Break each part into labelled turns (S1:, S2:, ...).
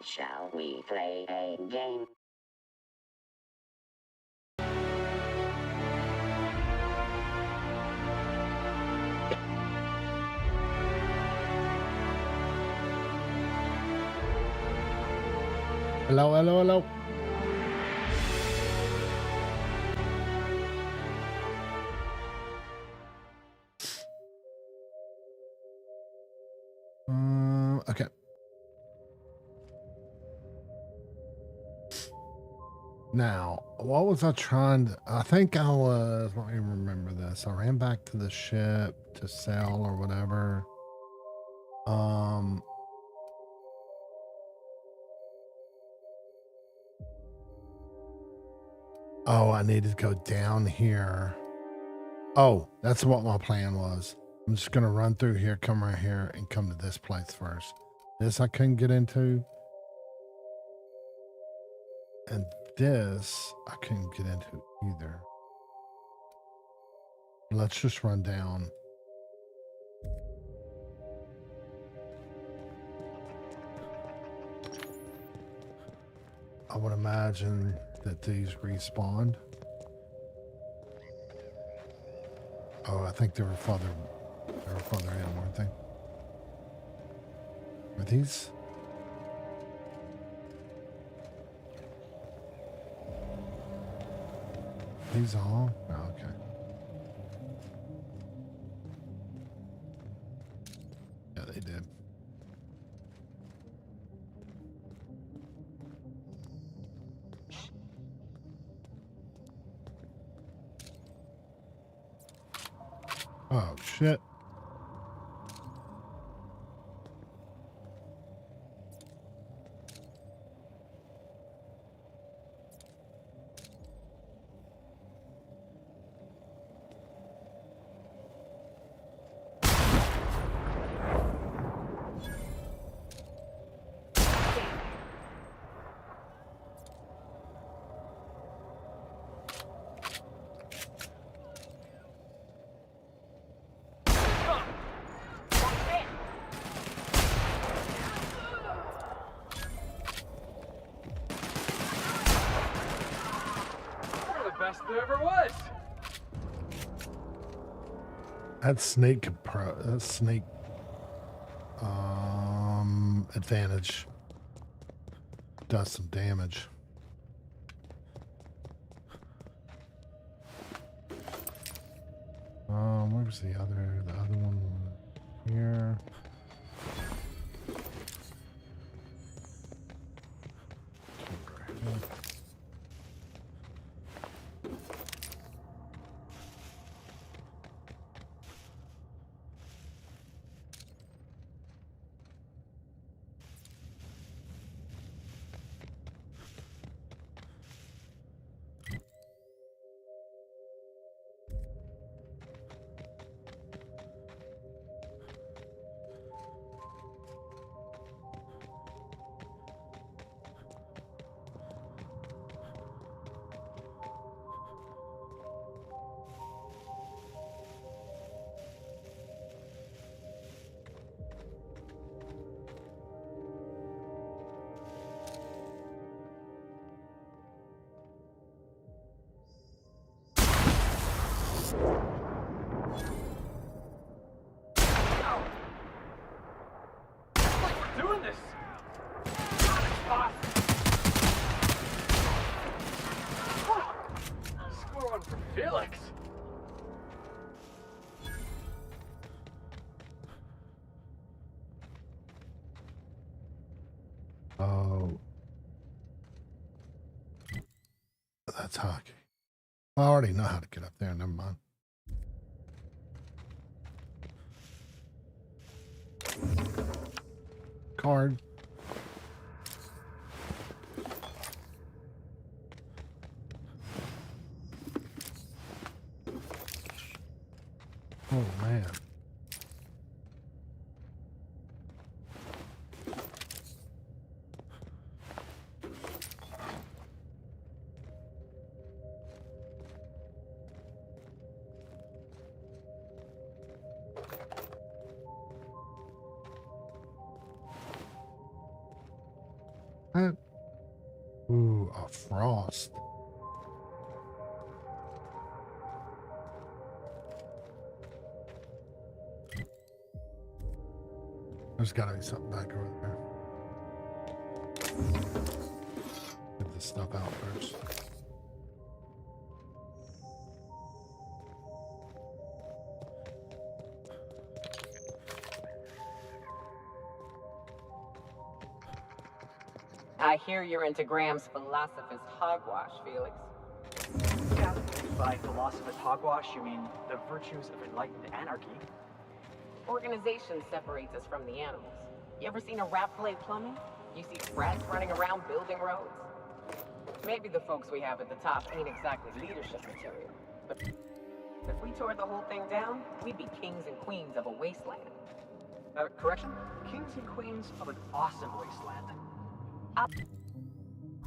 S1: Shall we play a game?
S2: Hello, hello, hello. Okay. Now, what was I trying to... I think I was... Let me remember this. I ran back to the ship to sell or whatever. Oh, I needed to go down here. Oh, that's what my plan was. I'm just going to run through here, come right here, and come to this place first. This I couldn't get into. And this I couldn't get into either. Let's just run down. I would imagine that these respawned. Oh, I think they were farther in, weren't they? Are these? These all? Oh, okay. Yeah, they did. Oh, shit.
S3: Best there ever was.
S2: That snake advantage does some damage. Where's the other one here?
S3: Doing this. Score one for Felix.
S2: Oh, that's hockey. I already know how to get up there. Never mind. Card. Oh, man. frost. There's gotta be something back over there. Get this stuff out first.
S4: I hear you're into Graham's philosopher's hogwash, Felix.
S5: Yeah, by philosopher's hogwash, you mean the virtues of enlightened anarchy?
S4: Organization separates us from the animals. You ever seen a rat play plumbing? You see rats running around building roads? Maybe the folks we have at the top ain't exactly leadership material, but if we tore the whole thing down, we'd be kings and queens of a wasteland.
S5: Correction? Kings and queens of an awesome wasteland.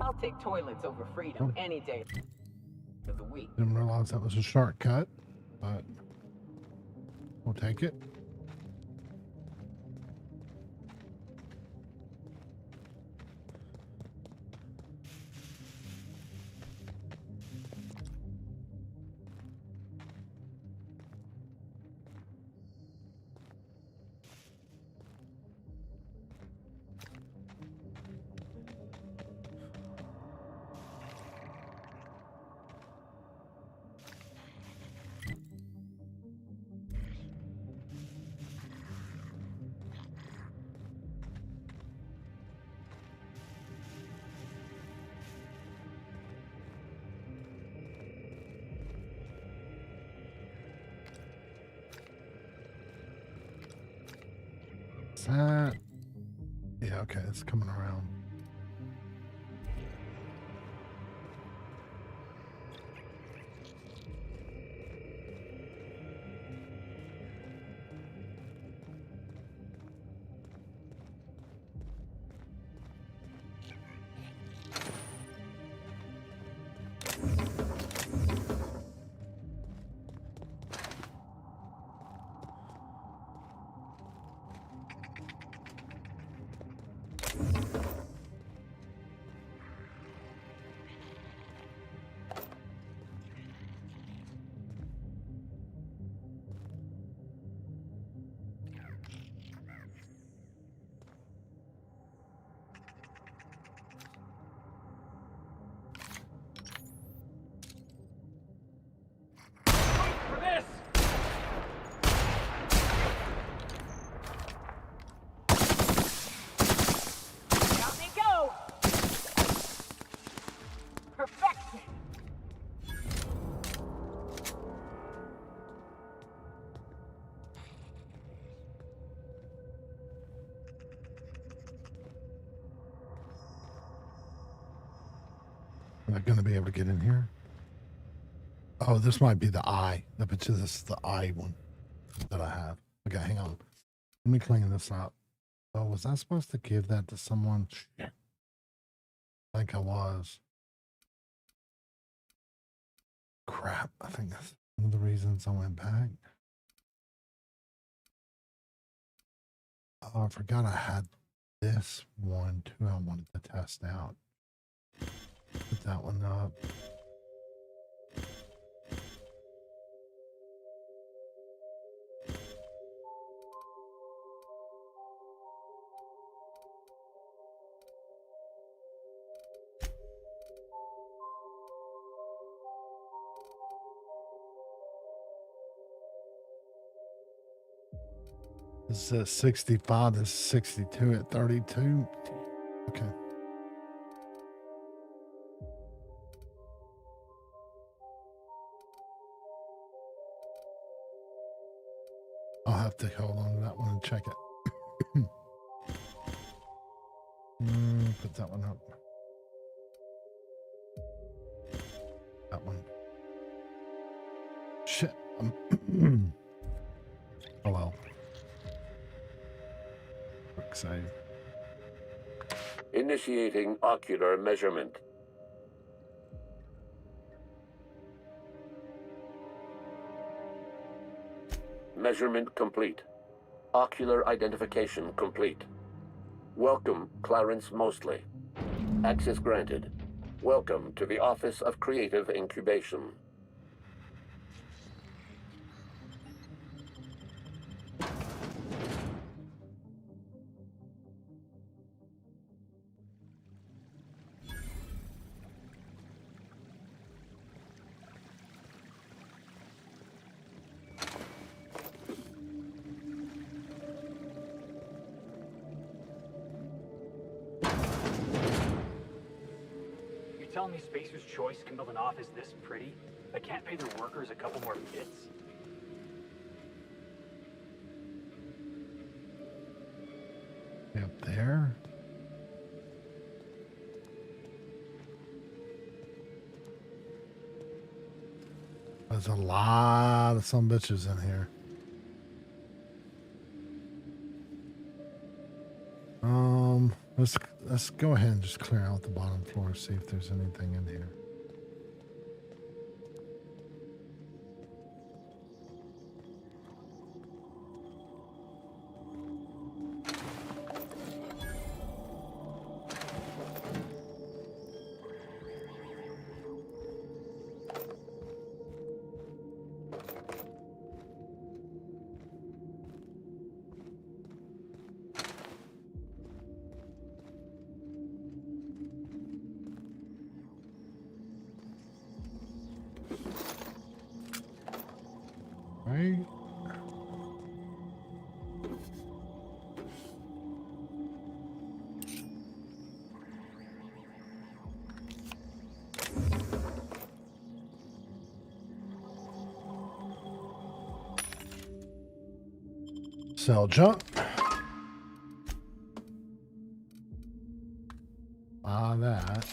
S4: I'll take toilets over freedom any day of the week.
S2: Didn't realize that was a shortcut, but we'll take it. That, yeah, okay, it's coming around.
S3: For this!
S4: Out they go! Perfection!
S2: Am I going to be able to get in here? Oh, this might be the eye. I bet you this is the eye one that I have. Okay, hang on. Let me clean this up. Oh, was I supposed to give that to someone? Shit. I think I was. Crap. I think that's one of the reasons I went back. Oh, I forgot I had this one too. I wanted to test out. Put that one up. This is 65, this is 62 at 32. Okay. I'll have to hold on to that one and check it. Put that one up. That one. Shit. Oh well. Quick save.
S6: Initiating ocular measurement. Measurement complete. Ocular identification complete. Welcome, Clarence Mostly. Access granted. Welcome to the Office of Creative Incubation.
S5: Telling me Spacer's Choice can build an office this pretty? They can't pay their workers a couple more bits?
S2: Up there. There's a lot of some bitches in here. Let's go ahead and just clear out the bottom floor, see if there's anything in here. Right? Cell jump. That.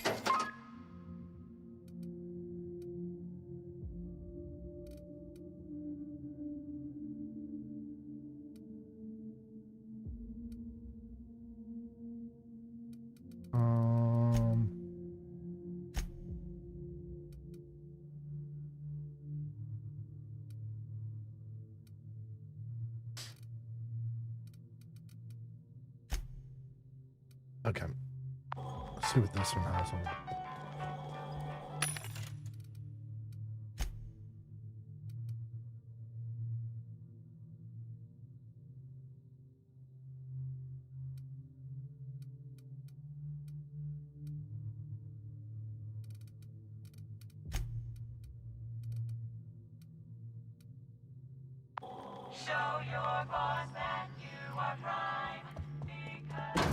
S2: Okay. Let's see what this one has on.
S7: Show your boss that you are prime, because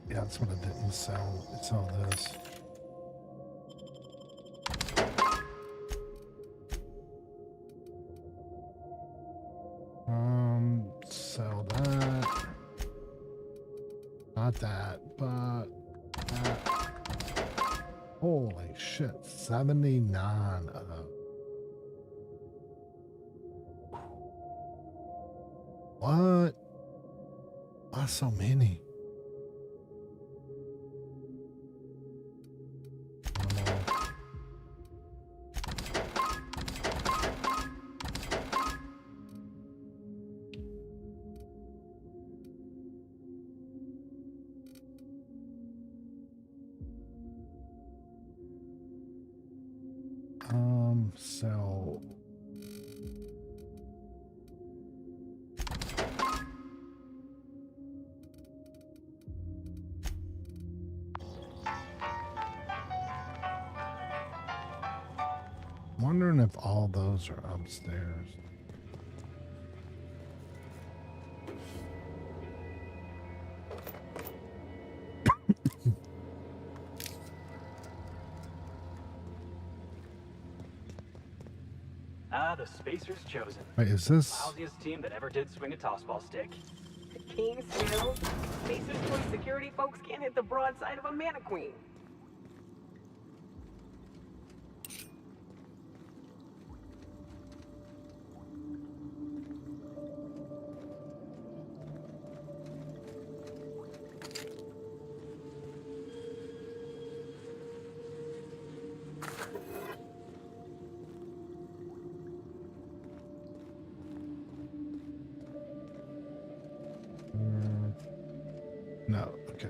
S2: yeah, that's what I didn't sell. It's all this. Sell that. Not that, but that. Holy shit, 79 of those. What? Why so many? So wondering if all those are upstairs.
S5: The Spacer's chosen.
S2: Wait, is this?
S5: Lousiest team that ever did swing a tossball stick.
S4: King's Hill? Spacer's Choice security folks can't hit the broadside of a mannequin.
S2: No. Okay.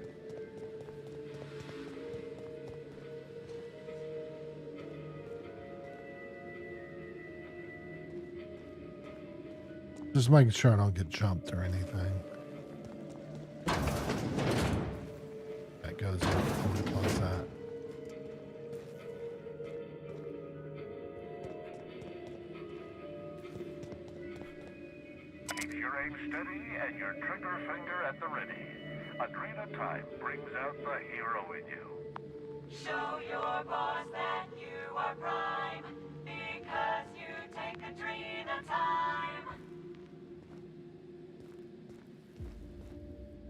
S2: Just making sure I don't get jumped or anything. That goes up before we close that.
S8: Keep your aim steady and your trigger finger at the ready. Adrena time brings out the hero in you.
S7: Show your boss that you are prime, because you take Adrena time.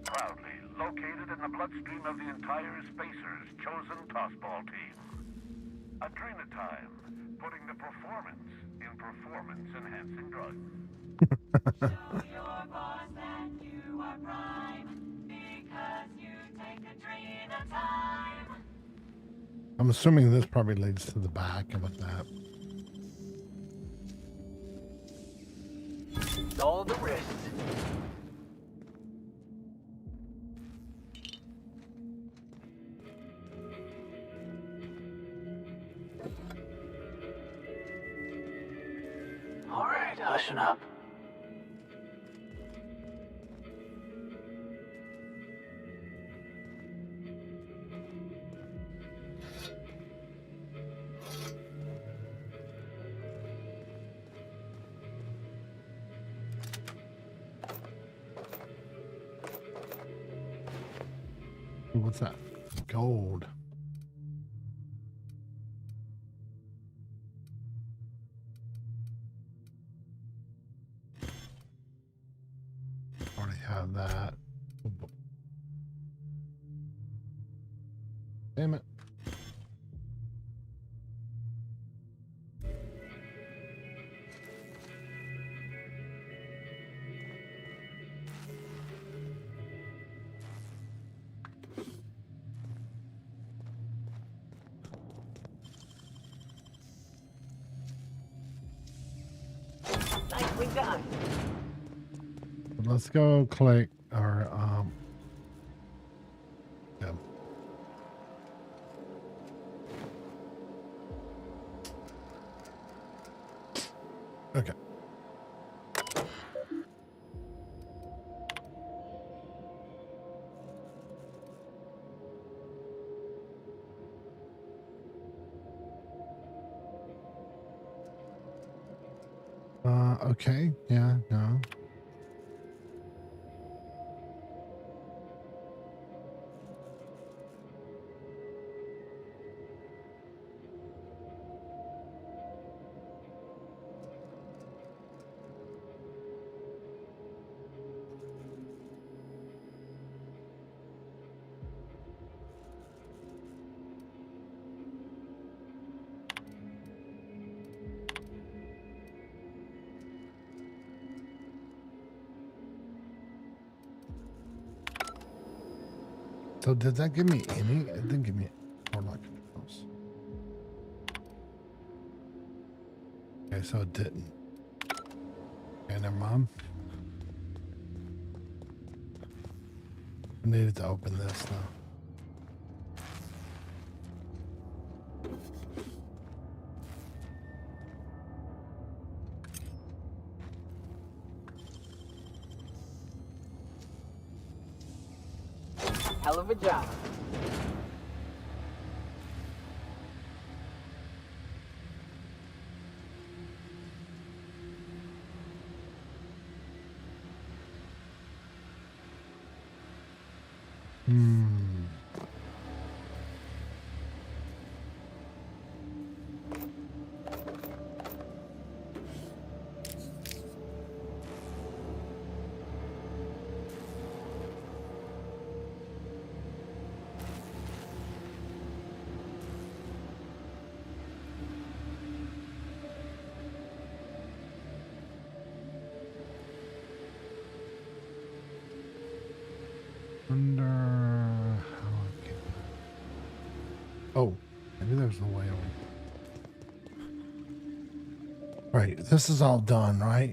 S8: Proudly located in the bloodstream of the entire Spacers chosen tossball team. Adrena time, putting the performance in performance-enhancing drugs.
S7: Show your boss that you are prime, because you take Adrena time.
S2: I'm assuming this probably leads to the back and with that.
S5: All the wrist. All right, hushing up.
S2: What's that? Gold. Already have that. Damn it.
S4: Nicely done.
S2: Let's go click our yeah. Okay. Okay. Yeah, no. So did that give me any? It didn't give me or not controls. Okay, so it didn't. Okay, never mind. I needed to open this though.
S4: Hell of a job.
S2: Under how I get. Oh, maybe there's a way over. Right, this is all done, right?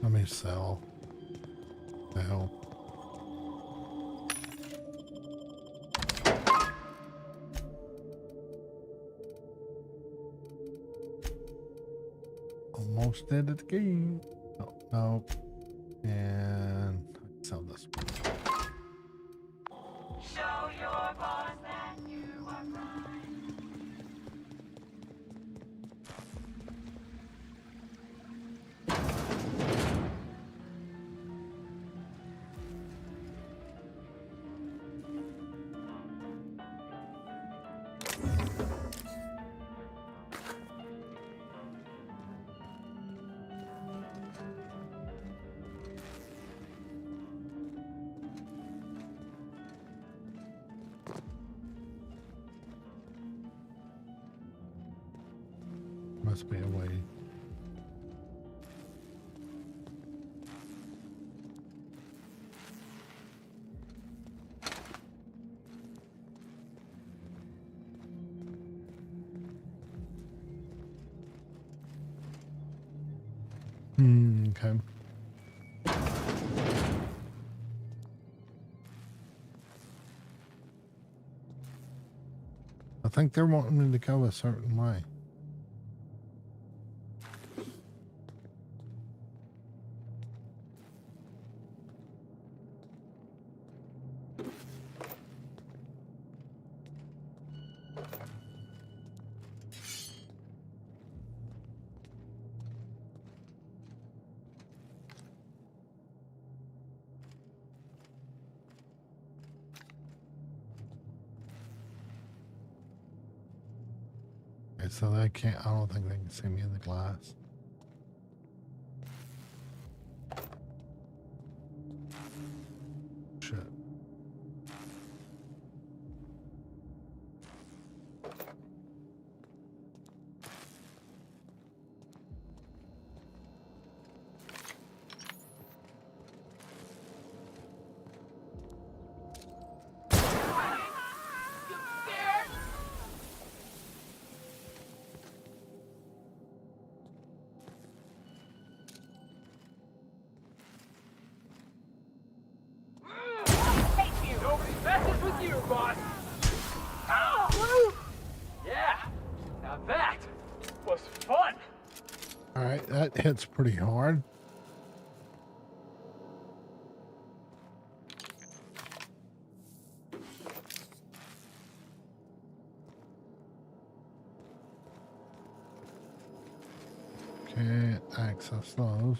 S2: Let me sell. The hell. Almost did it again. No, no. And sell this one.
S7: Show your boss that you are prime.
S2: Must be a way. Okay. I think they're wanting me to go a certain way. Okay, so they can't, I don't think they can see me in the glass. Shit.
S3: Nobody messes with you, boss. Yeah. Now that was fun.
S2: All right, that hits pretty hard. Can't access those.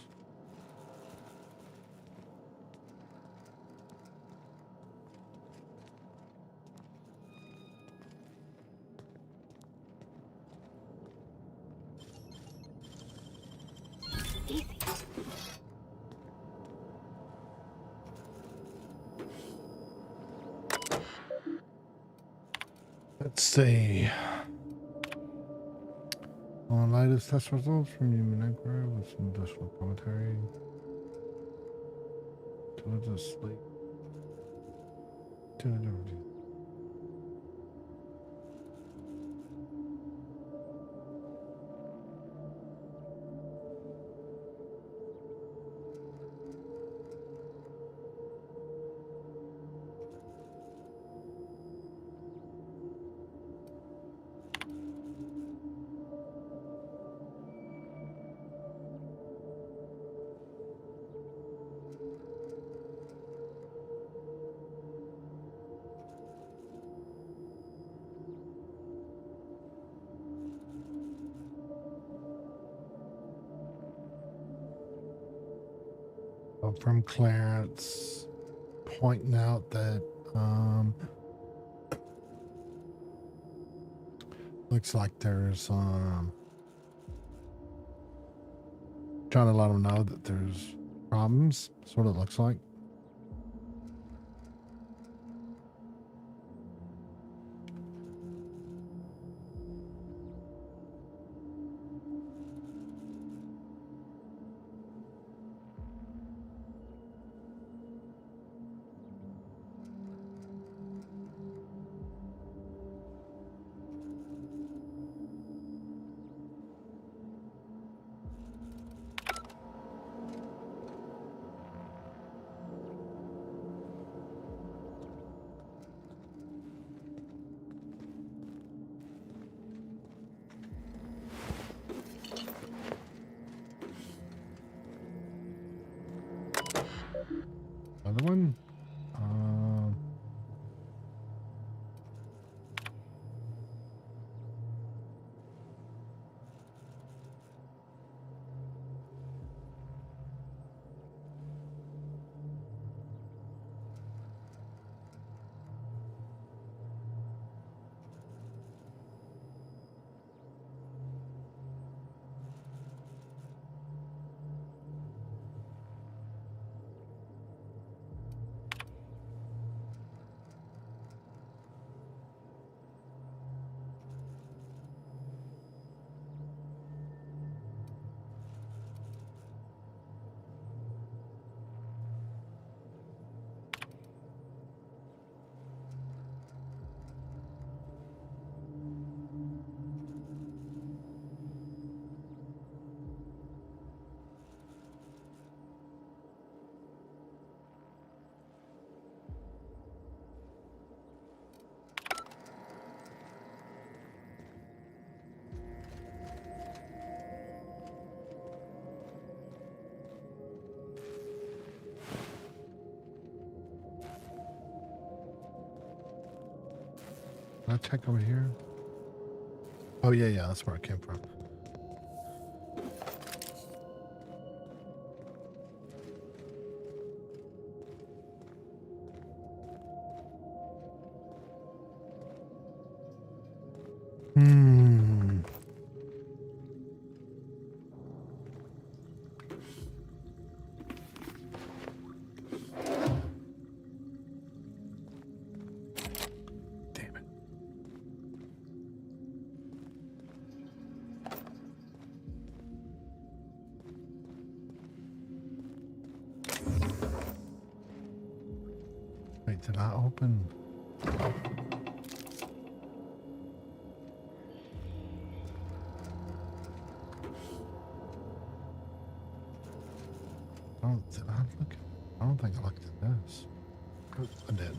S2: Let's see. On latest test results from human inquiry with some additional commentary. Towards a sleep. To an overview. From Clarence pointing out that looks like there's trying to let them know that there's problems. That's what it looks like. Can I check over here? Oh, yeah, that's where I came from. Hmm. Damn it. Wait, did I open? Oh, did I look? I don't think I looked at this. Oh, I did.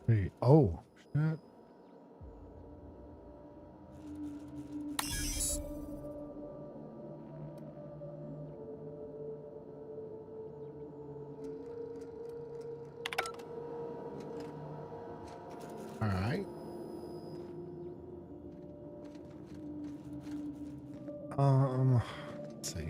S2: Wait, oh, shit. All right. Let's see.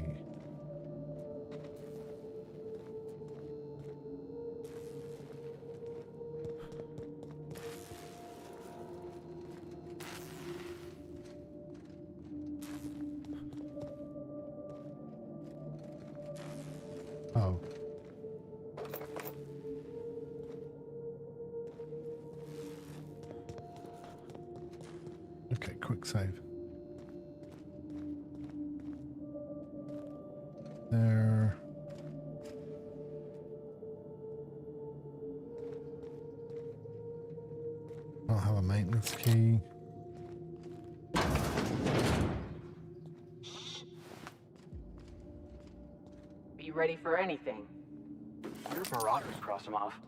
S2: Oh. Okay, quick save. There. I don't have a maintenance key.
S4: Be ready for anything.
S5: Where do marauders cross them off?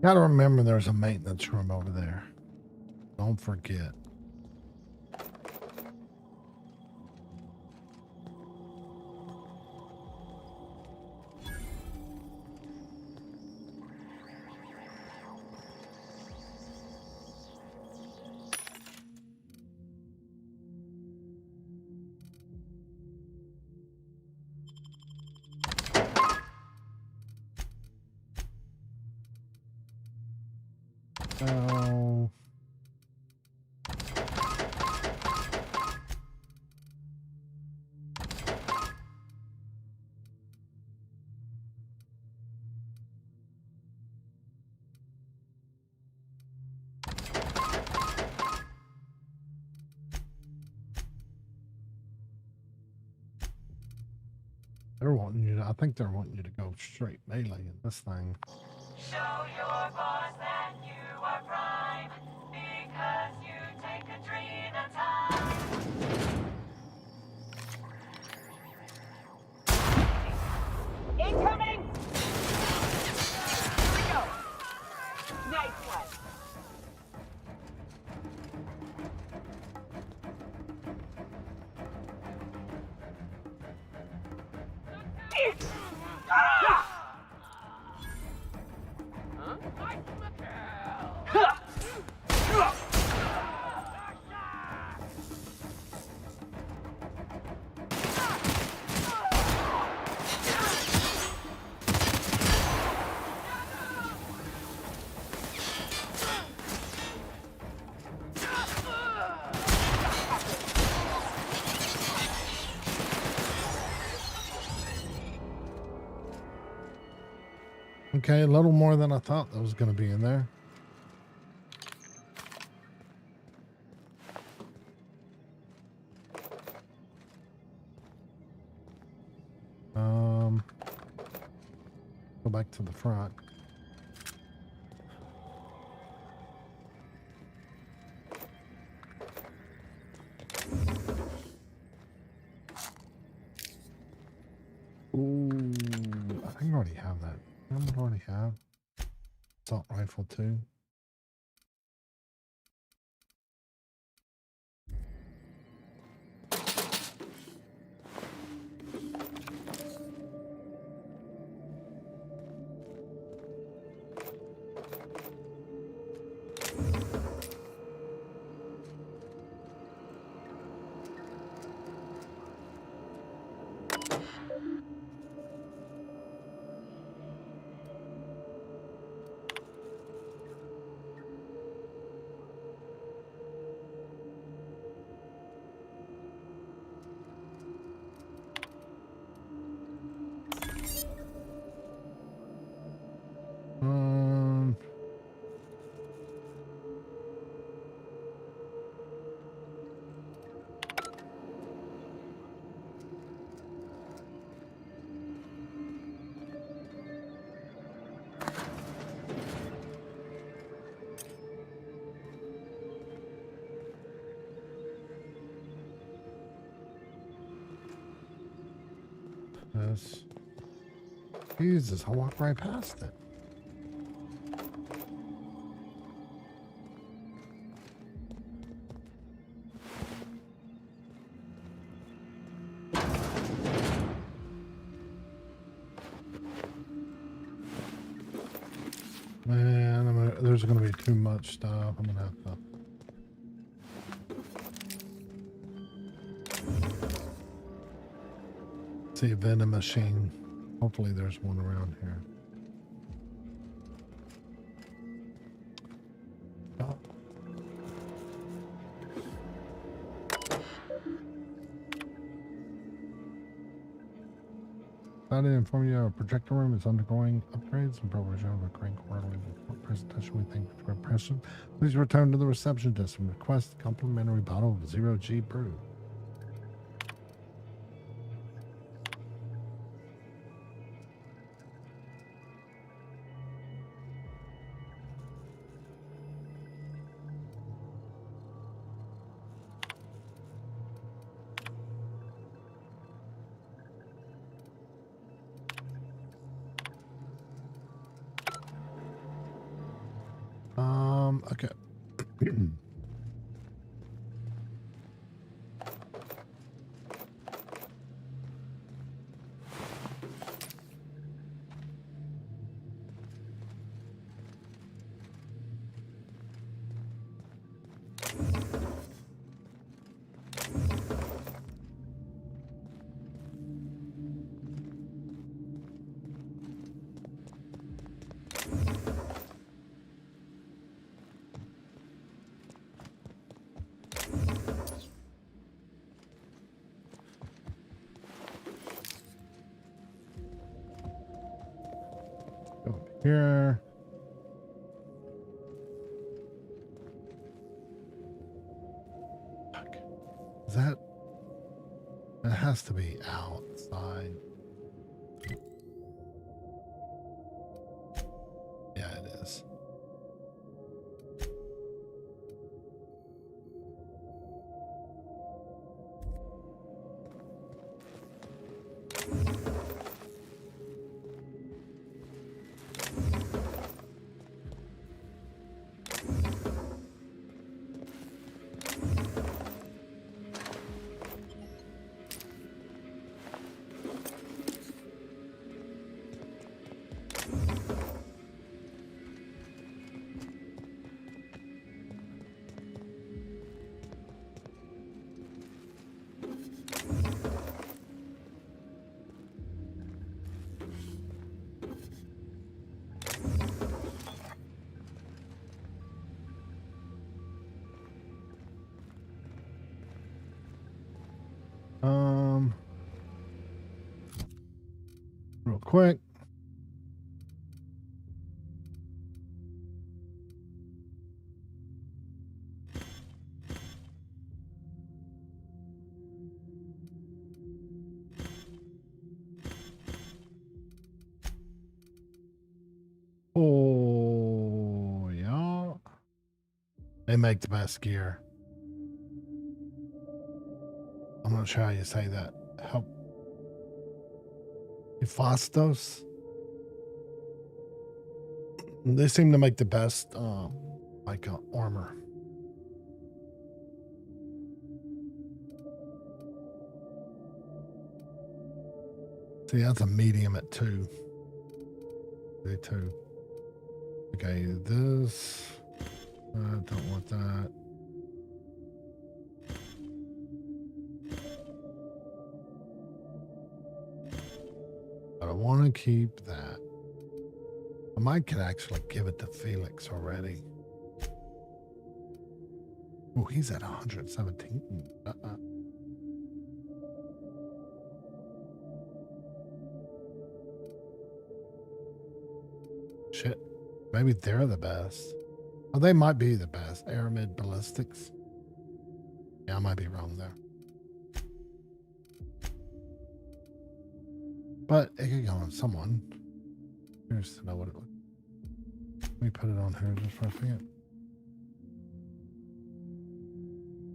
S2: Gotta remember there's a maintenance room over there. Don't forget. Oh. They're wanting you to, I think they're wanting you to go straight melee in this thing.
S7: Show your boss that you are prime, because you take a dream at a time.
S4: Incoming! Here we go. Nice one.
S2: Okay, a little more than I thought that was going to be in there. back to the front. Ooh, I think I already have that. I would already have assault rifle too. Um, this. Jesus, I walked right past it. Man, there's going to be too much stuff. I'm going to have to see a vending machine. Hopefully there's one around here. Oh. I didn't inform you our projector room is undergoing upgrades and preparation of a crank quarterly presentation. We thank you for your impression. Please return to the reception desk and request a complimentary bottle of 0G brew. Okay. Here. Fuck. Is that? It has to be outside. Yeah, it is. Real quick. They make the best gear. I'm not sure how you say that. Help. Hephaestus? They seem to make the best, armor. See, that's a medium at 2. They 2. Okay, this. I don't want that. But I want to keep that. I might could actually give it to Felix already. Oh, he's at 117. Shit. Maybe they're the best. Oh, they might be the best. Aramid ballistics. Yeah, I might be wrong there. But it could go on someone. Curious to know what it looks. Let me put it on here just for a second.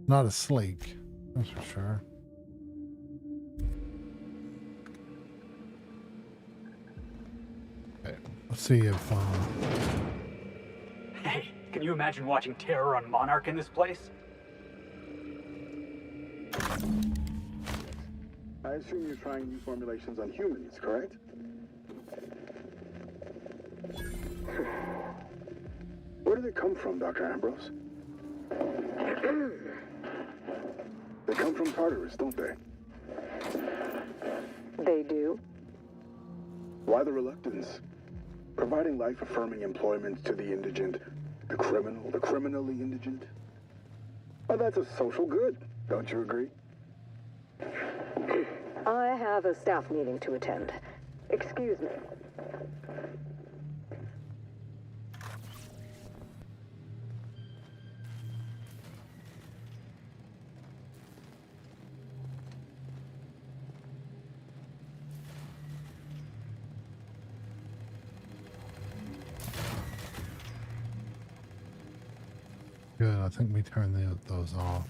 S2: Not as sleek, that's for sure. Okay, let's see if.
S5: Hey, can you imagine watching Terror on Monarch in this place?
S9: I assume you're trying new formulations on humans, correct? Where do they come from, Dr. Ambrose? They come from Tartarus, don't they?
S4: They do?
S9: Why the reluctance? Providing life-affirming employment to the indigent, the criminal, the criminally indigent? Well, that's a social good, don't you agree?
S10: I have a staff meeting to attend. Excuse me.
S2: Good, I think we turned those off.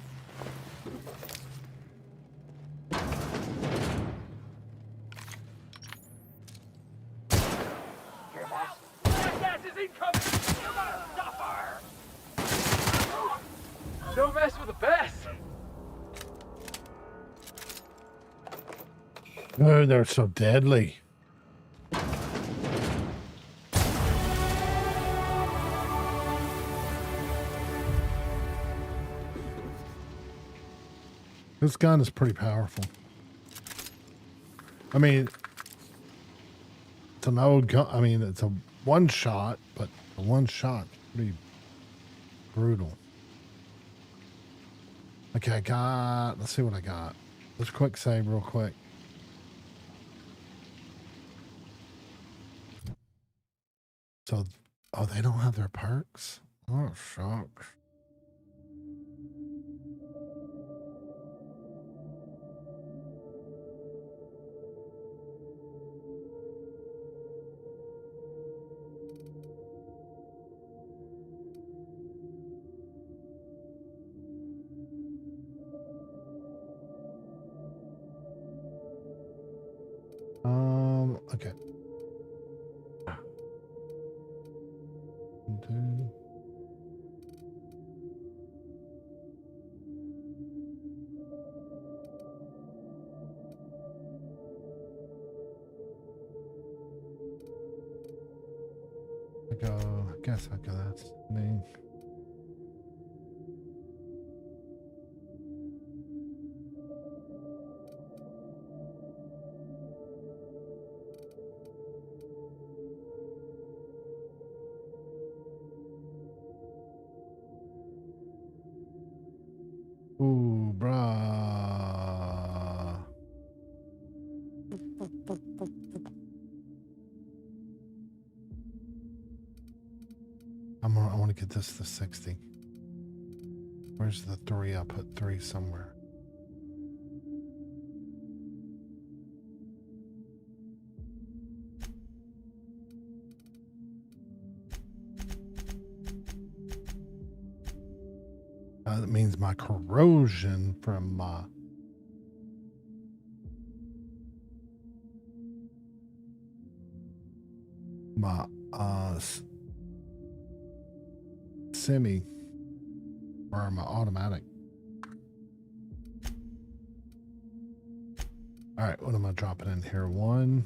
S3: Gas is incoming! You gotta stop her! Don't mess with the best!
S2: Oh, they're so deadly. This gun is pretty powerful. I mean, it's an old gun. I mean, it's a one shot, but the one shot is pretty brutal. Okay, I got, let's see what I got. Let's quick save real quick. So, oh, they don't have their perks? Oh, shucks. Okay. I guess I go, that's me. Ooh, bruh. I want to get this to 60. Where's the 3? I'll put 3 somewhere. That means my corrosion from my semi or my automatic. All right, what am I dropping in here? One.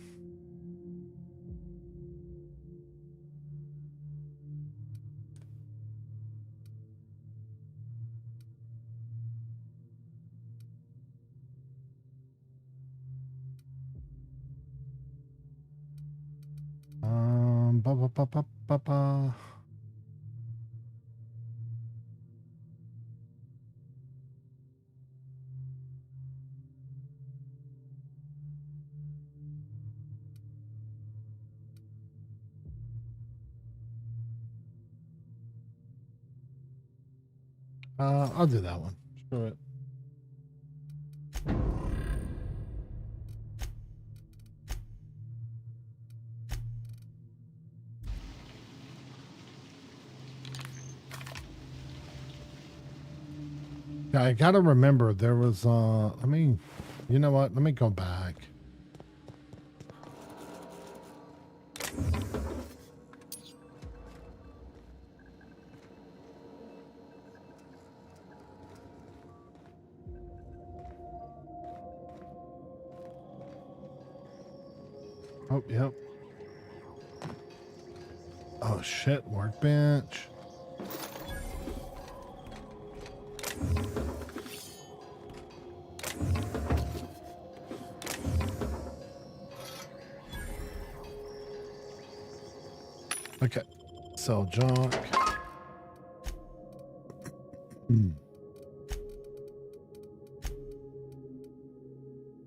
S2: Ba ba ba ba ba ba. I'll do that one. Screw it. Yeah, I gotta remember there was I mean, you know what? Let me go back. Oh, yep. Oh shit, workbench. Okay, sell junk.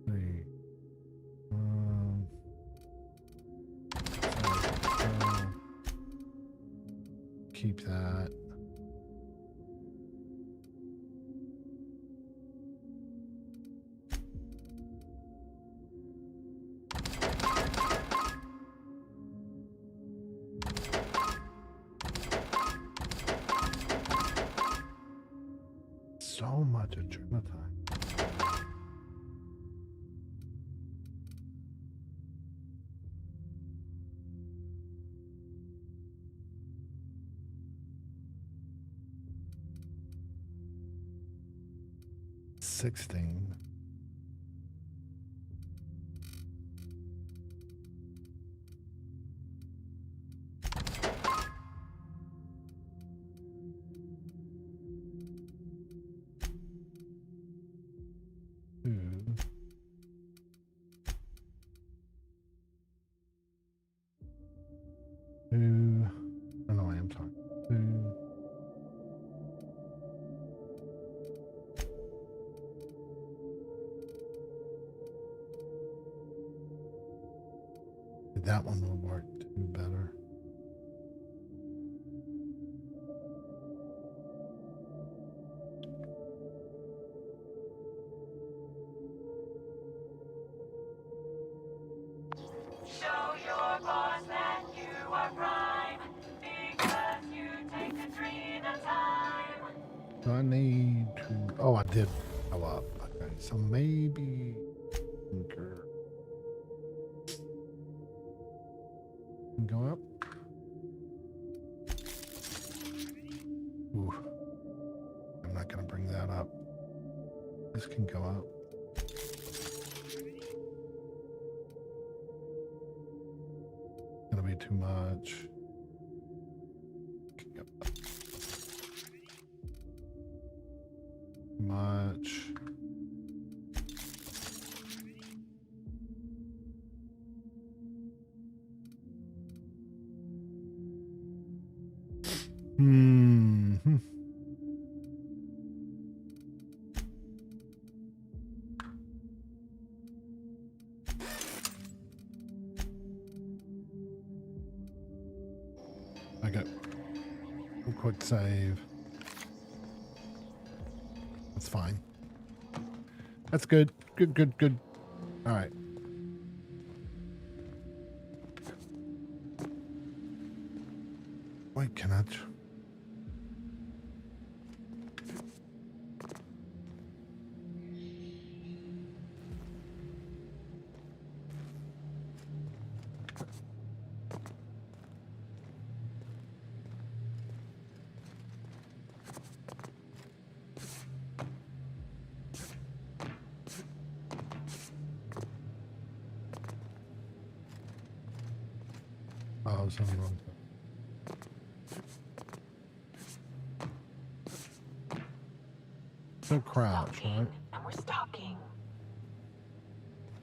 S2: Three. Keep that. So much adrenaline. 16. I don't know why I'm talking. That one will work too better.
S7: Show your boss that you are prime, because you take a tree at a time.
S2: Do I need to? Oh, I did go up. Okay, so maybe. Go up. Ooh. I'm not going to bring that up. This can go up. Gonna be too much. Can go up. Too much. Hmm. Okay. We'll quick save. That's fine. That's good. Good. All right. Wait, can I? I was on the wrong. No crouch, right?
S4: And we're stalking.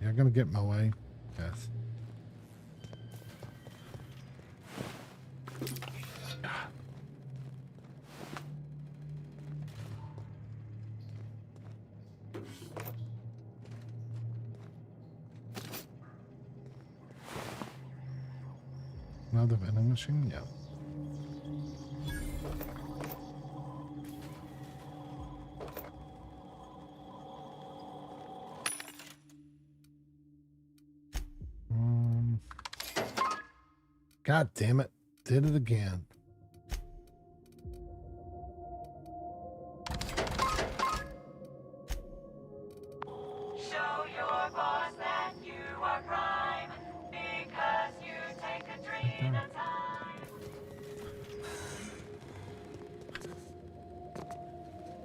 S2: You're gonna get in my way. Yes. Another vending machine? Yeah. God damn it. Did it again.
S7: Show your boss that you are prime, because you take a dream at a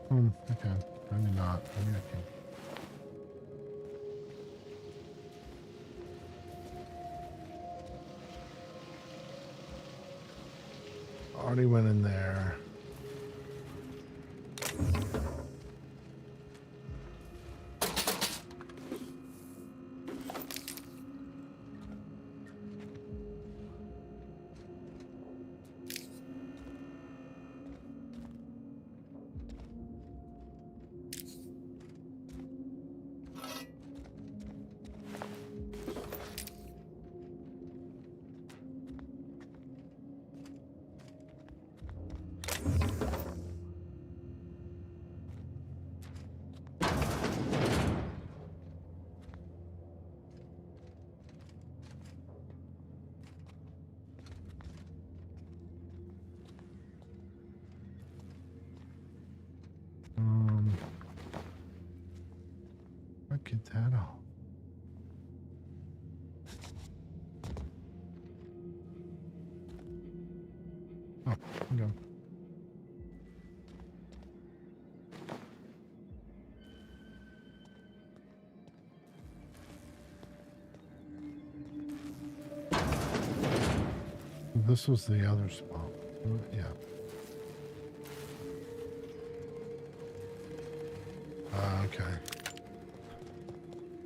S7: time.
S2: Okay. Maybe not. Maybe I can. Already went in there. Get that out. Oh, okay. This was the other spot. Yeah. Okay.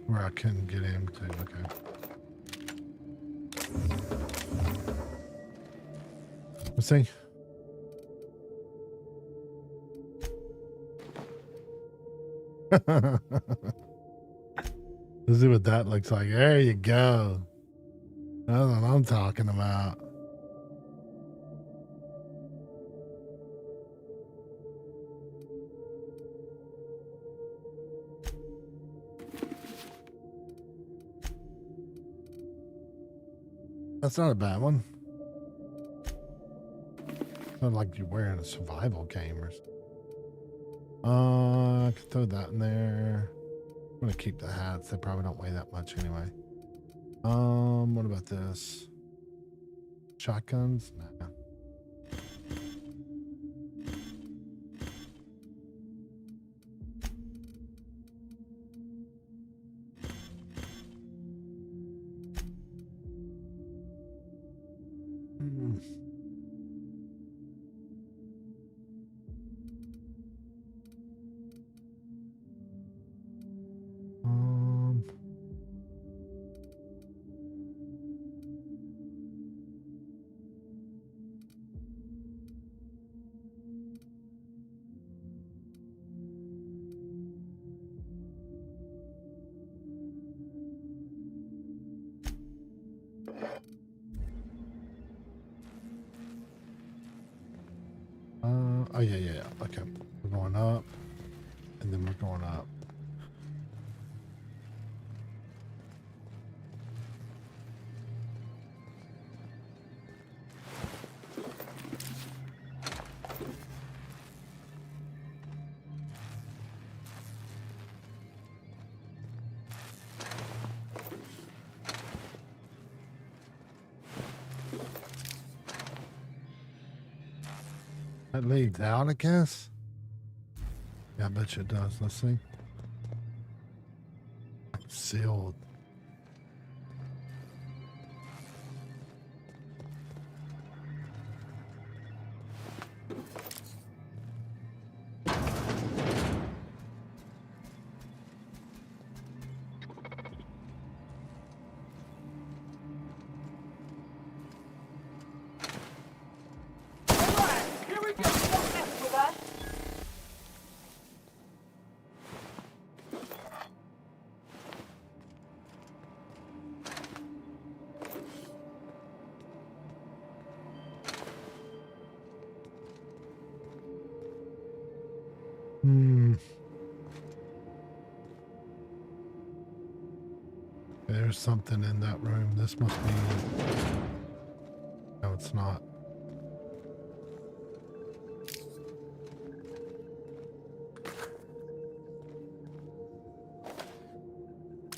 S2: Where I couldn't get into. Okay. Let's see. Let's see what that looks like. There you go. That's what I'm talking about. That's not a bad one. Not like you're wearing a survival game or something. I could throw that in there. I'm gonna keep the hats. They probably don't weigh that much anyway. What about this? Shotguns? Nah. Oh, yeah. Okay. We're going up, and then we're going up. That leads out, I guess. Yeah, I bet you it does. Let's see. Sealed. Hmm. There's something in that room. This must be... No, it's not.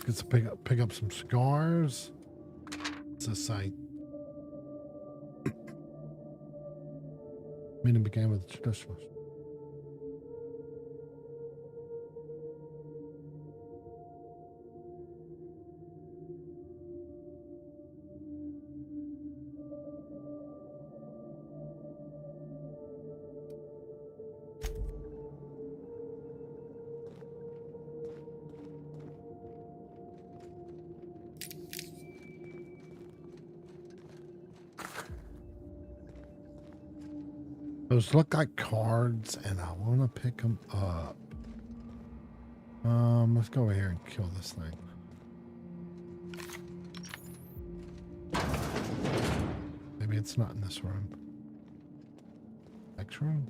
S2: Get to pick up some scars. What's this say? Meeting began with the traditionalist. Those look like cards, and I want to pick them up. Let's go over here and kill this thing. Maybe it's not in this room. Next room.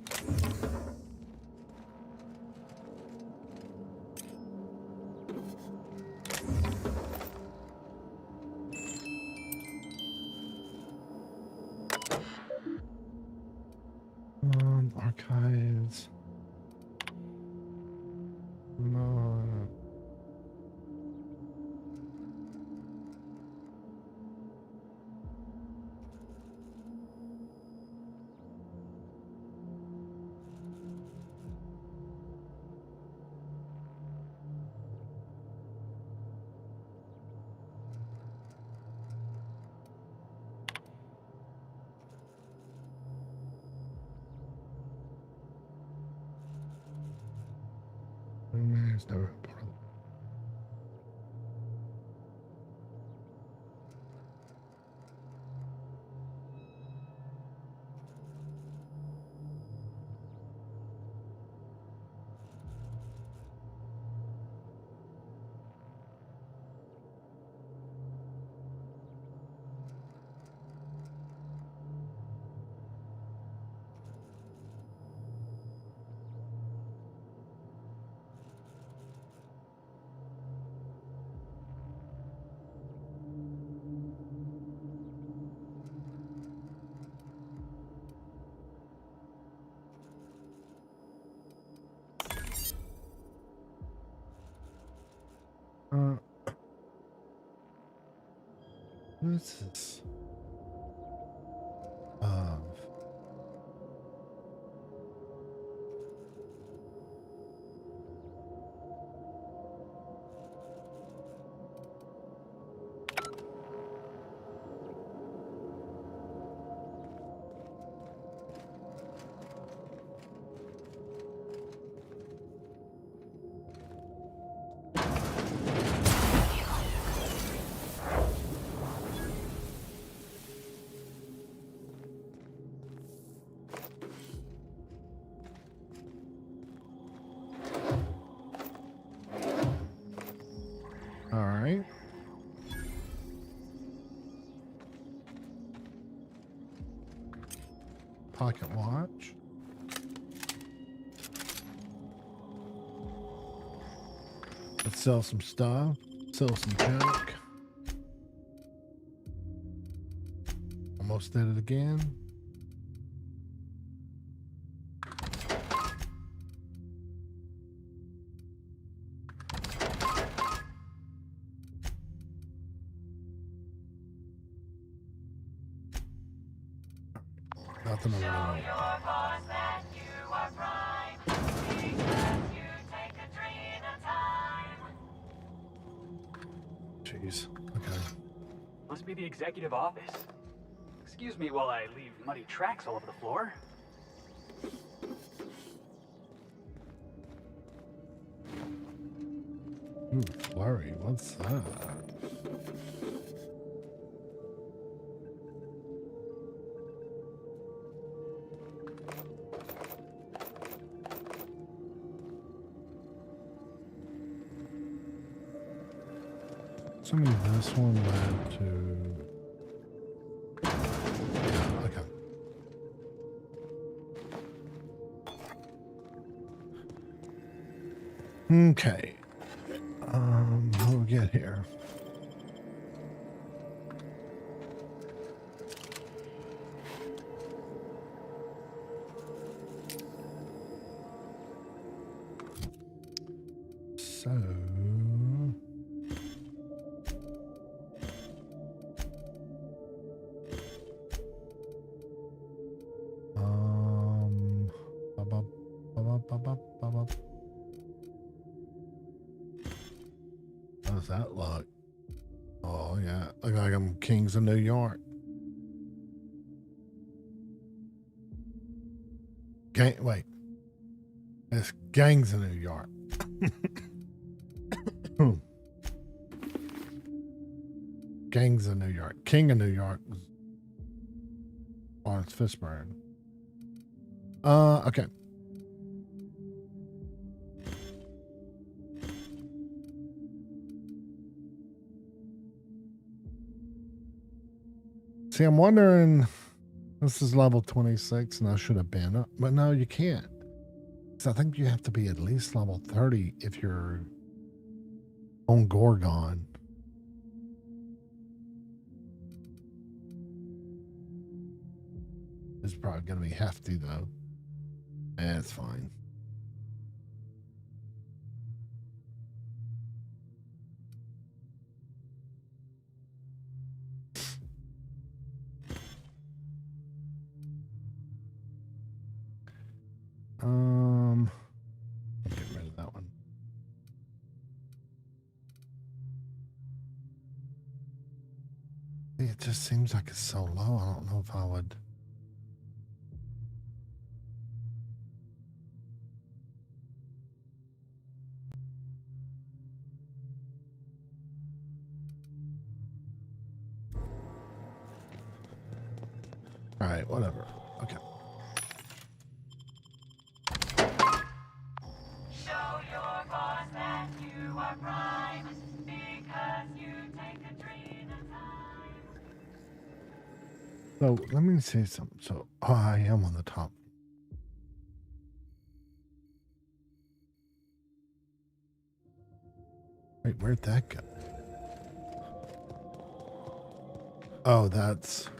S2: Archives. No. There's no important. What is this? All right. Pocket watch. Let's sell some stuff. Sell some junk. Almost did it again. Nothing
S7: Show
S2: over there.
S7: your boss that you are prime, because you take a dream at a time.
S2: Jeez. Okay.
S5: Must be the executive office. Excuse me while I leave muddy tracks all over the floor.
S2: Ooh, flurry. What's that? Assuming this one led to... Yeah, okay. Okay. What do we get here? So, ba-bum, ba-bum, ba-bum, ba-bum. How does that look? Oh yeah, look like I'm kings of New York. Wait, it's gangs of New York. Gangs of New York. King of New York was Lawrence Fishburne. Okay. See, I'm wondering, this is level 26 and I should have been up, but no, you can't. So I think you have to be at least level 30 if you're on Gorgon. It's probably going to be hefty though. It's fine. Get rid of that one. It just seems like it's so low. I don't know if I would. All right, whatever. Okay.
S7: Show your boss that you are prime, because you take a dream of time.
S2: So let me say something. So I am on the top. Wait, where'd that go? Oh, that's.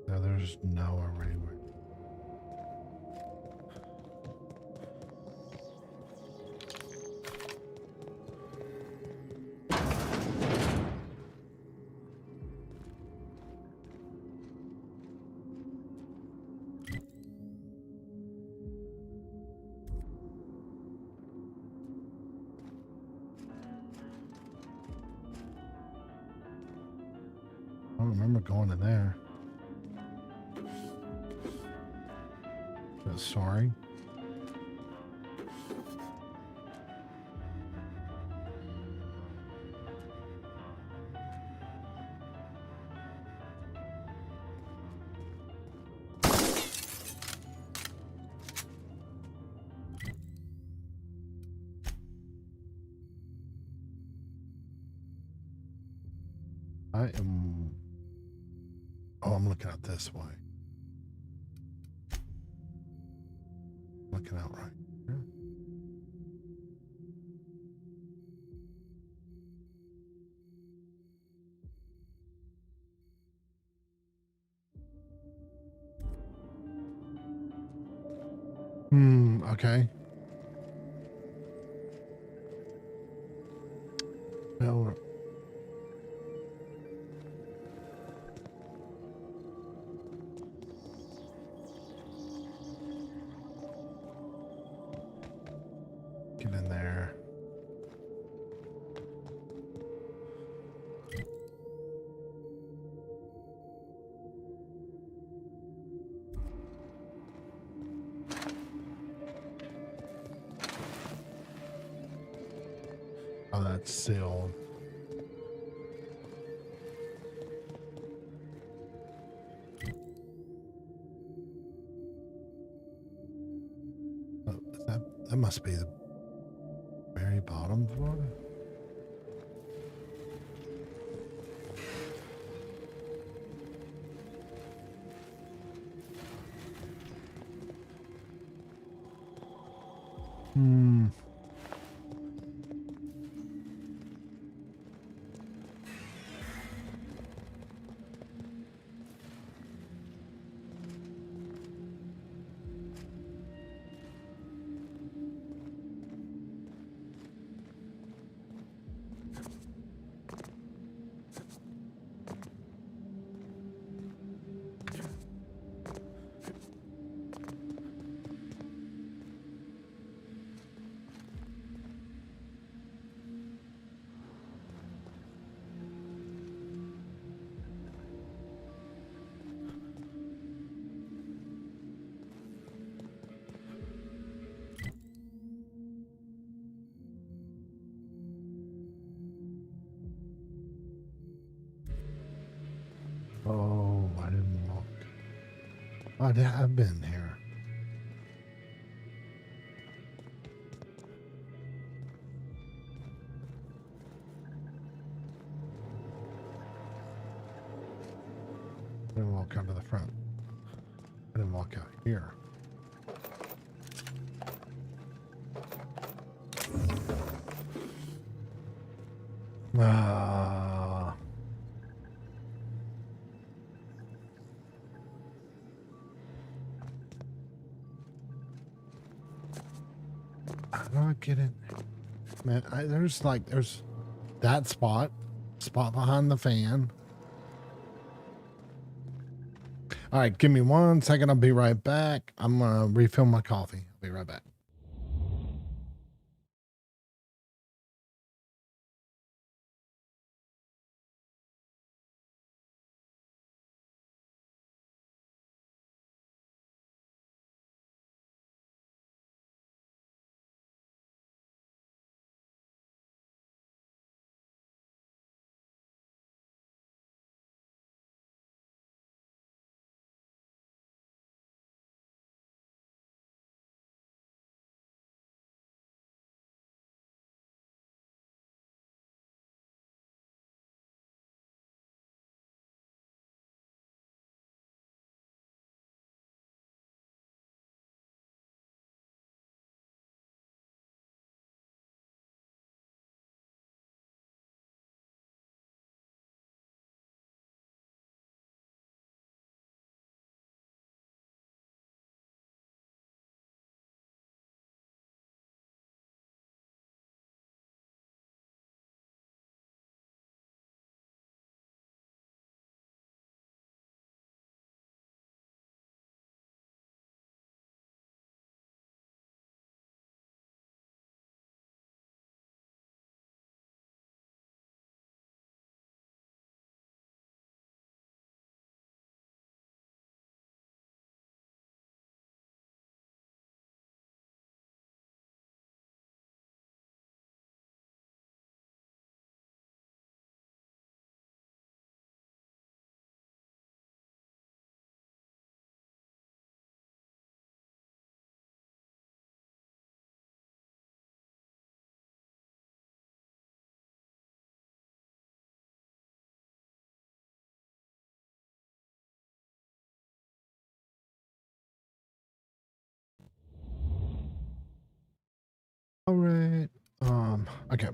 S2: No, there's nowhere anywhere. I don't remember going in there. Sorry. I am. Oh, I'm looking out this way. Looking out right here. Okay. Well, get in there. Oh, that's sealed. Oh, That must be the very bottom floor. Hmm. Oh, I didn't walk. I've been here. I didn't walk out to the front. I didn't walk out here. Ah. How do I get in? Man, there's that spot behind the fan. All right, give me 1 second. I'll be right back. I'm gonna refill my coffee. I'll be right back. All right. Okay.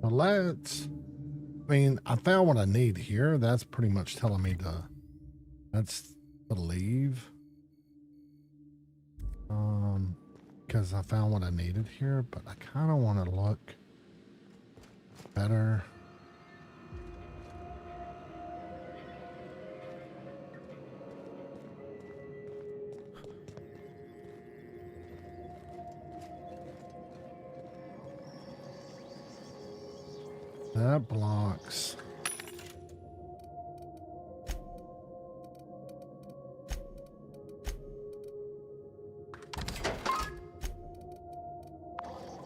S2: Well, I found what I need here. That's pretty much telling me that's to leave. Because I found what I needed here, but I kind of want to look better. That blocks.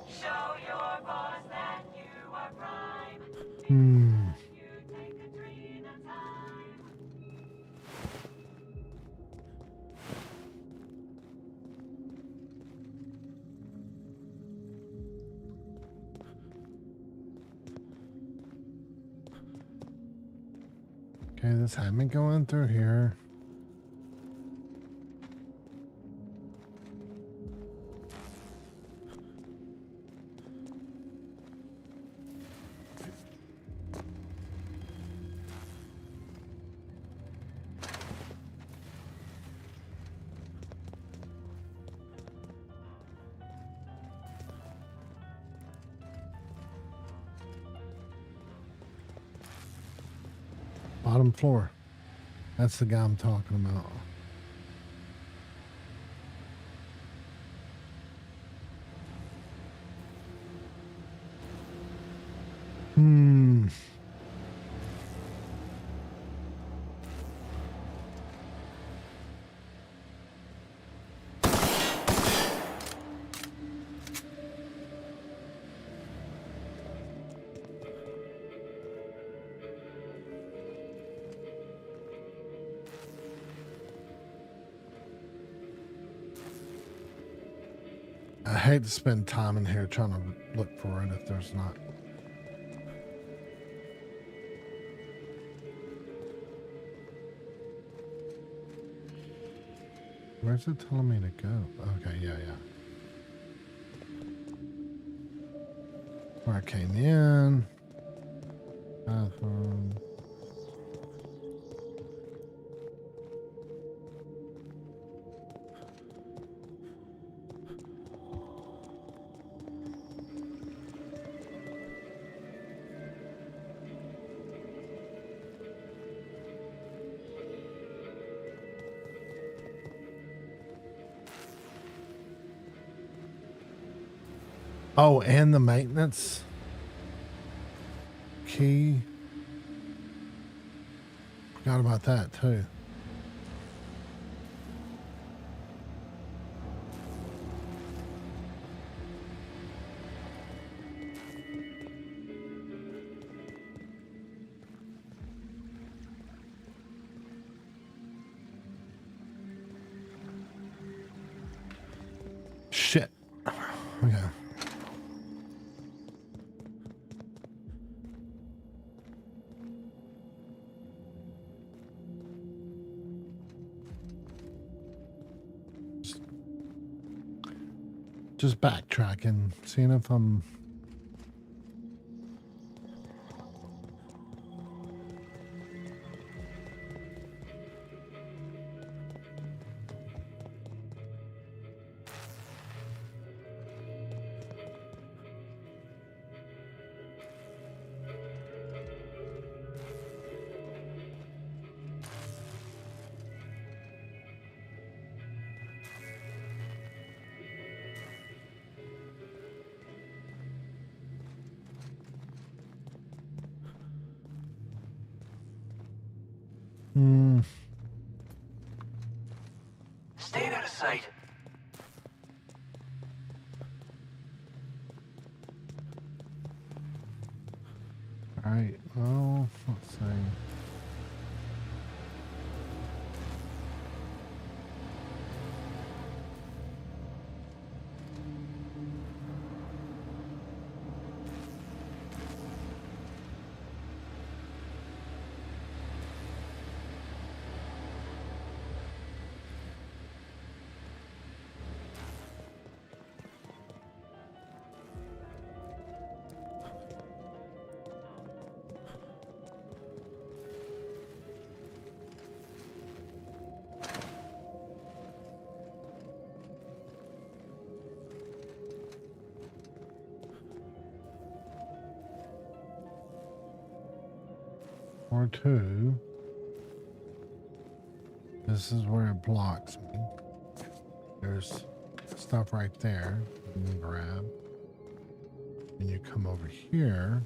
S7: Show your boss that you are prime.
S2: Hmm.
S7: You take a drink at a time.
S2: Okay, this had me going through here. Bottom floor. That's the guy I'm talking about. Hmm. I hate to spend time in here trying to look for it if there's not. Where's it telling me to go? Okay, yeah. Where I came in. Bathroom. Oh, and the maintenance key. Forgot about that too. Shit. Okay. Just backtracking, seeing if I'm...
S3: Stay out of sight.
S2: All right, well, let's see. Or two. This is where it blocks me. There's stuff right there you can grab. And you come over here.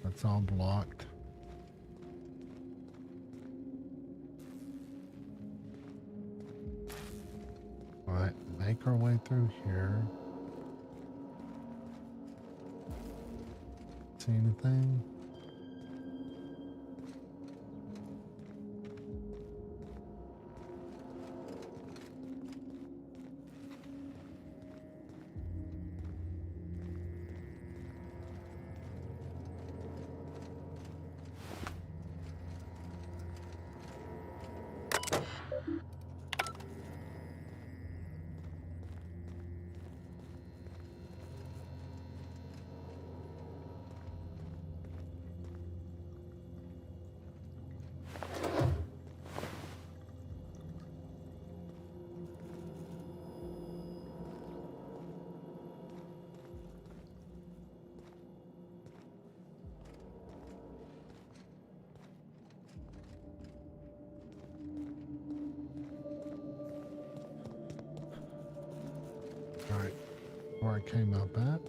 S2: That's all blocked. All right, make our way through here. See anything? All right, where I came up at.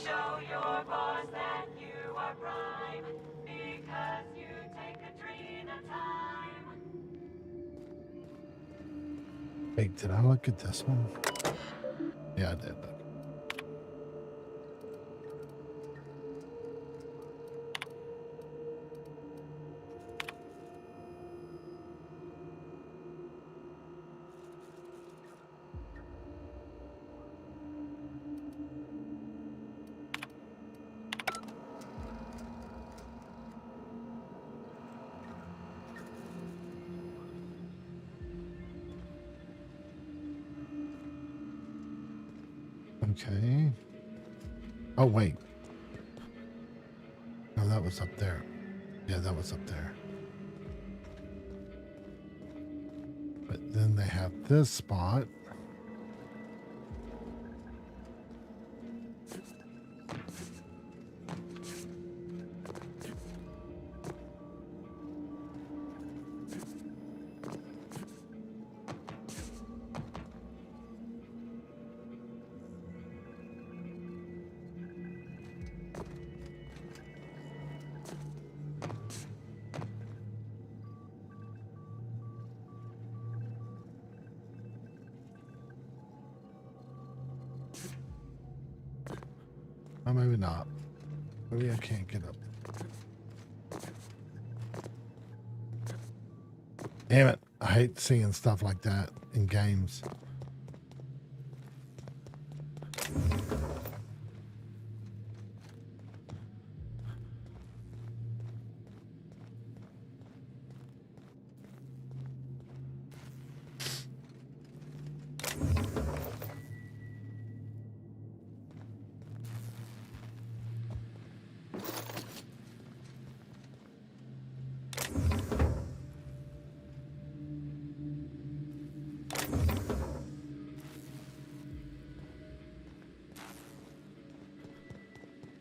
S7: Show your boss that you are prime, because you take Katrina time.
S2: Wait, did I look at this one? Yeah, I did. Okay. Oh, wait. No, that was up there. Yeah, that was up there. But then they have this spot. Or maybe not. Maybe I can't get up. Damn it. I hate seeing stuff like that in games.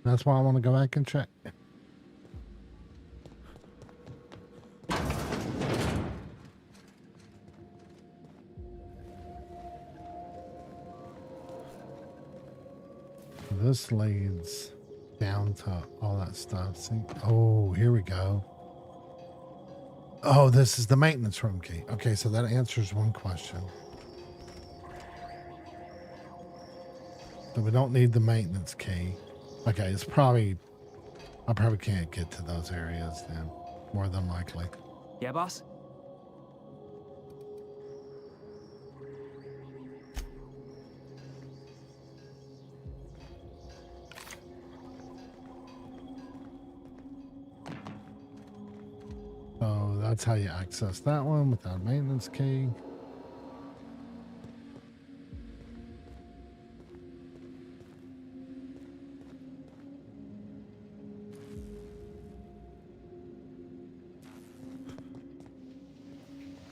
S2: That's why I want to go back and check. This leads down to all that stuff. See? Oh, here we go. Oh, this is the maintenance room key. Okay, so that answers one question. So we don't need the maintenance key. Okay, it's probably... I probably can't get to those areas then, more than likely.
S11: Yeah, boss?
S2: So that's how you access that one without a maintenance key.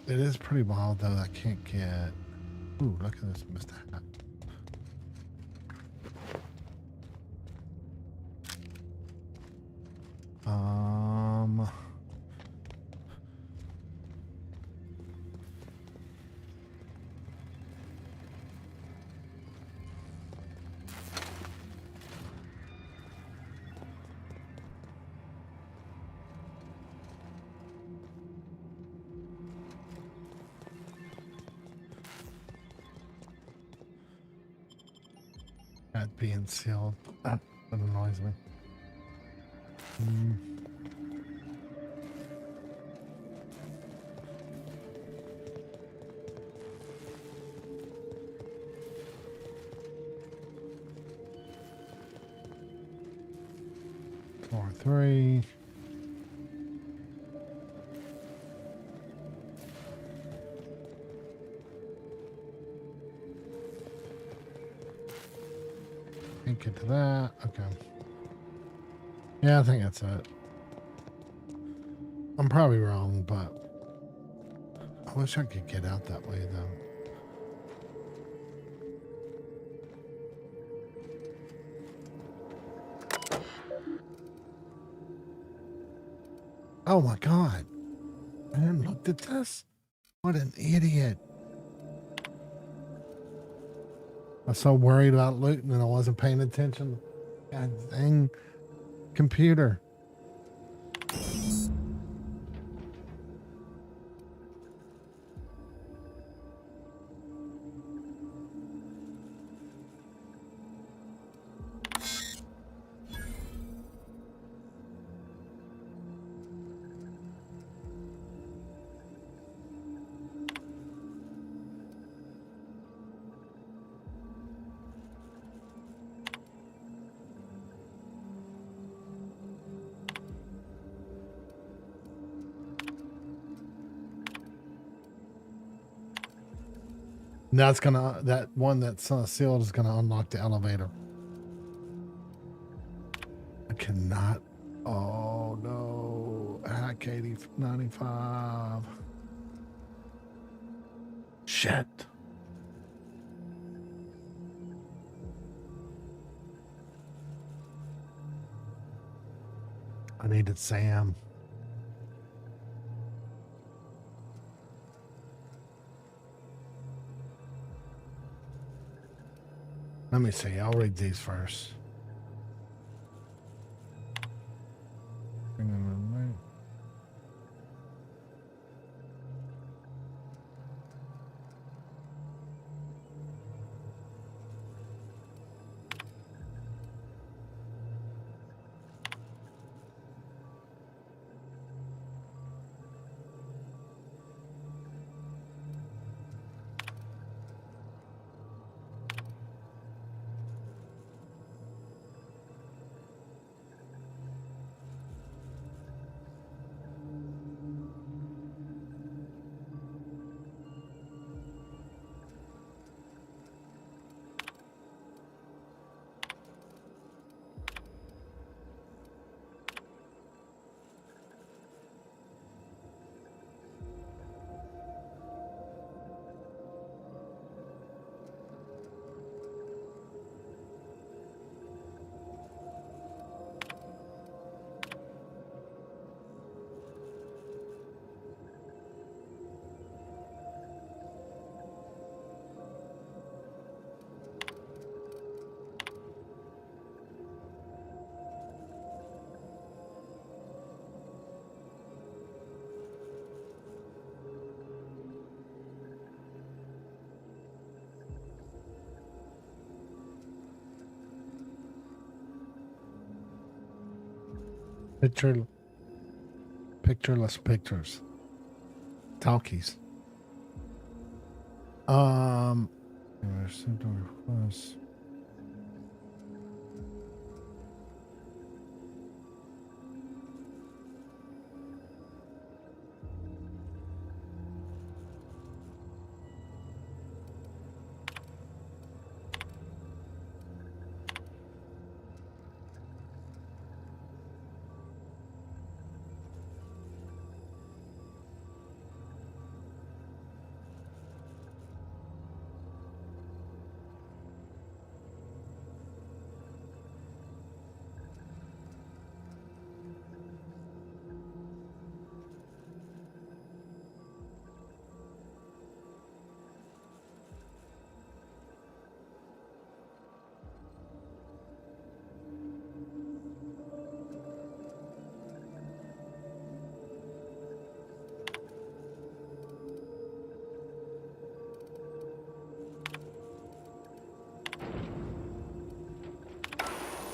S2: It is pretty wild though. I can't get... Ooh, look at this Mr. Hat. That being sealed. That annoys me. Floor 3. Can't get to that. Okay. Yeah, I think that's it. I'm probably wrong, but I wish I could get out that way, though. Oh my God. I hadn't looked at this. What an idiot. I was so worried about looting and I wasn't paying attention. God dang computer. That's gonna, that one that's sealed is gonna unlock the elevator. I cannot. Oh no. Hack 8095. Shit. I needed Sam. Let me see. I'll read these first. Bring them in, right? Pictureless pictures. Talkies. Received a request.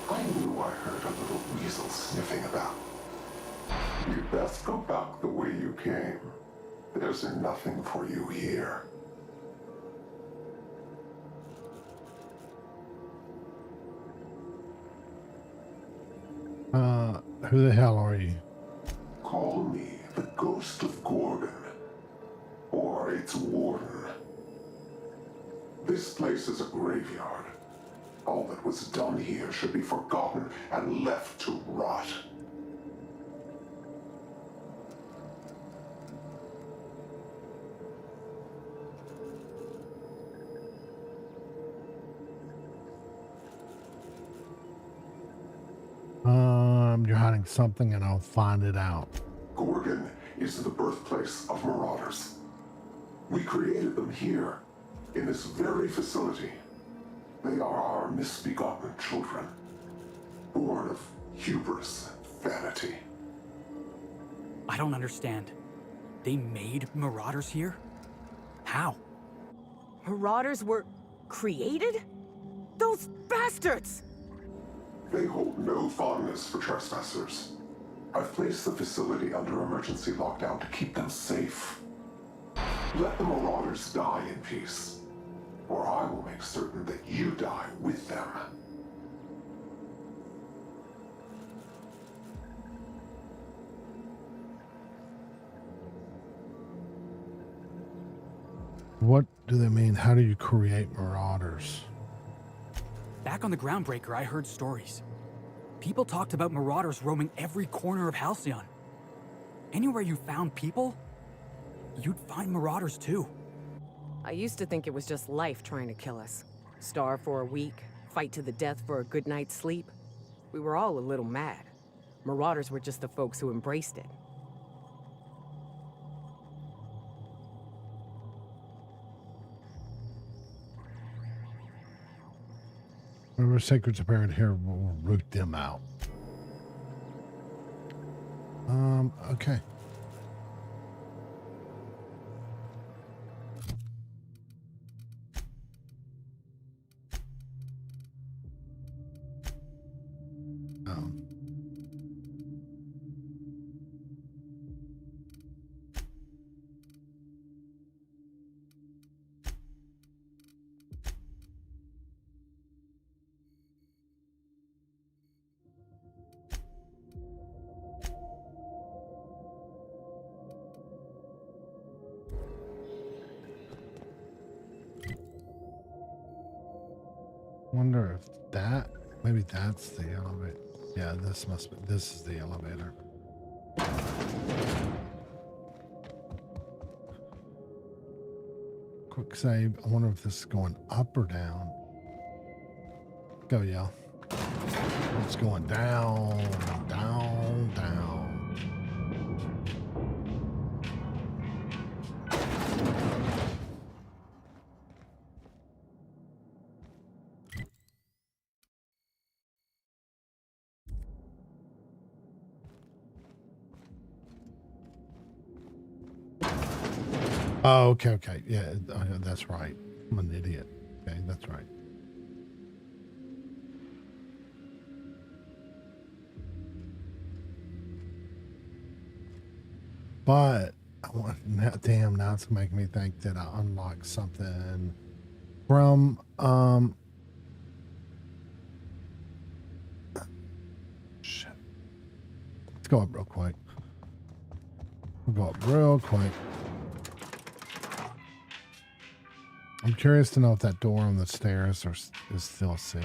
S11: I knew I heard a little weasel sniffing about. You'd best go back the way you came. There's nothing for you here.
S2: Who the hell are you?
S11: Call me the Ghost of Gorgon, or its warden. This place is a graveyard. All that was done here should be forgotten and left to rot.
S2: You're hiding something and I'll find it out.
S11: Gorgon is the birthplace of marauders. We created them here, in this very facility. They are our misbegotten children, born of hubris and vanity.
S5: I don't understand. They made marauders here? How?
S4: Marauders were created? Those bastards!
S11: They hold no fondness for trespassers. I've placed the facility under emergency lockdown to keep them safe. Let the marauders die in peace, or I will make certain that you die with them.
S2: What do they mean? How do you create marauders?
S5: Back on the Groundbreaker, I heard stories. People talked about marauders roaming every corner of Halcyon. Anywhere you found people, you'd find marauders too.
S4: I used to think it was just life trying to kill us. Starve for a week, fight to the death for a good night's sleep. We were all a little mad. Marauders were just the folks who embraced it.
S2: Whatever secrets apparent here, we'll root them out. Okay. Wonder if that, maybe that's the elevator. Yeah, this is the elevator. Quick save. I wonder if this is going up or down. Go, yeah. It's going down, down, down. Oh, okay. Yeah, that's right. I'm an idiot. Okay, that's right. But I want, damn, now it's making me think that I unlocked something from shit. Let's go up real quick. We'll go up real quick. I'm curious to know if that door on the stairs is still sealed.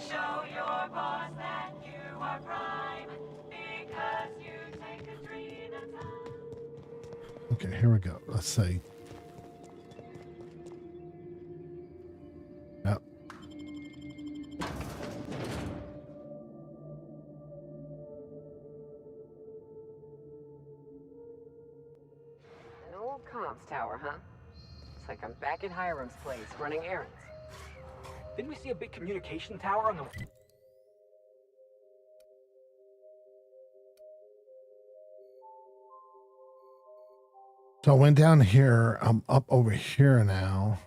S7: Show your boss that you are prime, because you take a dream at a time.
S2: Okay, here we go. Let's see. Yep.
S4: An old comms tower, huh? It's like I'm back at Hiram's place, running errands.
S5: Didn't we see a big communication tower on the...
S2: So I went down here. I'm up over here now.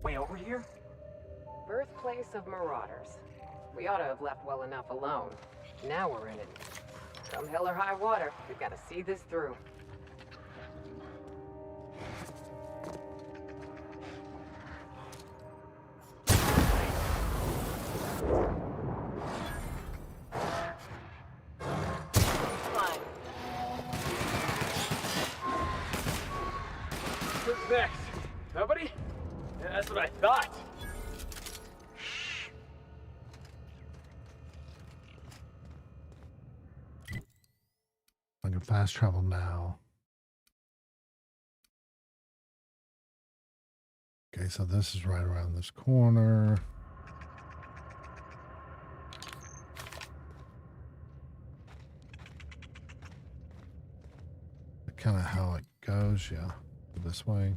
S5: Way over here?
S4: Birthplace of marauders. We ought to have left well enough alone. Now we're in it. Come hell or high water, we've got to see this through.
S2: fast travel now. Okay, so this is right around this corner. Kind of how it goes, yeah. This way.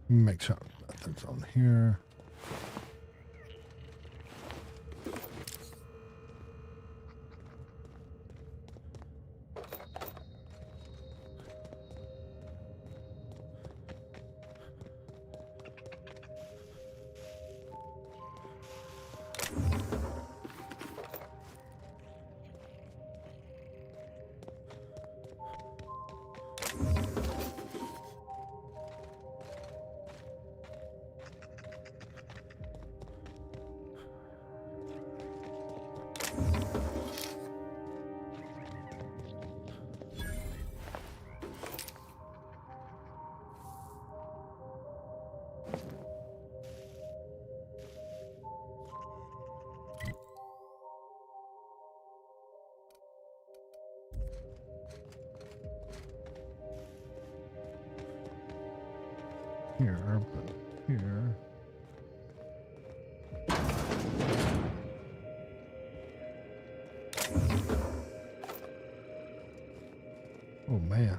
S2: Make sure nothing's on here. Here, but here. Oh man.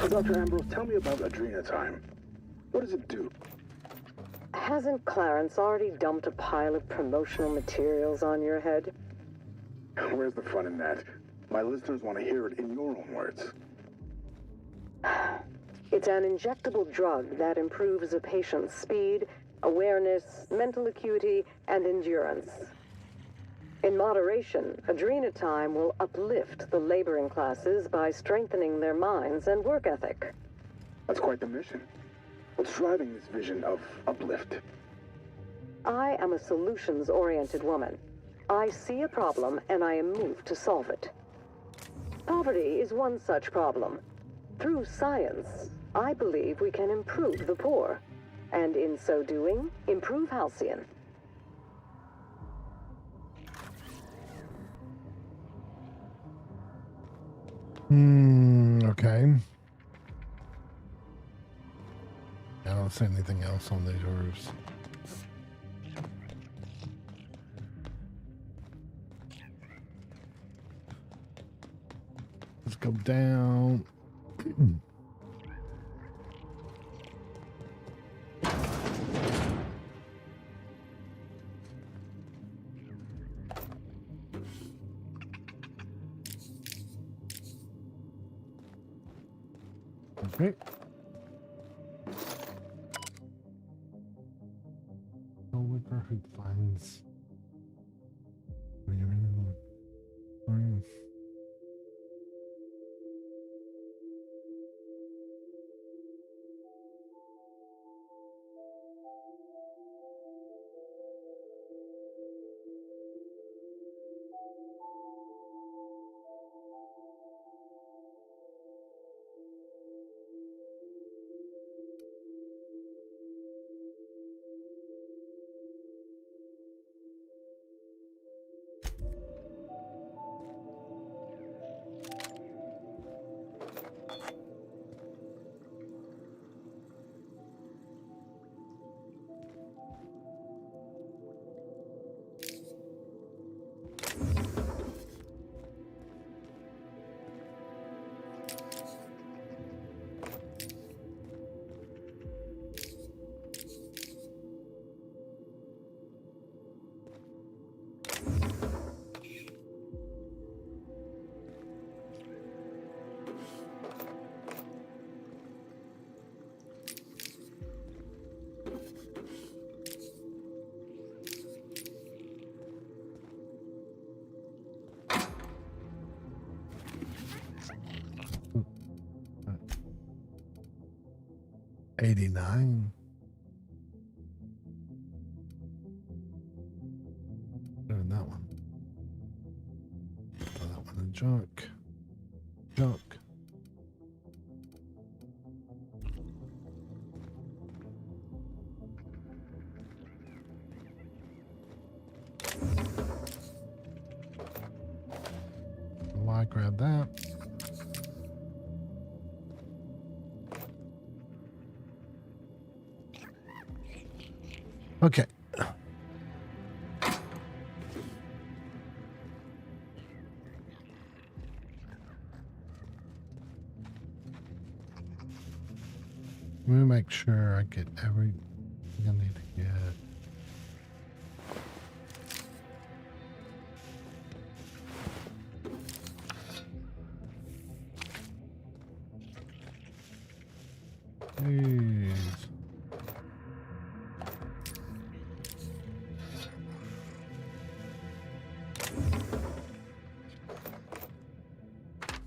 S9: Dr. Ambrose, tell me about Adrena Time. What does it do?
S10: Hasn't Clarence already dumped a pile of promotional materials on your head?
S9: Where's the fun in that? My listeners want to hear it in your own words.
S10: It's an injectable drug that improves a patient's speed, awareness, mental acuity, and endurance. In moderation, Adrena Time will uplift the laboring classes by strengthening their minds and work ethic.
S9: That's quite the mission. What's driving this vision of uplift?
S10: I am a solutions-oriented woman. I see a problem and I am moved to solve it. Poverty is one such problem. Through science, I believe we can improve the poor, and in so doing, improve Halcyon.
S2: Okay. I don't see anything else on these roofs. Let's go down. Okay. No whipper who finds. 89. Doing that one. Throw that one in junk. Junk. Why grab that? Okay. Let me make sure I get everything I need to get. Jeez.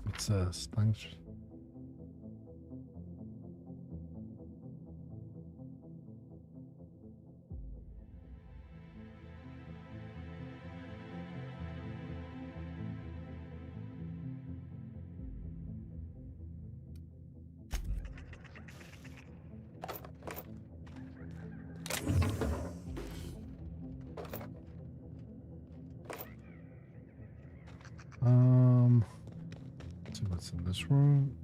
S2: What's this? Thanks. Let's see what's in this room.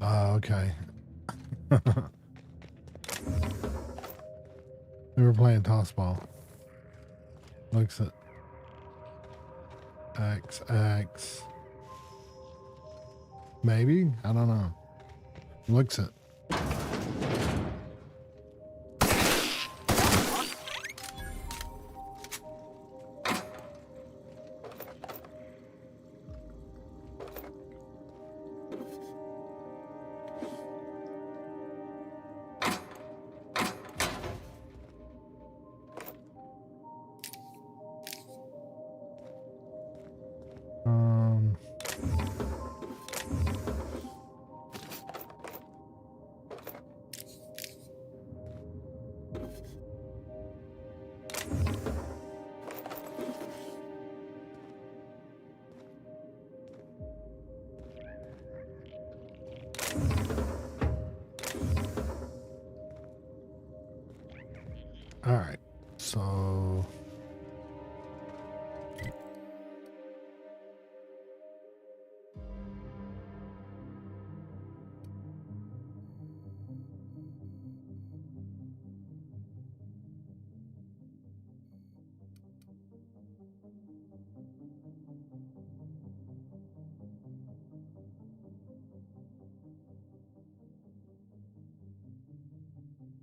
S2: Okay. We were playing toss ball. Looks at X. Maybe? I don't know. Looks at. All right, so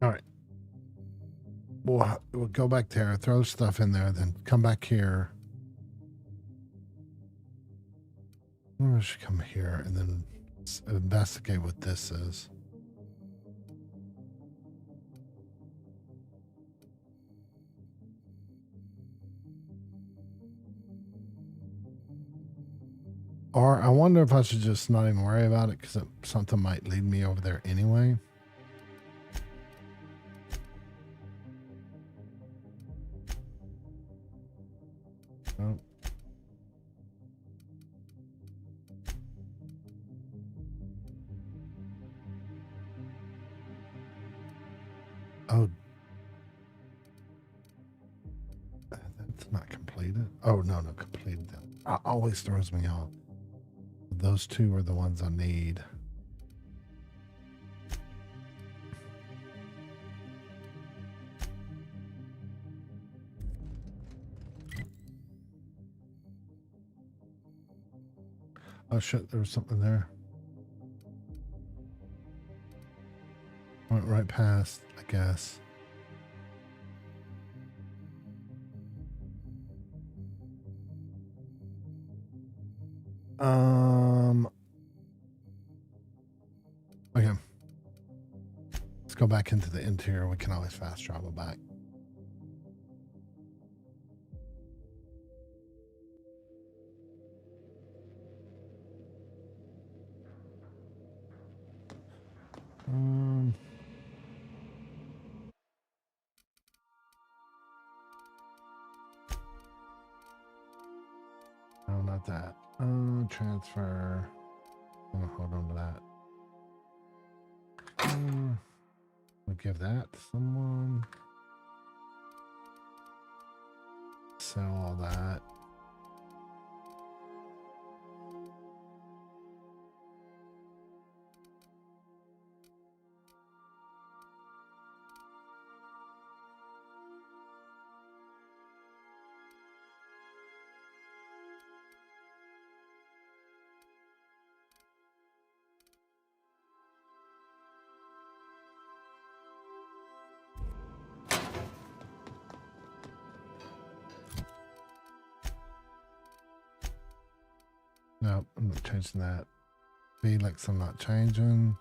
S2: all right. We'll go back there, throw stuff in there, then come back here. I should come here and then investigate what this is. Or I wonder if I should just not even worry about it because something might lead me over there anyway. Oh. Oh. That's not completed. Oh, no, completed. That always throws me off. Those two are the ones I need. Oh shit, there was something there. Went right past, I guess. Okay. Let's go back into the interior. We can always fast travel back. about that. Transfer. I'm gonna hold on to that. We'll give that to someone. Sell all that. Nope, I'm not changing that. Felix, I'm not changing.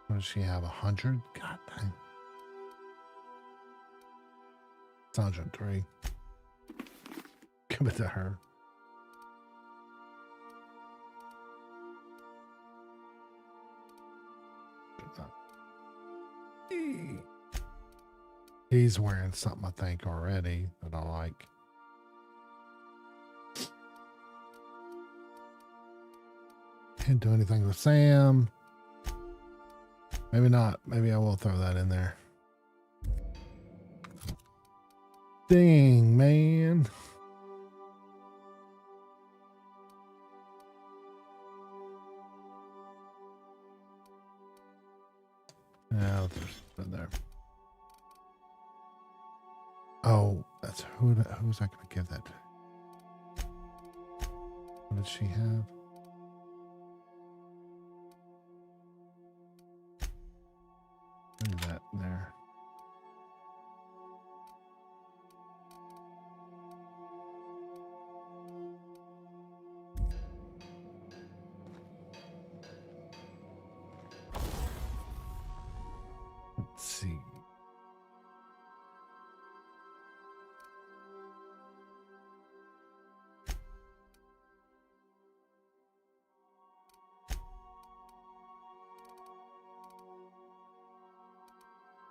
S2: What does she have? 100? God dang. It's 103. Give it to her. He's wearing something, I think, already that I like. Can't do anything with Sam. Maybe not. Maybe I will throw that in there. Dang, man. Yeah, I'll just put it there. Oh, that's who's I gonna give that to? What did she have? Put that in there. Let's see.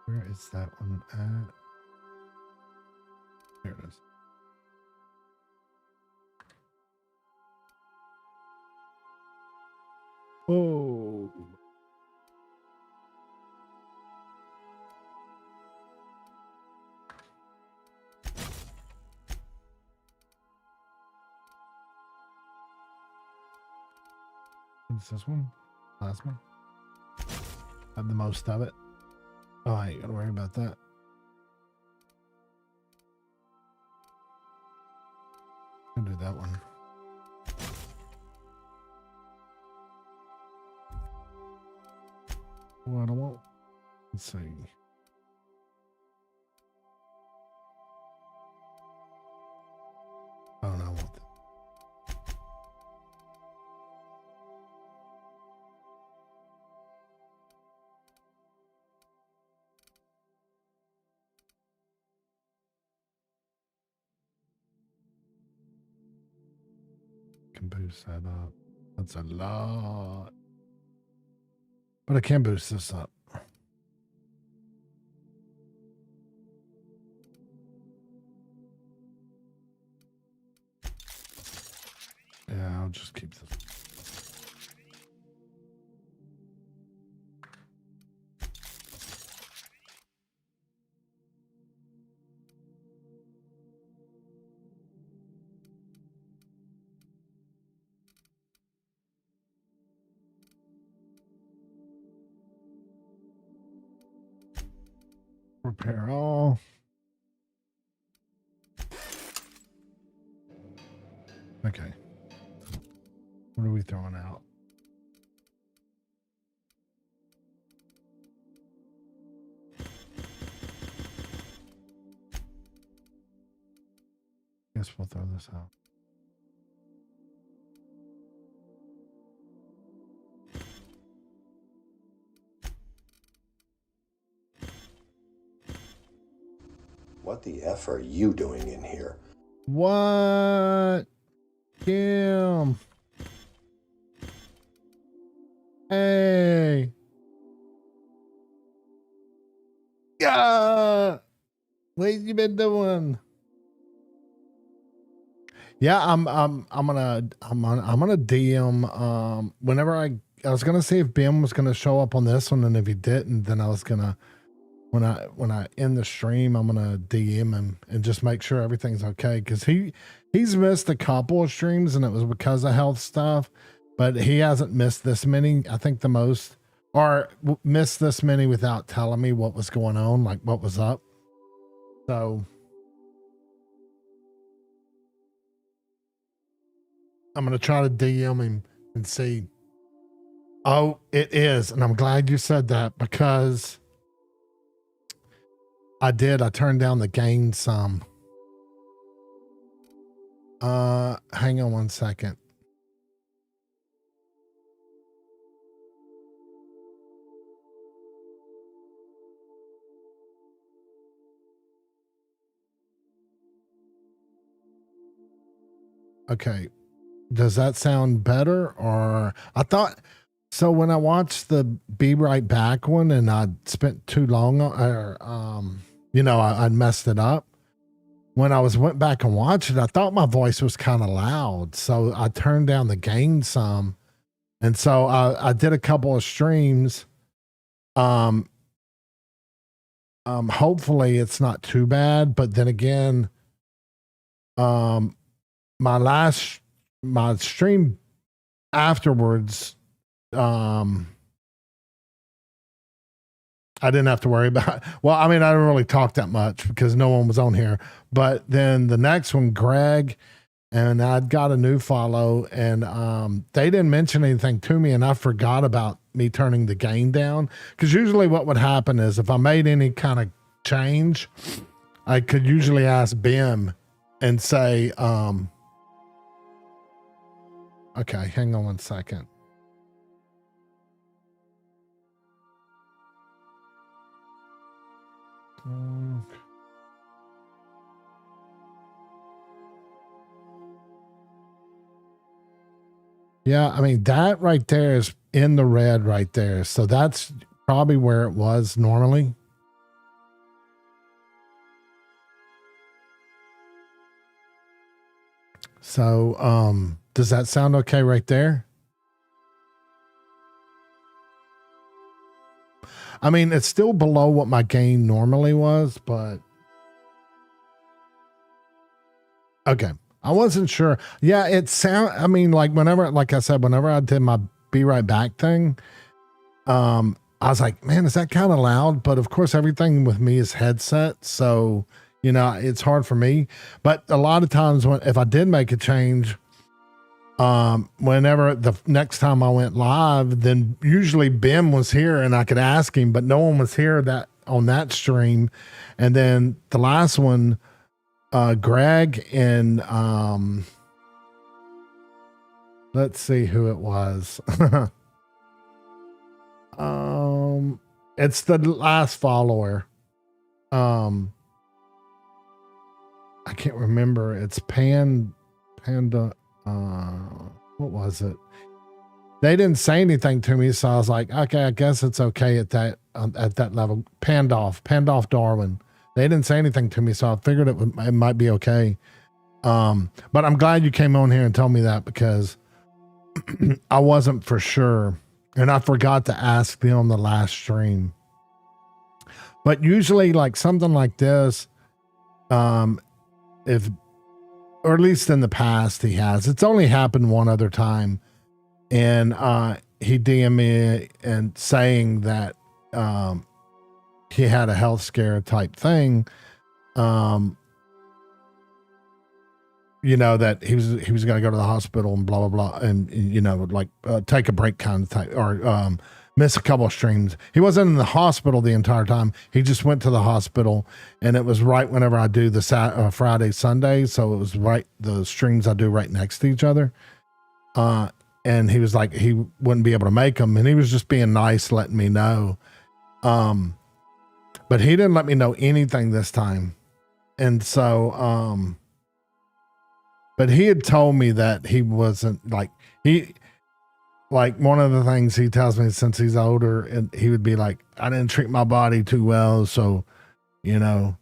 S2: Where is that one at? There it is. Oh. What's this one? Plasma. Have the most of it. Oh, I ain't gotta worry about that. I'll do that one. What I want. Let's see. Oh, no, I want that. Can boost that up. That's a lot. But I can boost this up. Yeah, I'll just keep this. Repair all. Okay. What are we throwing out? Guess we'll throw this out.
S12: What the F are you doing in here?
S2: What? Kim. Hey. Yeah. What you been doing? Yeah, I'm gonna DM whenever I was gonna see if Ben was gonna show up on this one, and if he didn't, then I was gonna when I end the stream, I'm gonna DM him and just make sure everything's okay, because he's missed a couple of streams and it was because of health stuff, but he hasn't missed this many. I think the most, or missed this many without telling me what was going on, like what was up. So I'm going to try to DM him and see. Oh, it is. And I'm glad you said that, because I turned down the gain some. Hang on one second. Okay. Does that sound better? Or I thought so when I watched the Be Right Back one and I spent too long or I messed it up. When I went back and watched it, I thought my voice was kind of loud. So I turned down the gain some. And so I did a couple of streams. Hopefully it's not too bad, but then again, my stream afterwards, I didn't have to worry about. Well, I mean, I didn't really talk that much because no one was on here. But then the next one, Greg, and I'd got a new follow, and they didn't mention anything to me, and I forgot about me turning the gain down. Because usually what would happen is if I made any kind of change, I could usually ask Bim and say, okay, hang on one second. Yeah, I mean, that right there is in the red right there. So that's probably where it was normally. So, does that sound okay right there? I mean, it's still below what my gain normally was, but okay. I wasn't sure. Yeah, I mean, like I said, whenever I did my Be Right Back thing, I was like, man, is that kind of loud? But of course, everything with me is headset. So, it's hard for me. But a lot of times if I did make a change, whenever the next time I went live, then usually Bim was here and I could ask him, but no one was here on that stream. And then the last one, Greg and let's see who it was. It's the last follower. I can't remember. It's Panda. What was it? They didn't say anything to me, so I was like, okay, I guess it's okay at that level. Pandoff Darwin. They didn't say anything to me, so I figured it might be okay. But I'm glad you came on here and told me that, because I wasn't for sure, and I forgot to ask them on the last stream. But usually, like something like this, if, or at least in the past, it's only happened one other time, and he DM'd me and saying that he had a health scare type thing, that he was going to go to the hospital and blah blah blah, and take a break kind of type, or miss a couple of streams. He wasn't in the hospital the entire time. He just went to the hospital, and it was right whenever I do the Friday, Sunday. So it was right, the streams I do right next to each other. And he was like, he wouldn't be able to make them. And he was just being nice, letting me know. But he didn't let me know anything this time. And so, but he had told me that he wasn't one of the things he tells me, since he's older, and he would be like, I didn't treat my body too well. So, you're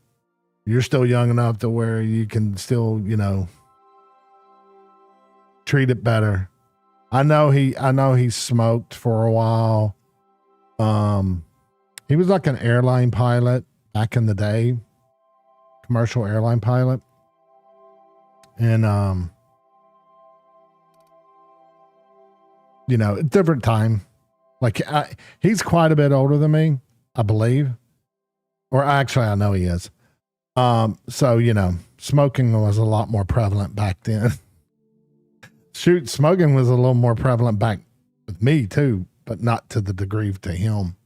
S2: still young enough to where you can still, treat it better. I know he smoked for a while. He was like an airline pilot back in the day, commercial airline pilot. And, you know, different time. Like he's quite a bit older than me, I believe. Or actually, I know he is. So, you know, smoking was a lot more prevalent back then. Shoot, smoking was a little more prevalent back with me too, but not to the degree to him.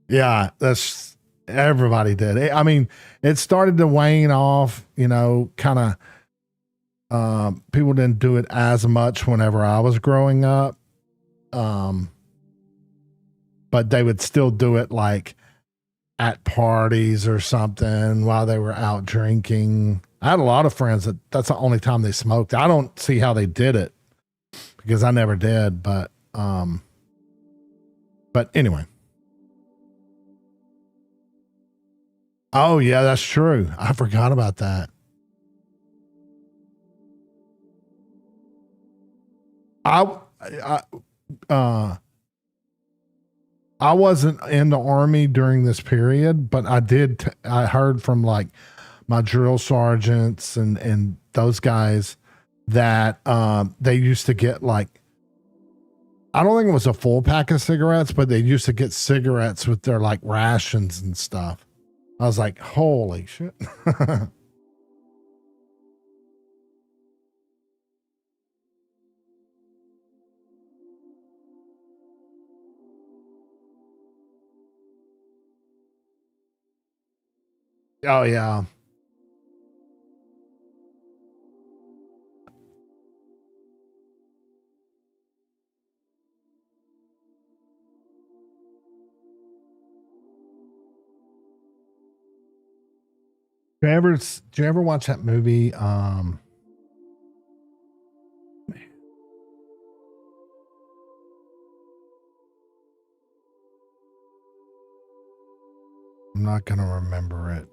S2: Yeah, that's everybody did. I mean, it started to wane off, you know, kind of, people didn't do it as much whenever I was growing up. But they would still do it like at parties or something while they were out drinking. I had a lot of friends that's the only time they smoked. I don't see how they did it because I never did, but anyway. Oh yeah, that's true. I forgot about that. I wasn't in the Army during this period, but I heard from like my drill sergeants and those guys that they used to get like, I don't think it was a full pack of cigarettes, but they used to get cigarettes with their like rations and stuff. I was like, holy shit. Oh yeah. Did you ever watch that movie? I'm not gonna remember it.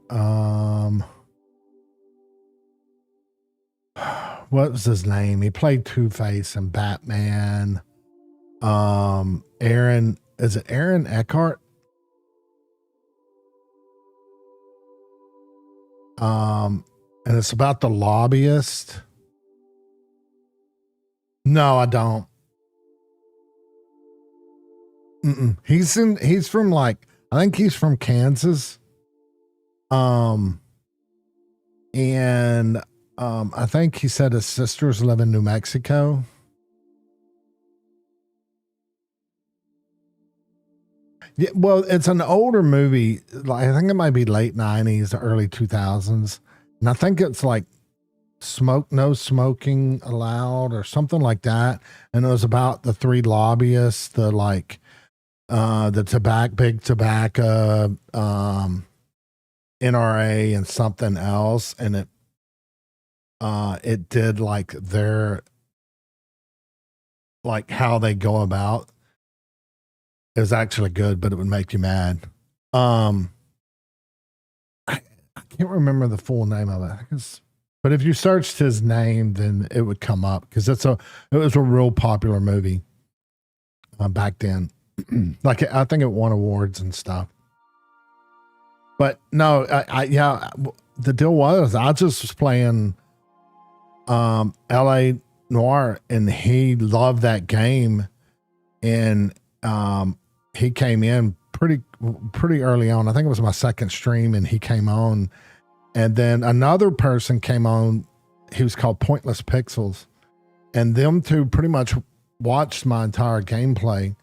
S2: What was his name? He played Two-Face and Batman. Is it Aaron Eckhart? And it's about the lobbyist. No, I don't. He's from like, I think he's from Kansas. And I think he said his sisters live in New Mexico. Yeah, well, it's an older movie. Like, I think it might be late 90s, early 2000s. And I think it's like no smoking allowed or something like that. And it was about the three lobbyists, the big tobacco, NRA and something else. And it did like their, like how they go about. It was actually good, but it would make you mad. I can't remember the full name of it. But if you searched his name, then it would come up because it was a real popular movie back then. Like I think it won awards and stuff. But no, the deal was I just was playing LA Noire, and he loved that game, and he came in pretty early on. I think it was my second stream, and he came on, and then another person came on. He was called Pointless Pixels, and them two pretty much watched my entire gameplay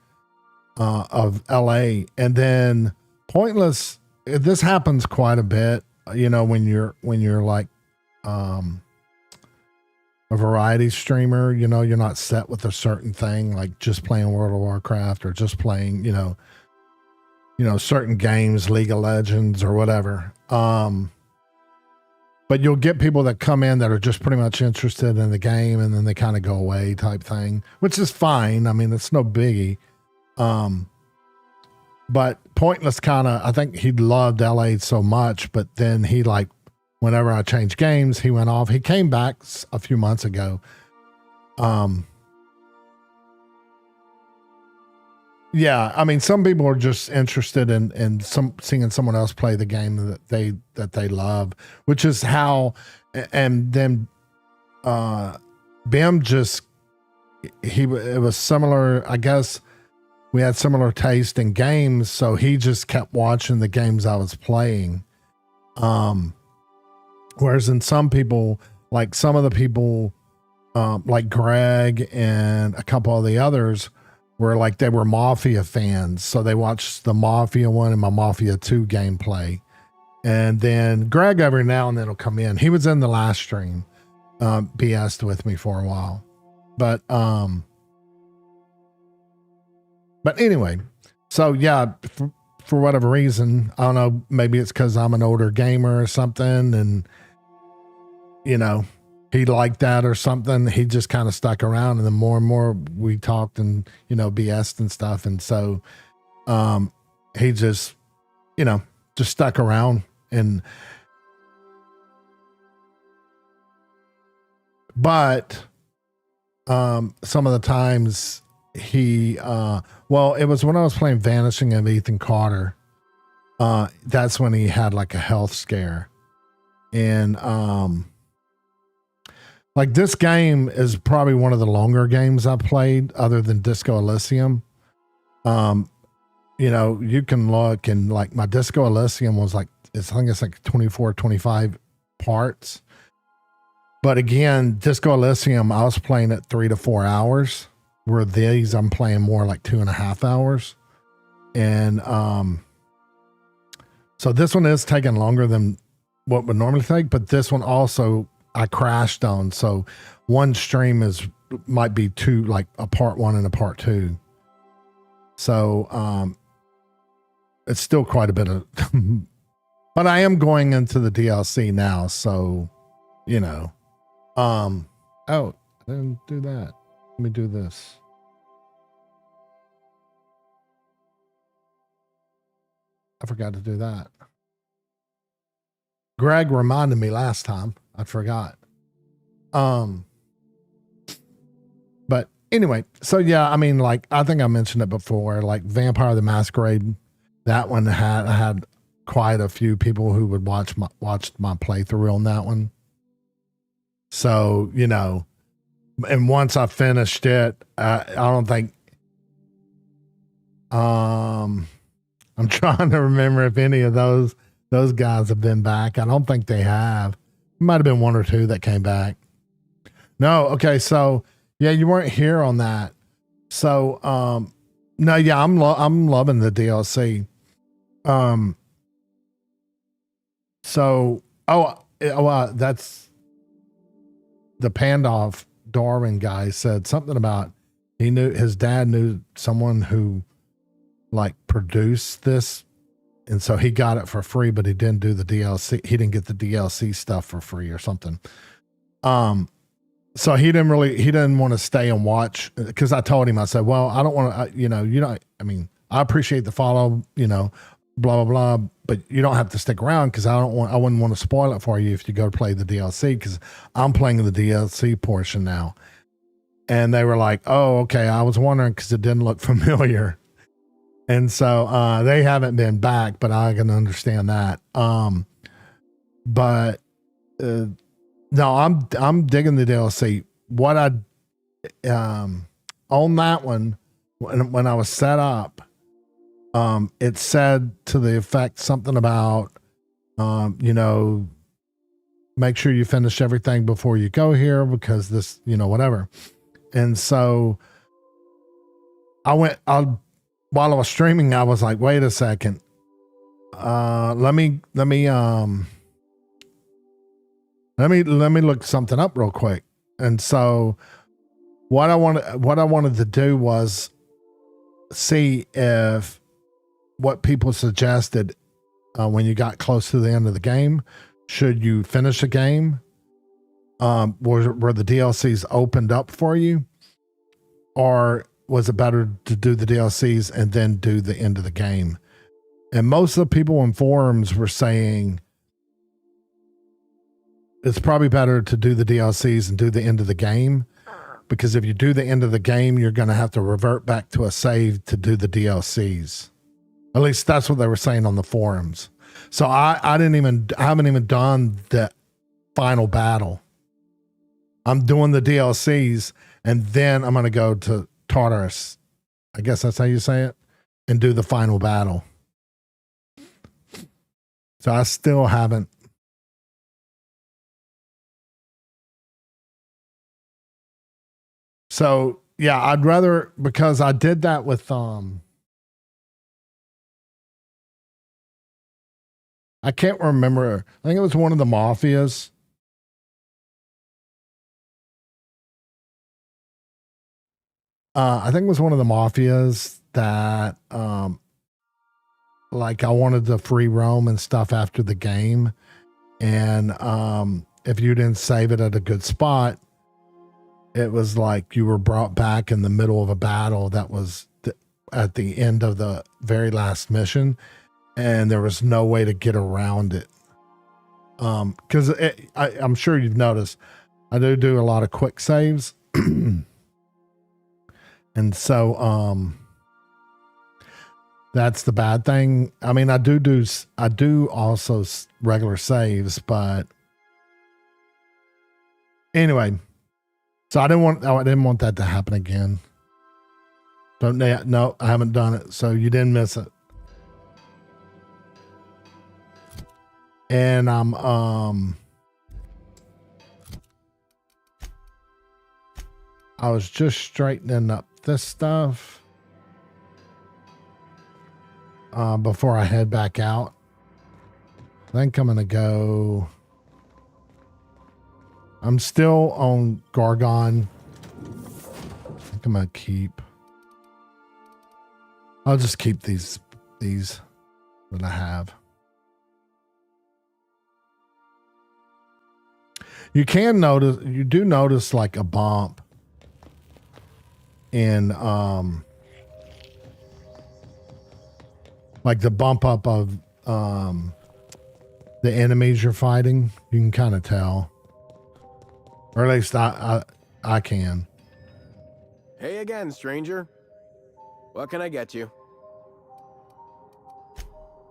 S2: of LA. And then Pointless, this happens quite a bit, you know, when you're like a variety streamer, you know, you're not set with a certain thing, like just playing World of Warcraft or just playing, you know, certain games, League of Legends or whatever. But you'll get people that come in that are just pretty much interested in the game, and then they kind of go away type thing, which is fine. I mean, it's no biggie. But Pointless I think he loved LA so much, but then he like, whenever I changed games, he went off. He came back a few months ago, Yeah, I mean, some people are just interested in seeing someone else play the game that they love, which is how. And then Bim just it was similar. I guess we had similar taste in games, so he just kept watching the games I was playing. Whereas in some people, like some of the people, like Greg and a couple of the others, were like they were Mafia fans, so they watched the Mafia 1 and my Mafia 2 gameplay. And then Greg every now and then will come in. He was in the last stream, BS'd with me for a while. But anyway, so yeah, for whatever reason, I don't know, maybe it's because I'm an older gamer or something, and you know, he liked that or something. He just kind of stuck around, and the more and more we talked and, you know, BS'd and stuff. And so, he just, you know, just stuck around. But some of the times he, well, it was when I was playing Vanishing of Ethan Carter. That's when he had like a health scare. And, like this game is probably one of the longer games I played other than Disco Elysium. You know, you can look and like my Disco Elysium was like, I think it's like 24, 25 parts. But again, Disco Elysium, I was playing it 3 to 4 hours. Where these I'm playing more like 2.5 hours. And so this one is taking longer than what would normally take, but this one also I crashed on. So one stream might be two, like a part 1 and a part 2. So it's still quite a bit of but I am going into the DLC now, so you know. Oh, I didn't do that. Let me do this. I forgot to do that. Greg reminded me last time. I forgot. But anyway, so yeah, I mean, like I think I mentioned it before, like Vampire the Masquerade, that one had quite a few people who would watch my playthrough on that one. So, you know, and once I finished it, I don't think, I'm trying to remember if any of those guys have been back. I don't think they have. Might have been 1 or 2 that came back. No. Okay. So yeah, you weren't here on that. So, no, yeah, I'm loving the DLC. So, that's the Pandolf Darwin guy said something about his dad knew someone who like produced this, and so he got it for free, but he didn't do the DLC. He didn't get the DLC stuff for free or something. So he didn't want to stay and watch, because I told him, I said, well, I don't want to, I mean, I appreciate the follow, blah, blah, blah, but you don't have to stick around, because I wouldn't want to spoil it for you if you go to play the DLC, because I'm playing the DLC portion now. And they were like, oh, okay. I was wondering, because it didn't look familiar. And so they haven't been back, but I can understand that. But no, I'm digging the DLC. What on that one, when I was set up, it said to the effect something about, make sure you finish everything before you go here, because this, whatever. And so while I was streaming, I was like, wait a second. Let me look something up real quick. And so what I wanted to do was see if what people suggested when you got close to the end of the game, should you finish a game? Were the DLCs opened up for you? Or was it better to do the DLCs and then do the end of the game? And most of the people in forums were saying it's probably better to do the DLCs and do the end of the game, because if you do the end of the game, you're going to have to revert back to a save to do the DLCs. At least that's what they were saying on the forums. So I haven't even done the final battle. I'm doing the DLCs, and then I'm going to go to Tartarus. I guess that's how you say it, and do the final battle. So I still haven't. So yeah, I'd rather, because I did that with I can't remember. I think it was one of the mafias. I think it was one of the mafias that like I wanted to free roam and stuff after the game. And if you didn't save it at a good spot, it was like you were brought back in the middle of a battle that was at the end of the very last mission. And there was no way to get around it. Because I'm sure you've noticed, I do a lot of quick saves. And so that's the bad thing. I mean, I do also regular saves, but anyway, so I didn't want that to happen again. No, I haven't done it. So you didn't miss it. And I'm I was just straightening up this stuff before I head back out. I think I'm gonna go. I'm still on Gorgon. I think I'm gonna keep. I'll just keep these that I have. You do notice like a bump in like the bump up of the enemies you're fighting. You can kind of tell, or at least I can.
S13: Hey again, stranger. What can I get you?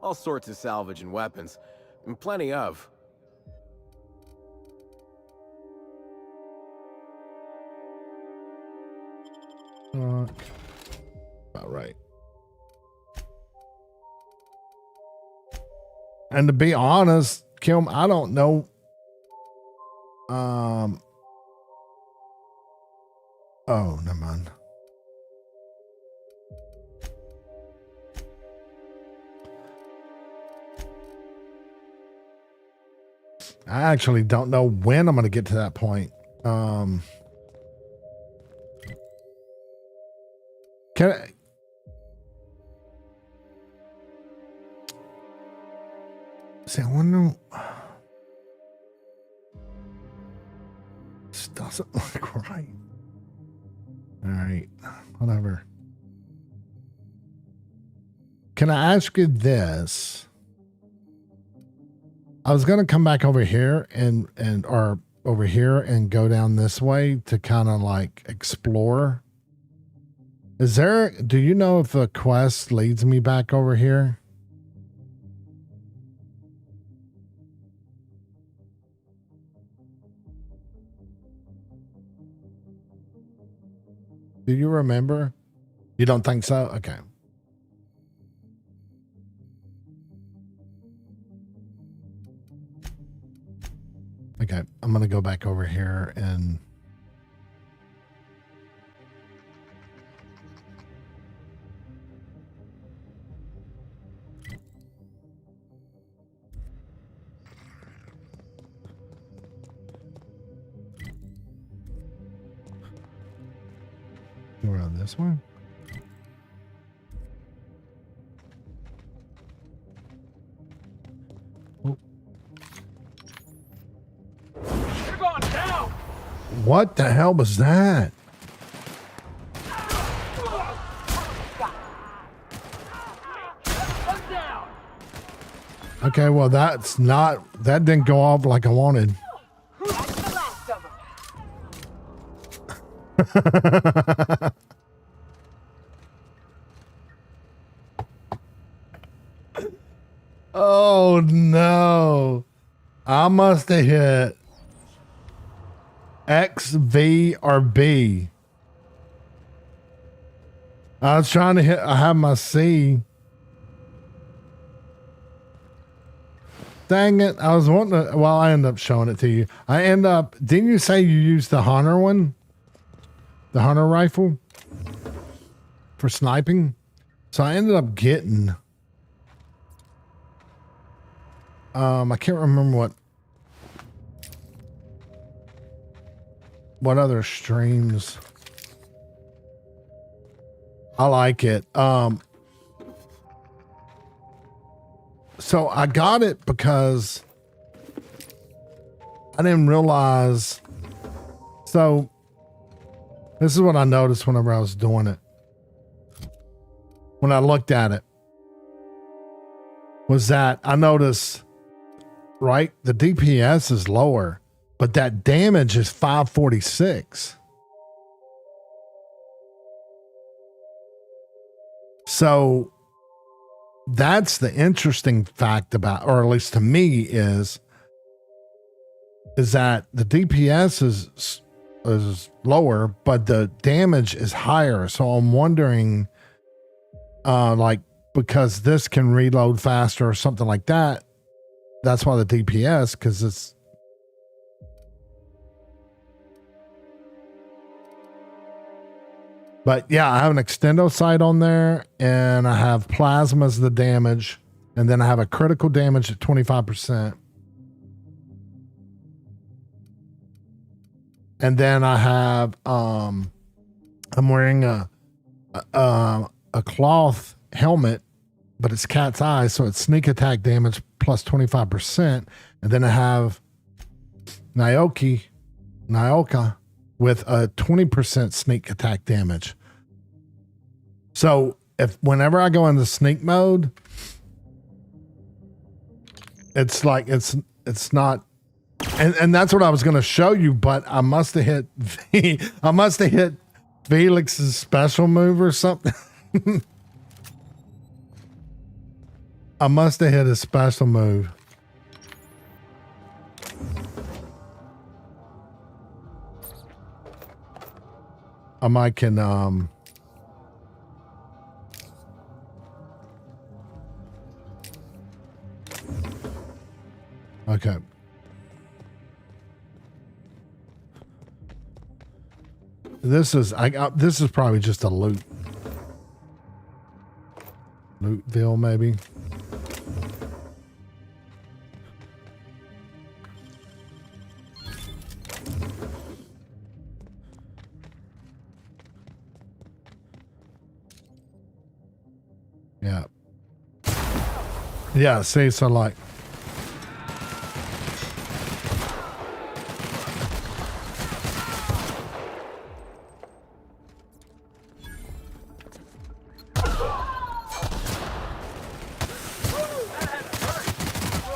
S13: All sorts of salvage and weapons, and plenty of.
S2: About right. And to be honest, Kim, I don't know. Oh, never mind. I actually don't know when I'm going to get to that point. Can I? See, I wonder. This doesn't look right. All right, whatever. Can I ask you this? I was gonna come back over here or over here and go down this way to kind of like explore. Do you know if a quest leads me back over here? Do you remember? You don't think so? Okay. Okay, I'm going to go back over here and... Go around this one. Oh.
S3: You're going down.
S2: What the hell was that? Okay, well that didn't go off like I wanted. Oh no. I must have hit X, V, or B. I was trying to hit, I have my C. Dang it. I was wanting to, well, I ended up showing it to you. Didn't you say you used the Hunter one? The Hunter rifle? For sniping? So I ended up getting, I can't remember what other streams. I like it. So I got it because I didn't realize. So this is what I noticed whenever I was doing it. When I looked at it, was that I noticed, right? The DPS is lower, but that damage is 546. So that's the interesting fact about, or at least to me, is that the DPS is lower, but the damage is higher. So I'm wondering, like, because this can reload faster or something like that. That's why the DPS, because it's. But yeah, I have an extendo sight on there, and I have plasma as the damage, and then I have a critical damage at 25%. And then I have I'm wearing a cloth helmet, but it's cat's eyes, so it's sneak attack damage plus 25%. And then I have Nyoka with a 20% sneak attack damage. So whenever I go into sneak mode, it's like it's not, and that's what I was going to show you, but I must have hit I must have hit Felix's special move or something. I must have hit his special move. I might can okay. This is this is probably just a lootville maybe. Yeah. Yeah, see, so like.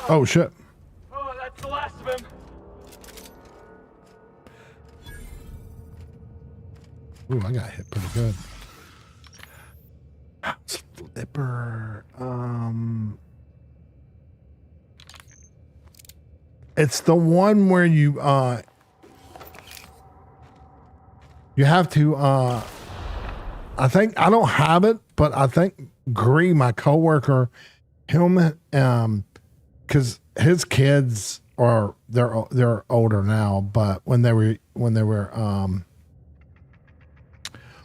S2: Oh, shit.
S3: Oh, that's the last of him.
S2: Ooh, I got hit pretty good. Flipper. It's the one where you have to I think I don't have it, but I think Gree, my coworker, him because his kids are they're older now, but when they were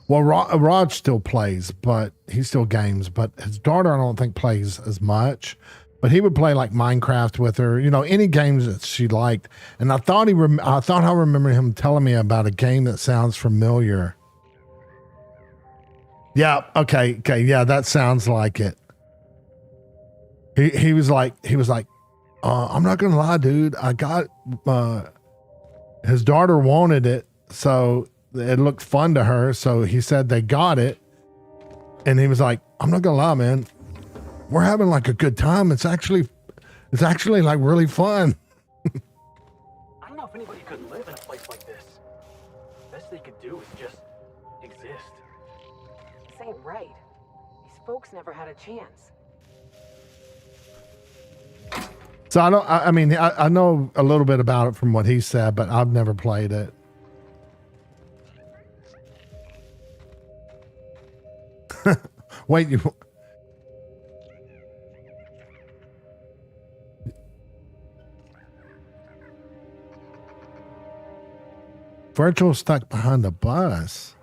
S2: well, Rod still plays, but he still games. But his daughter, I don't think plays as much. But he would play like Minecraft with her, you know, any games that she liked. And I thought I remember him telling me about a game that sounds familiar. Yeah. Okay. Yeah, that sounds like it. He was like, I'm not gonna lie, dude. I got his daughter wanted it, so it looked fun to her, so he said they got it, and he was like, I'm not gonna lie, man, we're having like a good time. It's actually like really fun.
S5: I don't know if anybody could live in a place like this. This they could do is just exist.
S4: This ain't right. These folks never had a chance.
S2: So I mean, I know a little bit about it from what he said, but I've never played it. Wait, you... Virtual stuck behind the bus.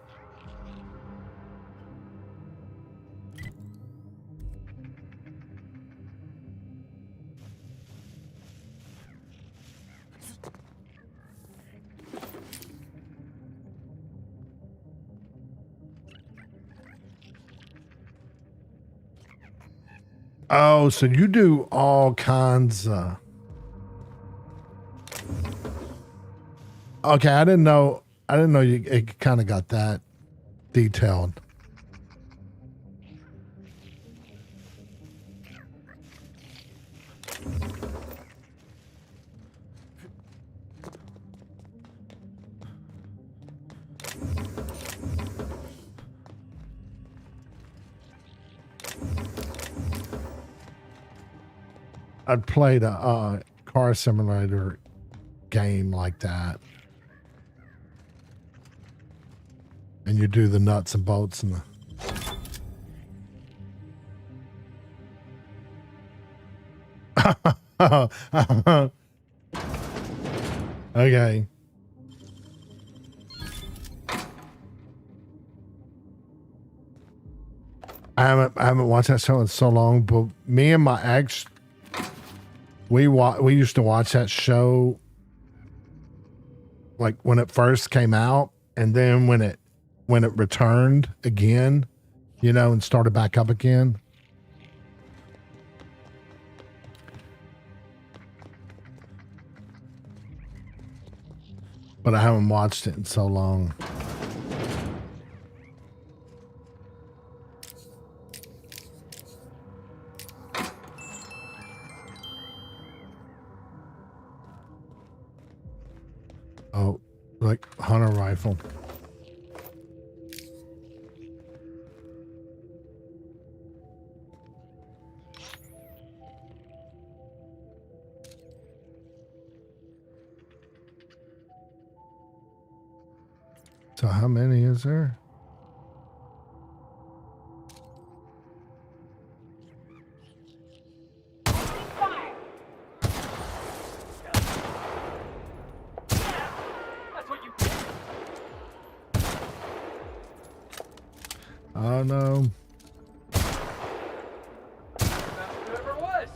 S2: Oh, so you do all kinds of... Okay, I didn't know you it kind of got that detailed. I'd played a car simulator game like that. And you do the nuts and bolts and the... Okay. I haven't watched that show in so long, but me and my ex, we used to watch that show like when it first came out, and then when it returned again, you know, and started back up again. But I haven't watched it in so long. Oh, like hunter rifle. So how many is there? Oh no.
S3: Whoever it was.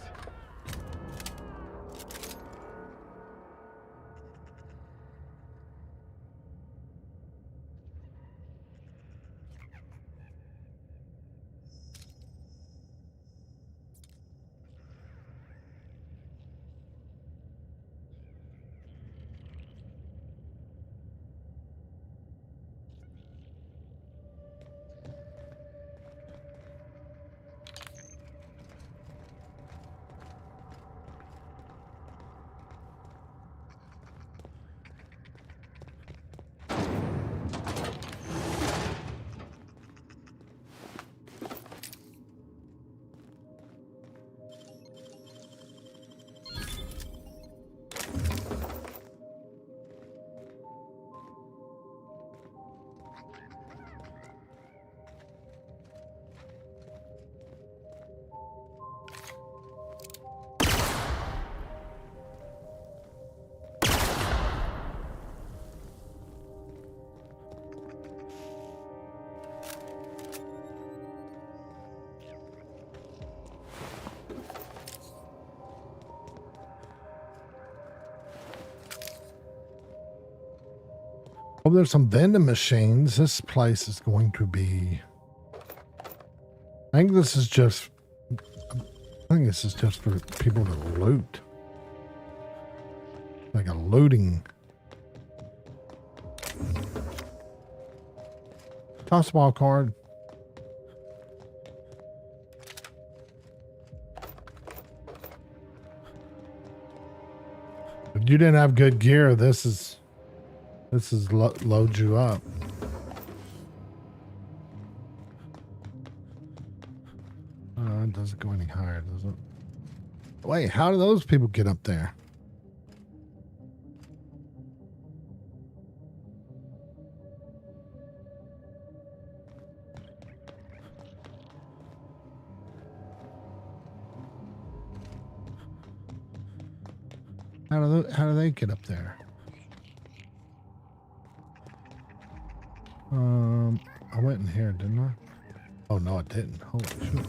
S2: Oh, there's some vending machines. This place is going to be... I think this is just for people to loot. Like a looting. Toss ball card. If you didn't have good gear, this is... This is load you up. It doesn't go any higher, does it? Wait, how do those people get up there? How do they get up there? I went in here, didn't I? Oh no, I didn't. Holy shit.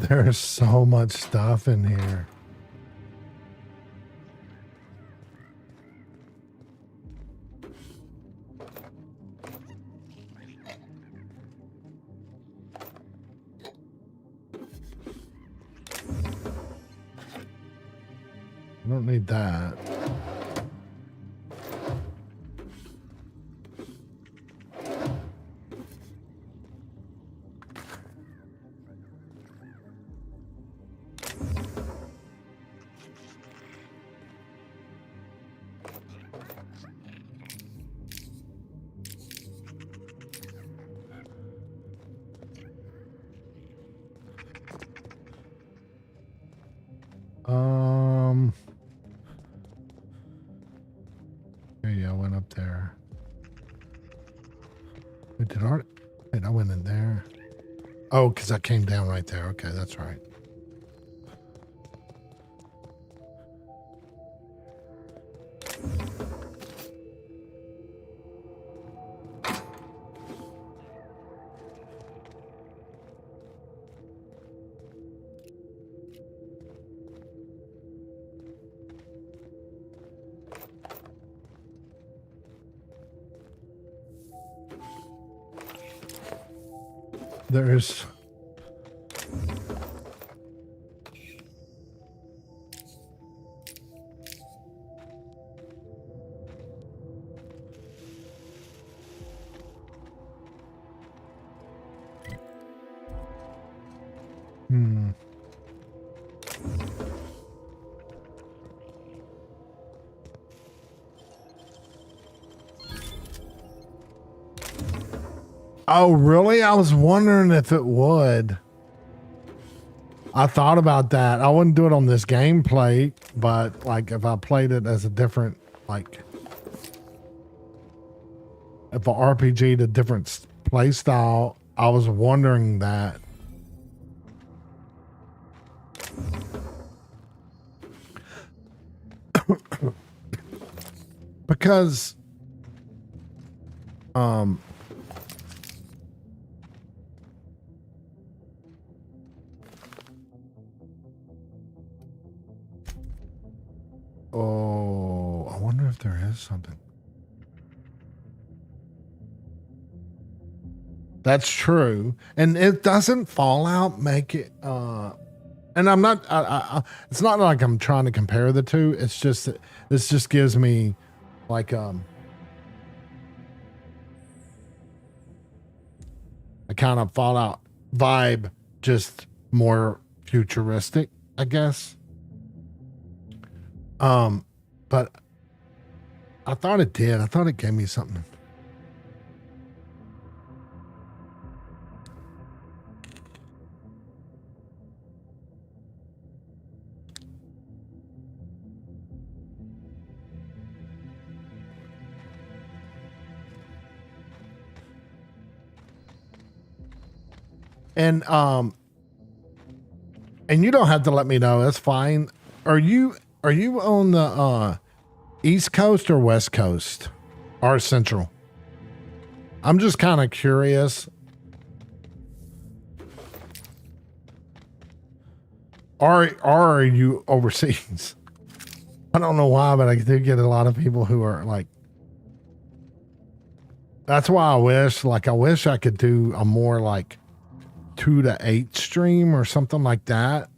S2: There's so much stuff in here. I don't need that. Yeah, I went up there. Wait, I went in there. Oh, because I came down right there. Okay, that's right. There's Oh, really? I was wondering if it would. I thought about that. I wouldn't do it on this gameplay, but like if I played it as a different, like if I RPG'd a different play style, I was wondering that. Because, oh, I wonder if there is something. That's true. And it doesn't Fallout make it, and I'm not, it's not like I'm trying to compare the two. It's just that this just gives me like, a kind of Fallout vibe, just more futuristic, I guess. But I thought it did. I thought it gave me something. And you don't have to let me know. That's fine. Are you on the East Coast or West Coast or Central? I'm just kind of curious. Are you overseas? I don't know why, but I do get a lot of people who are like That's why I wish I could do a more like 2 to 8 stream or something like that,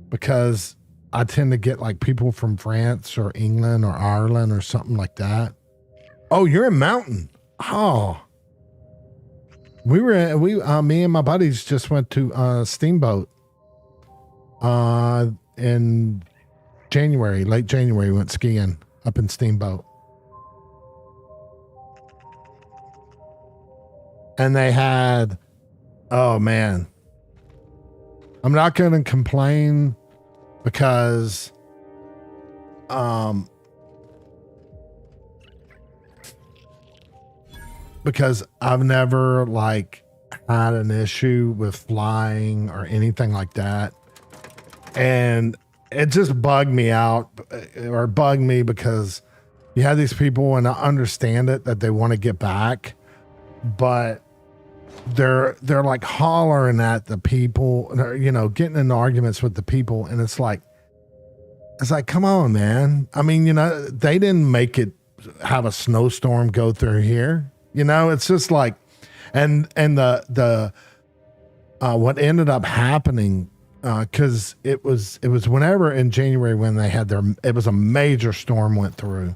S2: because I tend to get like people from France or England or Ireland or something like that. Oh, you're in Mountain. Oh, me and my buddies just went to Steamboat in January, late January. We went skiing up in Steamboat. And they had, oh man, I'm not going to complain because, I've never like had an issue with flying or anything like that. And it just bugged me out because you have these people, and I understand it, that they want to get back, but they're like hollering at the people, you know, getting in arguments with the people. And it's like, come on, man. I mean, you know, they didn't make it have a snowstorm go through here. You know, it's just like, and the what ended up happening, cause it was whenever in January when they had it was a major storm went through,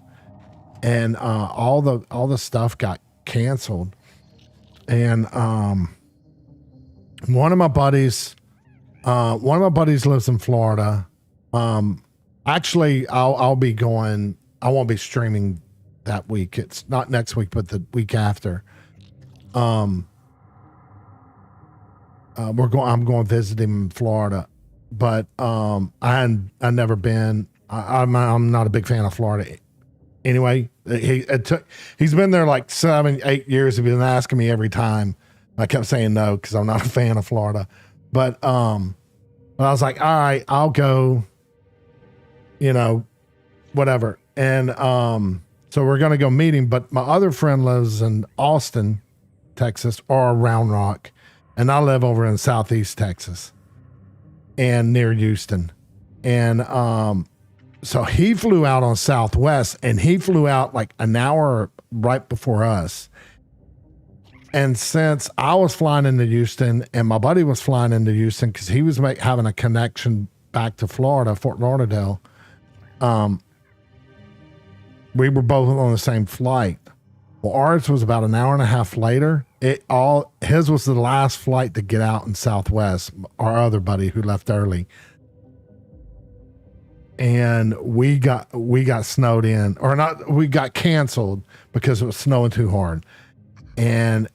S2: and all the stuff got canceled. And one of my buddies lives in Florida. Actually, I'll be going. I won't be streaming that week. It's not next week, but the week after. I'm going to visit him in Florida, but I've never been. I'm not a big fan of Florida. Anyway, he's been there like 7-8 years. He's been asking me every time. I kept saying no because I'm not a fan of Florida. But I was like, all right, I'll go. You know, whatever. And so we're gonna go meet him. But my other friend lives in Austin, Texas, or Round Rock, and I live over in Southeast Texas, and near Houston, and so he flew out on Southwest, and he flew out like an hour right before us. And since I was flying into Houston and my buddy was flying into Houston because he was having a connection back to Florida, Fort Lauderdale, we were both on the same flight. Well, ours was about an hour and a half later. His was the last flight to get out in Southwest, our other buddy who left early. And we got snowed in, or not, we got canceled because it was snowing too hard. And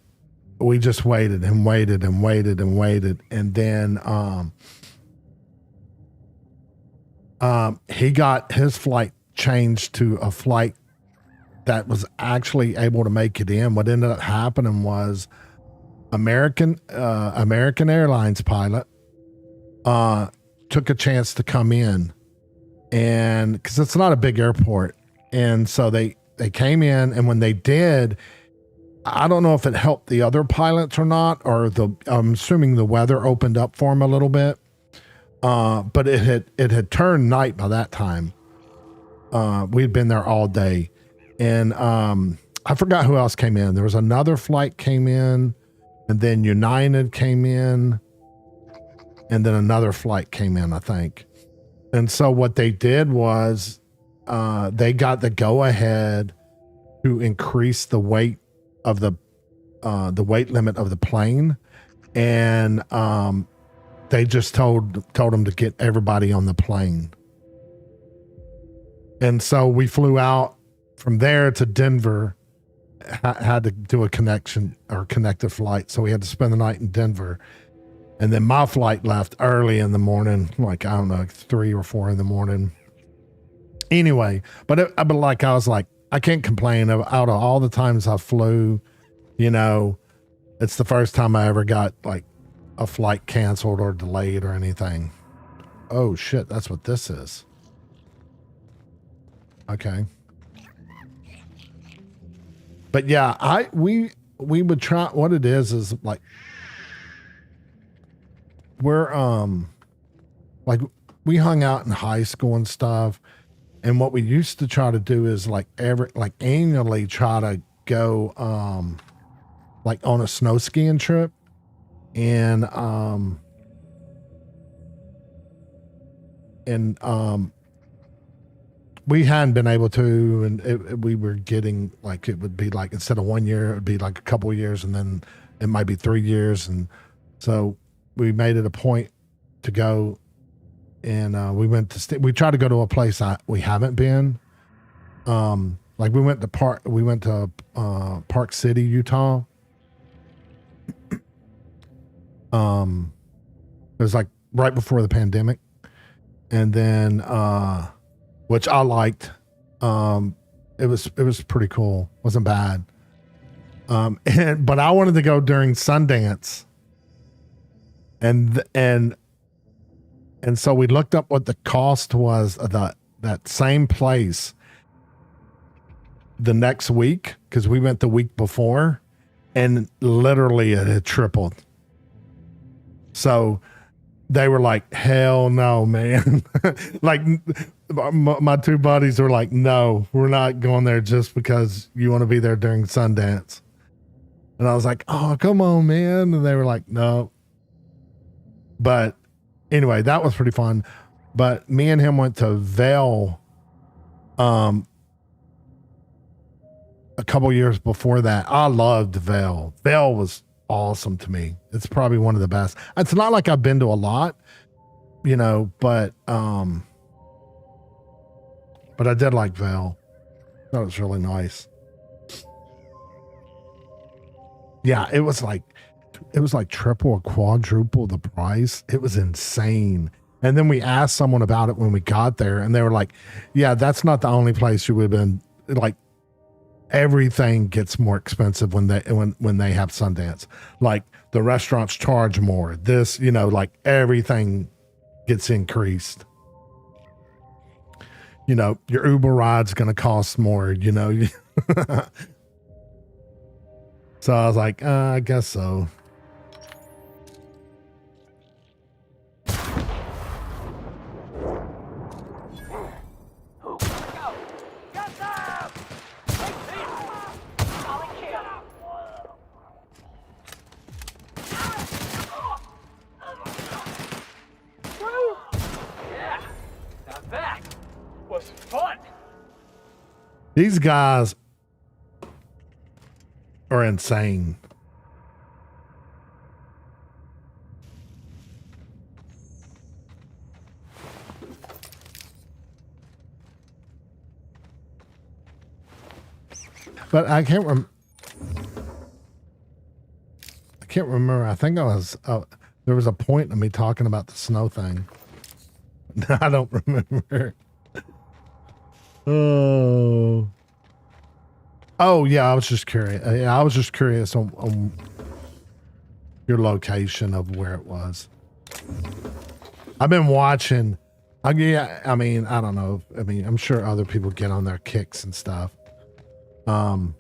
S2: we just waited and waited and waited and waited. And then he got his flight changed to a flight that was actually able to make it in. What ended up happening was American Airlines pilot took a chance to come in. And because it's not a big airport. And so they came in, and when they did, I don't know if it helped the other pilots or not, or I'm assuming the weather opened up for them a little bit. But it had turned night by that time. We'd been there all day. And I forgot who else came in. There was another flight came in, and then United came in, and then another flight came in, I think. And so what they did was they got the go ahead to increase the weight of the weight limit of the plane, and they just told them to get everybody on the plane. And so we flew out from there to Denver, had to do a connected flight. So we had to spend the night in Denver. And then my flight left early in the morning, like, I don't know, 3 or 4 in the morning. Anyway, but I was like, I can't complain. Out of all the times I flew, you know, it's the first time I ever got like a flight canceled or delayed or anything. Oh shit, that's what this is. Okay. But yeah, we would try. What it is like, we're like, we hung out in high school and stuff, and what we used to try to do is like annually try to go like on a snow skiing trip, and we hadn't been able to, and we were getting like, it would be like, instead of 1 year, it would be like a couple of years, and then it might be 3 years. And so we made it a point to go, and we went to, we tried to go to a place we haven't been. Like we went to Park City, Utah. It was like right before the pandemic. And then, which I liked. It was pretty cool. Wasn't bad. But I wanted to go during Sundance. And so we looked up what the cost was of that same place the next week, because we went the week before, and literally it had tripled. So they were like, hell no, man. Like my two buddies were like, no, we're not going there just because you want to be there during Sundance. And I was like, oh, come on, man. And they were like, no. But anyway, that was pretty fun. But me and him went to Vail a couple years before that. I loved Vail. Vail was awesome to me. It's probably one of the best. It's not like I've been to a lot, but I did like Vail. That was really nice. Yeah, it was like triple or quadruple the price. It was insane. And then we asked someone about it when we got there, and they were like, yeah, that's not the only place you would have been. Like, everything gets more expensive when they have Sundance. Like the restaurants charge more. This, like everything gets increased. Your Uber ride's going to cost more, So I was like, I guess so. These guys are insane. But I can't remember. I think there was a point of me talking about the snow thing. I don't remember. Oh yeah, I was just curious. I was just curious on your location of where it was. I've been watching. I mean, I don't know. I mean, I'm sure other people get on their kicks and stuff. But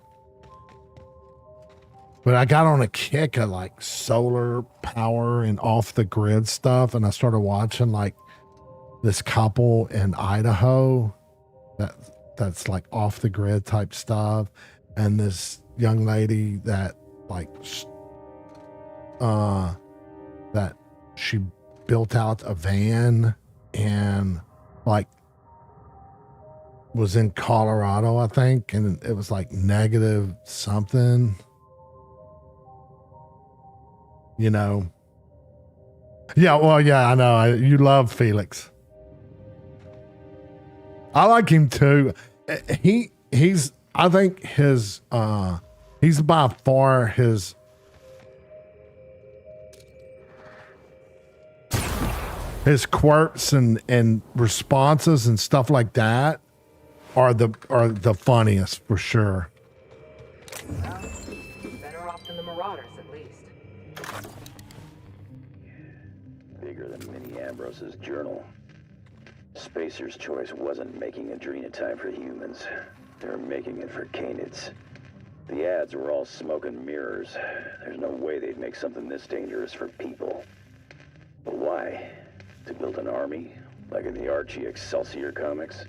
S2: I got on a kick of like solar power and off the grid stuff, and I started watching like this couple in Idaho that's like off the grid type stuff, and this young lady that like that she built out a van and like was in Colorado, I think, and it was like negative something, Yeah, well, yeah, I know. You love Felix. I like him too. He's I think he's by far his quirks and responses and stuff like that are the funniest for sure.
S4: Well, better off than the Marauders, at least.
S14: Bigger than Minnie Ambrose's journal. Spacer's Choice wasn't making adrenatime for humans. They were making it for canids. The ads were all smoke and mirrors. There's no way they'd make something this dangerous for people. But why? To build an army, like in the Archie Excelsior comics?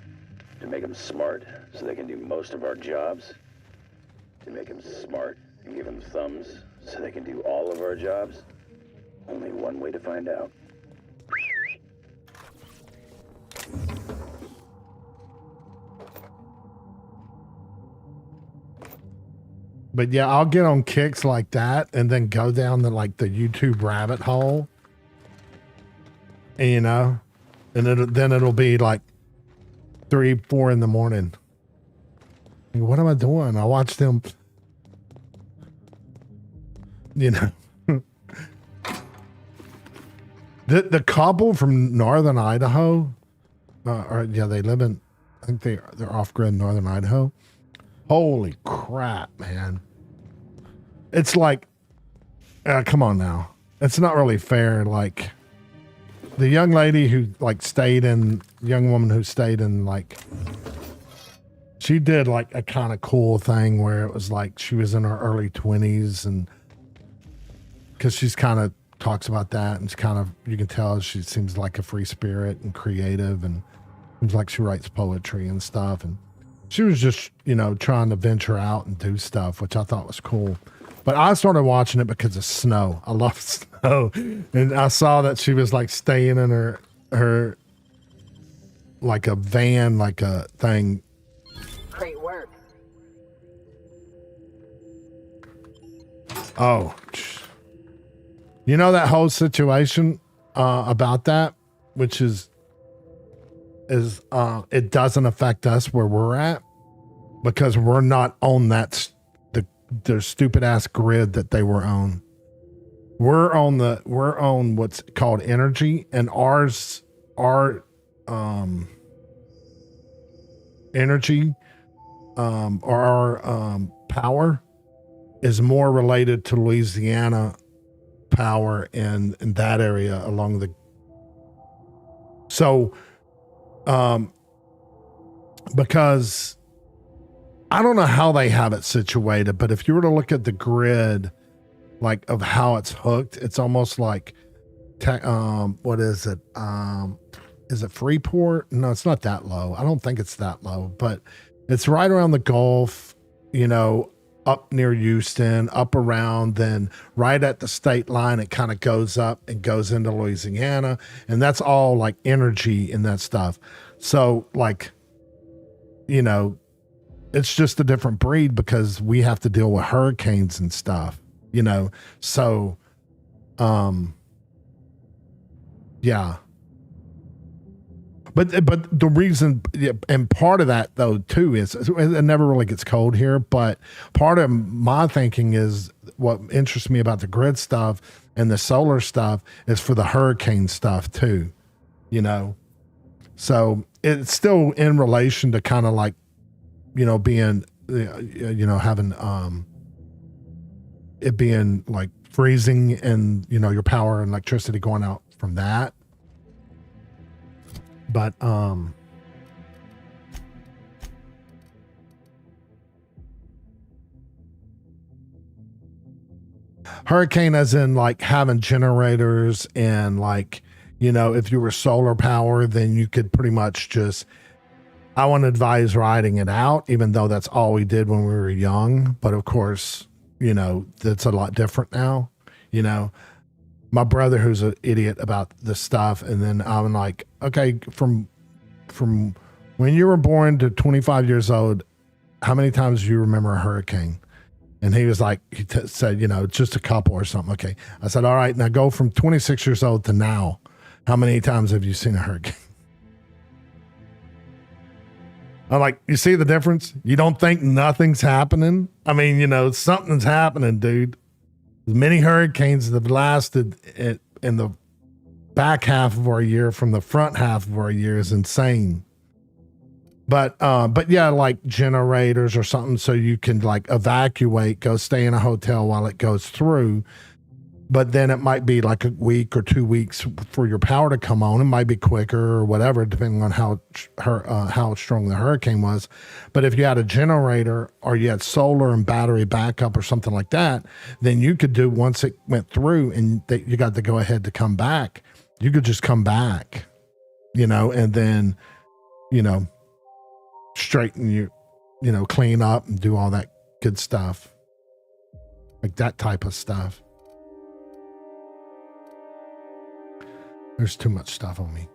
S14: To make them smart, so they can do most of our jobs? To make them smart, and give them thumbs so they can do all of our jobs? Only one way to find out.
S2: But yeah, I'll get on kicks like that and then go down the the YouTube rabbit hole. And, you know, and then it'll be like 3, 4 in the morning. Like, what am I doing? I watch them, you know. the couple from northern Idaho, they live in, I think they're off-grid northern Idaho. Holy crap, man. It's like, come on now. It's not really fair. Like, the young lady who young woman who stayed in, she did a kind of cool thing where it was like she was in her early 20s, and because she's kind of talks about that, and it's kind of, you can tell she seems like a free spirit and creative, and seems like she writes poetry and stuff. And she was just, trying to venture out and do stuff, which I thought was cool. But I started watching it because of snow. I love snow. And I saw that she was staying in her a van, a thing.
S4: Great work.
S2: Oh, that whole situation about that, which is it doesn't affect us where we're at because we're not on the stupid ass grid that they were on. We're on what's called energy, and our energy or our power is more related to Louisiana power in that area along the. So, because I don't know how they have it situated, but if you were to look at the grid, of how it's hooked, it's almost like, what is it? Is it Freeport? No, it's not that low. I don't think it's that low, but it's right around the Gulf, up near Houston, up around, then right at the state line, it kind of goes up and goes into Louisiana. And that's all energy in that stuff. So it's just a different breed because we have to deal with hurricanes and stuff, so, yeah. But the reason, and part of that though too is it never really gets cold here. But part of my thinking is what interests me about the grid stuff and the solar stuff is for the hurricane stuff too, So it's still in relation to kind of being, having it being freezing and your power and electricity going out from that. But hurricane as in having generators and if you were solar power, then you could pretty much just, I wouldn't advise riding it out, even though that's all we did when we were young. But of course, that's a lot different now, My brother, who's an idiot about this stuff, and then I'm like, okay, from when you were born to 25 years old, how many times do you remember a hurricane? And he was like, said, just a couple or something. Okay. I said, all right, now go from 26 years old to now. How many times have you seen a hurricane? I'm like, you see the difference? You don't think nothing's happening? I mean, something's happening, dude. As many hurricanes that have lasted in the back half of our year from the front half of our year is insane. But yeah, generators or something so you can evacuate, go stay in a hotel while it goes through. But then it might be a week or 2 weeks for your power to come on. It might be quicker or whatever, depending on how strong the hurricane was. But if you had a generator or you had solar and battery backup or something like that, then you could do, once it went through and you got to go ahead to come back, you could just come back, and then, straighten clean up and do all that good stuff. like that type of stuff. There's too much stuff on me.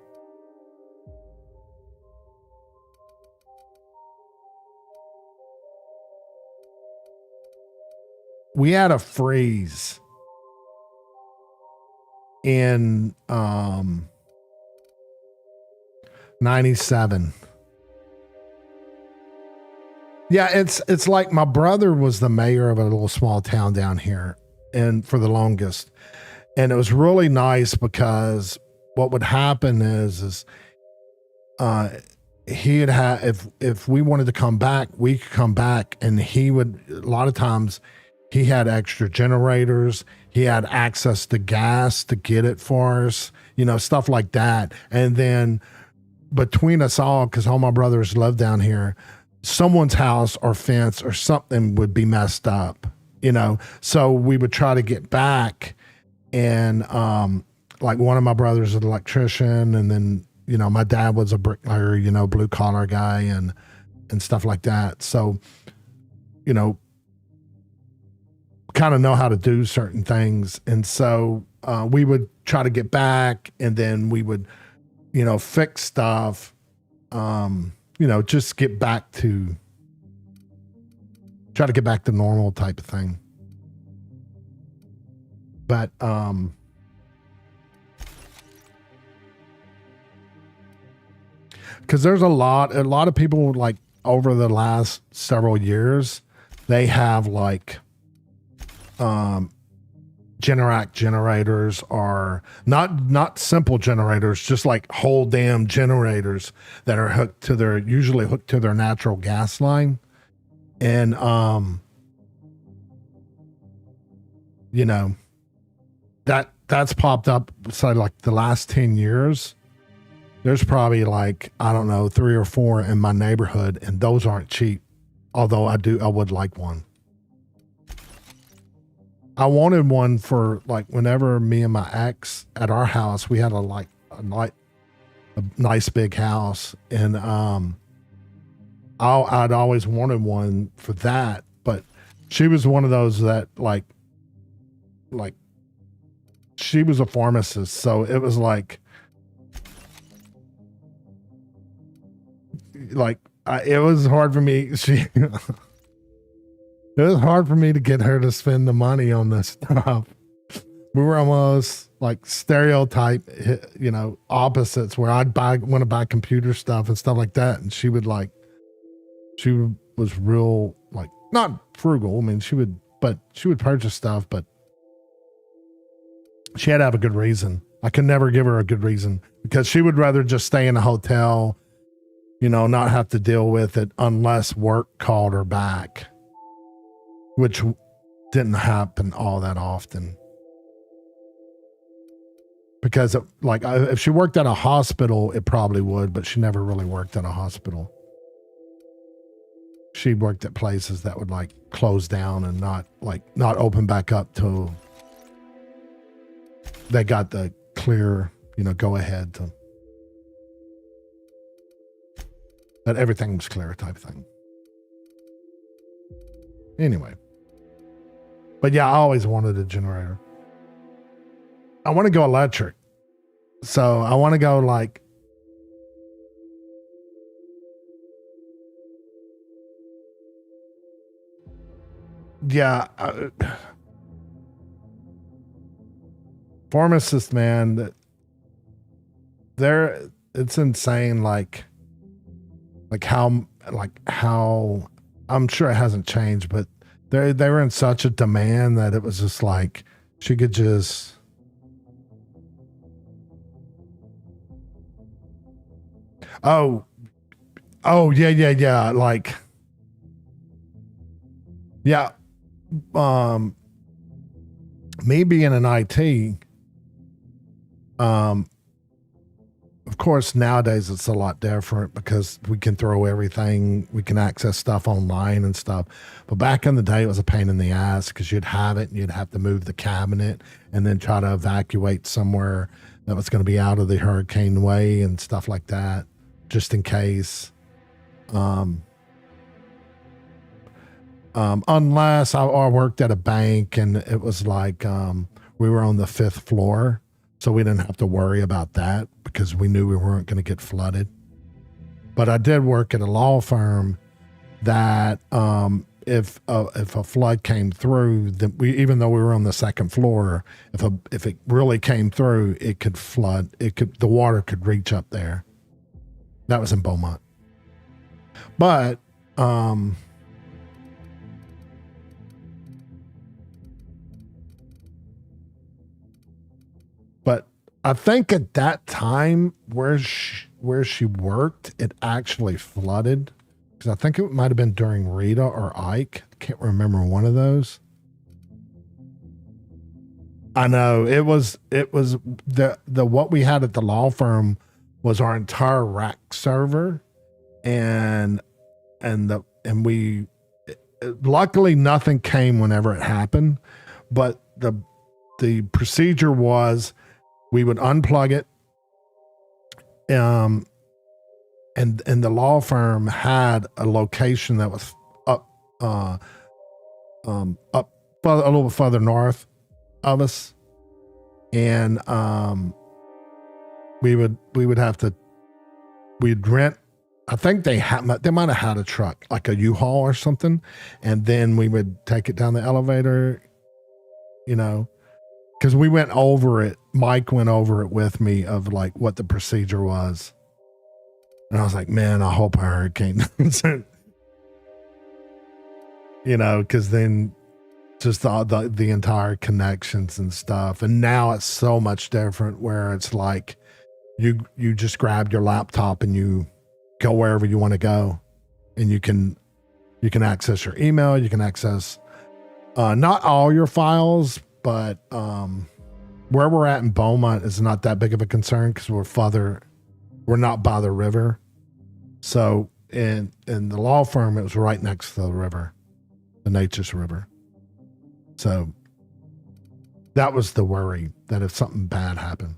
S2: We had a freeze in 97. Yeah, it's like my brother was the mayor of a little small town down here, and for the longest. And it was really nice because what would happen is he'd have, if we wanted to come back, we could come back, and he would, a lot of times he had extra generators, he had access to gas to get it for us, you know, stuff like that. And then between us all, because all my brothers live down here, someone's house or fence or something would be messed up, you know, so we would try to get back. And like one of my brothers is an electrician, and then, you know, my dad was a bricklayer, you know, blue collar guy and stuff like that. So, you know, kind of know how to do certain things. And so we would try to get back, and then we would, you know, fix stuff, you know, just get back to, try to get back to normal type of thing. But, because there's a lot of people, like over the last several years, they have like Generac generators, are not simple generators, just like whole damn generators that are hooked to their, usually hooked to their natural gas line. And you know, that's popped up, so like the last 10 years. There's probably like, I don't know, 3 or 4 in my neighborhood, and those aren't cheap. Although I would like one. I wanted one for like whenever me and my ex at our house, we had a nice big house, and I'd always wanted one for that, but she was one of those that like she was a pharmacist, so it was like it was hard for me. It was hard for me to get her to spend the money on this stuff. We were almost like stereotype, you know, opposites, where I'd want to buy computer stuff and stuff like that. And she was real, like, not frugal. I mean, she would purchase stuff, but she had to have a good reason. I could never give her a good reason, because she would rather just stay in a hotel, you know, not have to deal with it unless work called her back, which didn't happen all that often. Because if she worked at a hospital, it probably would, but she never really worked at a hospital. She worked at places that would like close down and not open back up till they got the clear, you know, go ahead to, that everything was clear type of thing. Anyway. But yeah, I always wanted a generator. I want to go electric. So I want to go like, yeah, pharmacists, man, it's insane. Like how I'm sure it hasn't changed, but they were in such a demand that it was just like, she could just, oh yeah. Like, yeah. Me being an IT, of course, nowadays it's a lot different because we can throw everything, we can access stuff online and stuff. But back in the day, it was a pain in the ass because you'd have it and you'd have to move the cabinet and then try to evacuate somewhere that was going to be out of the hurricane way and stuff like that, just in case. Unless I worked at a bank and it was like we were on the 5th floor, so we didn't have to worry about that because we knew we weren't going to get flooded. But I did work at a law firm that if a flood came through, even though we were on the 2nd floor, if it really came through, it could flood. The water could reach up there. That was in Beaumont. But I think at that time where she worked, it actually flooded. Because I think it might have been during Rita or Ike. I can't remember one of those. I know it was the what we had at the law firm was our entire rack server, and we luckily nothing came whenever it happened, but the procedure was we would unplug it, and the law firm had a location that was up a little bit further north of us, and we'd rent. I think they might have had a truck, like a U-Haul or something, and then we would take it down the elevator, because we went over it. Mike went over it with me of like what the procedure was. And I was like, man, I hope a hurricane doesn't, because then just the entire connections and stuff. And now it's so much different where it's like you just grab your laptop and you go wherever you want to go, and you can access your email. You can access not all your files, but where we're at in Beaumont is not that big of a concern because we're not by the river. So in the law firm, it was right next to the river, the Neches River. So that was the worry, that if something bad happened.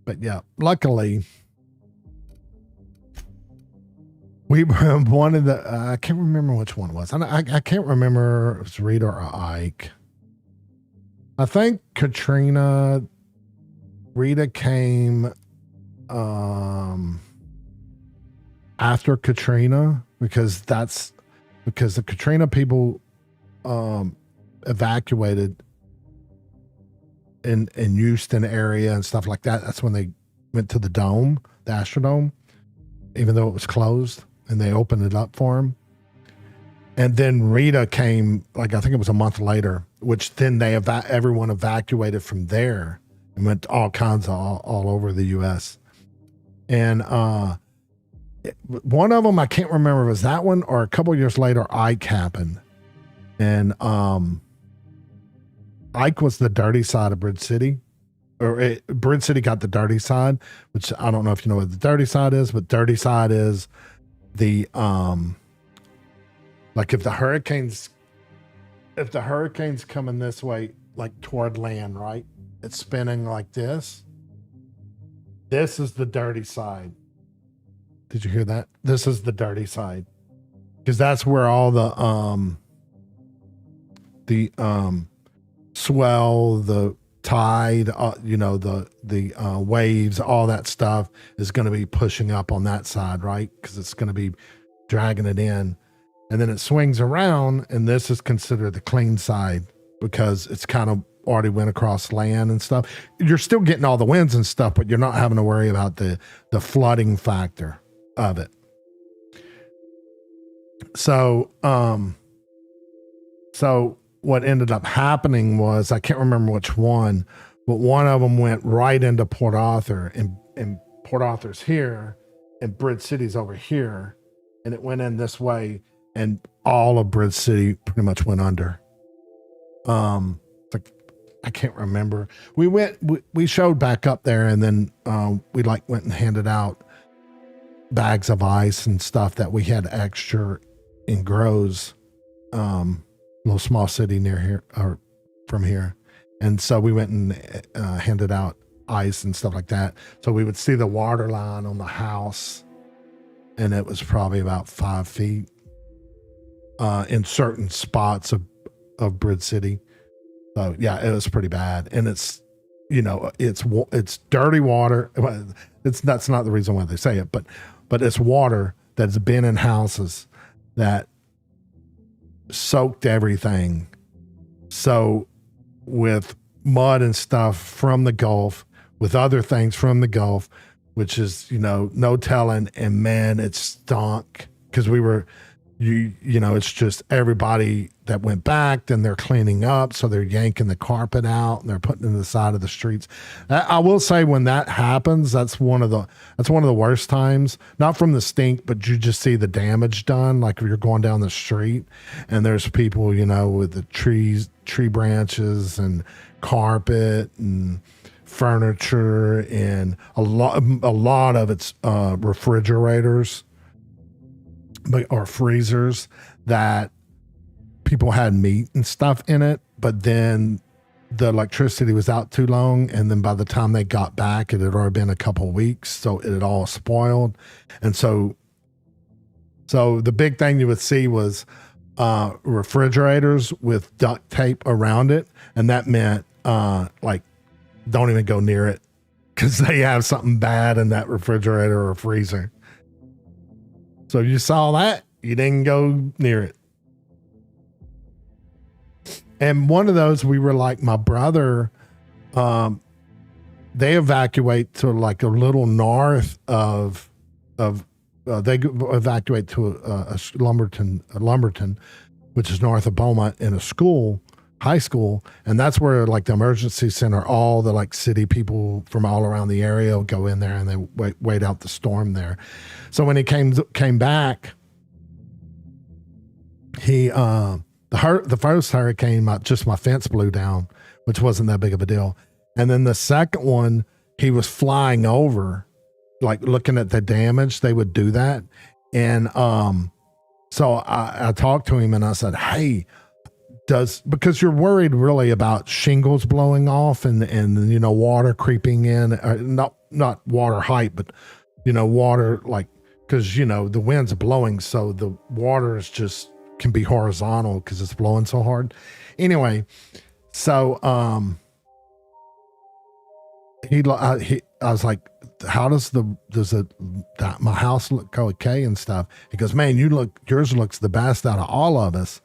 S2: But yeah, luckily we were one of the, I can't remember which one it was. I can't remember if it was Rita or Ike. I think Rita came after Katrina because the Katrina people evacuated in Houston area and stuff like that. That's when they went to the dome, the Astrodome, even though it was closed, and they opened it up for them. And then Rita came, like, I think it was a month later, which then everyone evacuated from there and went to all kinds of all over the U.S. And one of them, I can't remember if it was that one or a couple of years later, Ike happened. And Ike was the dirty side of Bridge City. Bridge City got the dirty side, which I don't know if you know what the dirty side is, but dirty side is the like if the hurricanes coming this way, like toward land, right? It's spinning like this. This is the dirty side. Did you hear that? This is the dirty side. Because that's where all the swell, the tide, the waves, all that stuff is going to be pushing up on that side, right? Because it's going to be dragging it in. And then it swings around, and this is considered the clean side because it's kind of already went across land and stuff. You're still getting all the winds and stuff, but you're not having to worry about the flooding factor of it. So what ended up happening was, I can't remember which one, but one of them went right into Port Arthur, and Port Arthur's here and Bridge City's over here, and it went in this way, and all of Bridge City pretty much went under. I can't remember. We showed back up there, and then we went and handed out bags of ice and stuff that we had extra in Groves, little small city near here or from here. And so we went and handed out ice and stuff like that. So we would see the water line on the house, and it was probably about 5 feet in certain spots of Bridge City. So yeah, it was pretty bad. And it's, you know, it's dirty water. That's not the reason why they say it, but it's water that's been in houses that soaked everything. So with mud and stuff from the Gulf, with other things from the Gulf, which is, you know, no telling. And man, it stunk because we were, you know, it's just everybody that went back, then they're cleaning up. So they're yanking the carpet out and they're putting it in the side of the streets. I will say when that happens, that's one of the worst times, not from the stink, but you just see the damage done. Like if you're going down the street and there's people, you know, with the tree branches and carpet and furniture, and a lot of it's refrigerators or freezers that people had meat and stuff in it, but then the electricity was out too long, and then by the time they got back, it had already been a couple of weeks, so it had all spoiled. And so the big thing you would see was refrigerators with duct tape around it, and that meant like, don't even go near it because they have something bad in that refrigerator or freezer. So you saw that, you didn't go near it. And one of those, we were like, my brother, they evacuate to like a little north of they evacuate to a Lumberton, which is north of Beaumont, in a school, high school. And that's where like the emergency center, all the like city people from all around the area will go in there and they wait out the storm there. So when he came back, he, the first hurricane, just my fence blew down, which wasn't that big of a deal. And then the second one, he was flying over, like looking at the damage. They would do that. And so I talked to him and I said, hey, because you're worried really about shingles blowing off and you know, water creeping in, not water height, but, you know, water, like, because, you know, the wind's blowing. So the water is just can be horizontal because it's blowing so hard. Anyway, so I was like, how does my house look okay and stuff? He goes, man, yours looks the best out of all of us.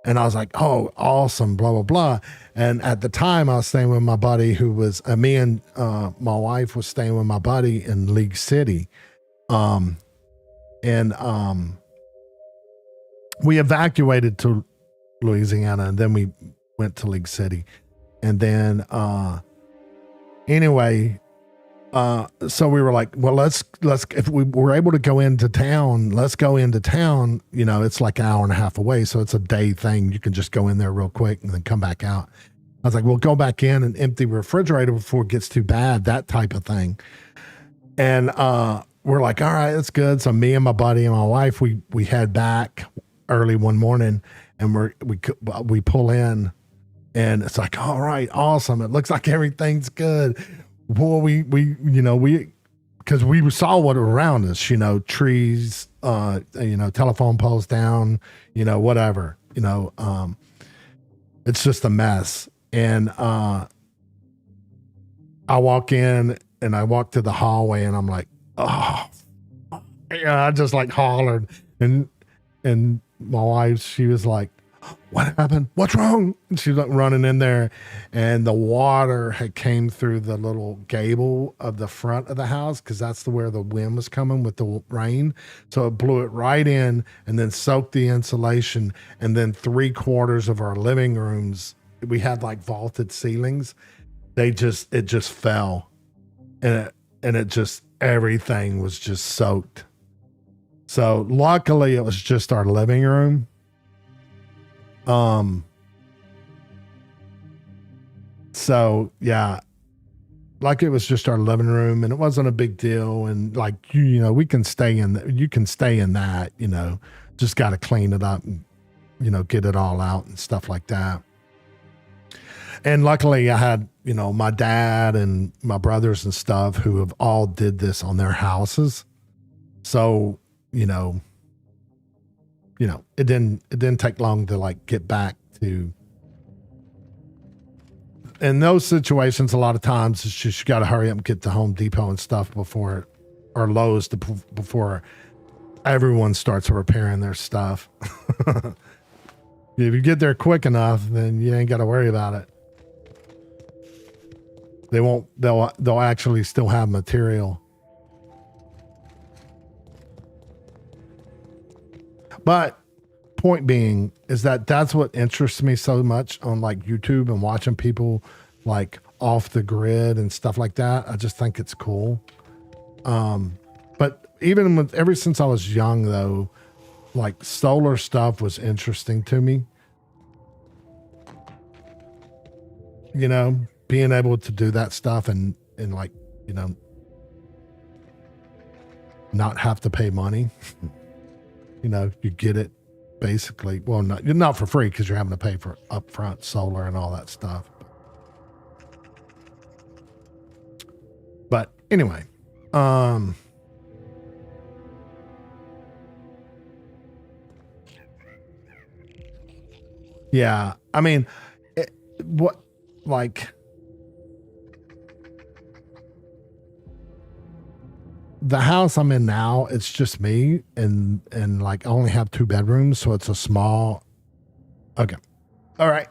S2: And I was like, oh, awesome, blah, blah, blah. And at the time I was staying with my buddy who was, me and my wife was staying with my buddy in League City. We evacuated to Louisiana and then we went to League City. And then, anyway, so we were like, well, let's, if we were able to go into town, let's go into town. You know, it's like an hour and a half away. So it's a day thing. You can just go in there real quick and then come back out. I was like, we'll go back in and empty the refrigerator before it gets too bad, that type of thing. And, we're like, all right, that's good. So me and my buddy and my wife, we head back early one morning and we pull in and it's like, all right, awesome. It looks like everything's good. Well, because we saw what was around us, you know, trees, you know, telephone poles down, you know, whatever, you know, it's just a mess. And, I walk in and I walk to the hallway and I'm like, oh, yeah, I just like hollered and my wife, she was like, what happened? What's wrong? And she's like running in there and the water had came through the little gable of the front of the house because that's where the wind was coming with the rain. So it blew it right in and then soaked the insulation. And then 3/4 of our living rooms, we had like vaulted ceilings. It just fell and it just, everything was just soaked. So luckily it was just our living room. So yeah, like it was just our living room and it wasn't a big deal. And like, you know, you can stay in that, you know, just got to clean it up and, you know, get it all out and stuff like that. And luckily I had, my dad and my brothers and stuff who have all did this on their houses. So, it didn't take long to like get back to. In those situations, a lot of times it's just you got to hurry up and get to Home Depot and stuff before, or Lowe's before everyone starts repairing their stuff. If you get there quick enough, then you ain't got to worry about it. They'll actually still have material. But point being is that's what interests me so much on like YouTube and watching people like off the grid and stuff like that. I just think it's cool. But even ever since I was young though, like solar stuff was interesting to me. Being able to do that stuff and like, not have to pay money. You get it basically. Well, not for free because you're having to pay for upfront solar and all that stuff. But anyway, yeah, I mean, the house I'm in now, it's just me and like I only have 2 bedrooms, so it's a small. Okay. All right.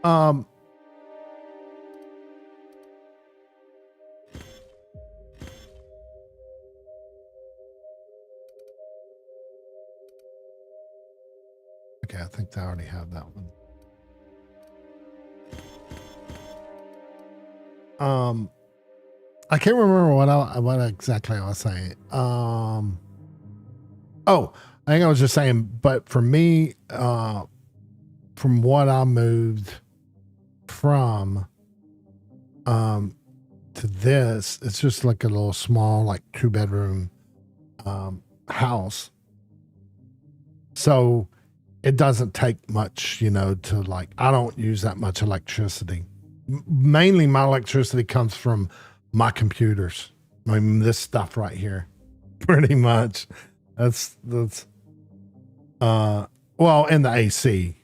S2: Um, okay, I think I already have that one. I can't remember what exactly I was saying. Oh, I think I was just saying, but for me, from what I moved from, to this, it's just like a little small, like 2-bedroom, house. So it doesn't take much, you know, to like, I don't use that much electricity. Mainly my electricity comes from my computers. I mean, this stuff right here, pretty much. That's, well, and the AC.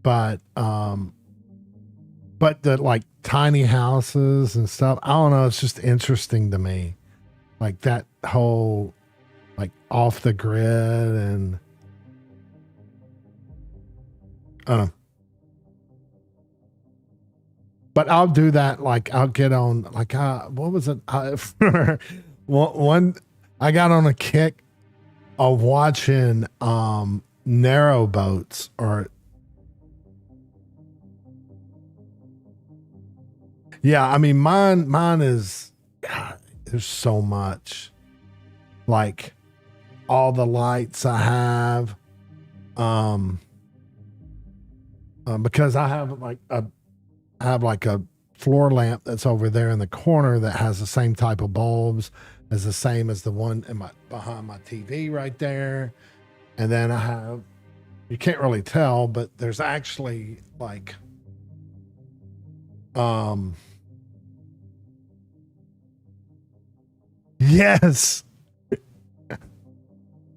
S2: But the like tiny houses and stuff, I don't know, it's just interesting to me. Like that whole like off the grid and I don't know. But I'll do that. Like I'll get on like what was it? One I got on a kick of watching narrow boats or yeah, I mean mine is God, there's so much. Like all the lights I have because I have like a floor lamp that's over there in the corner that has the same type of bulbs as the same as the one in behind my TV right there. And then I have, you can't really tell, but there's actually like yes.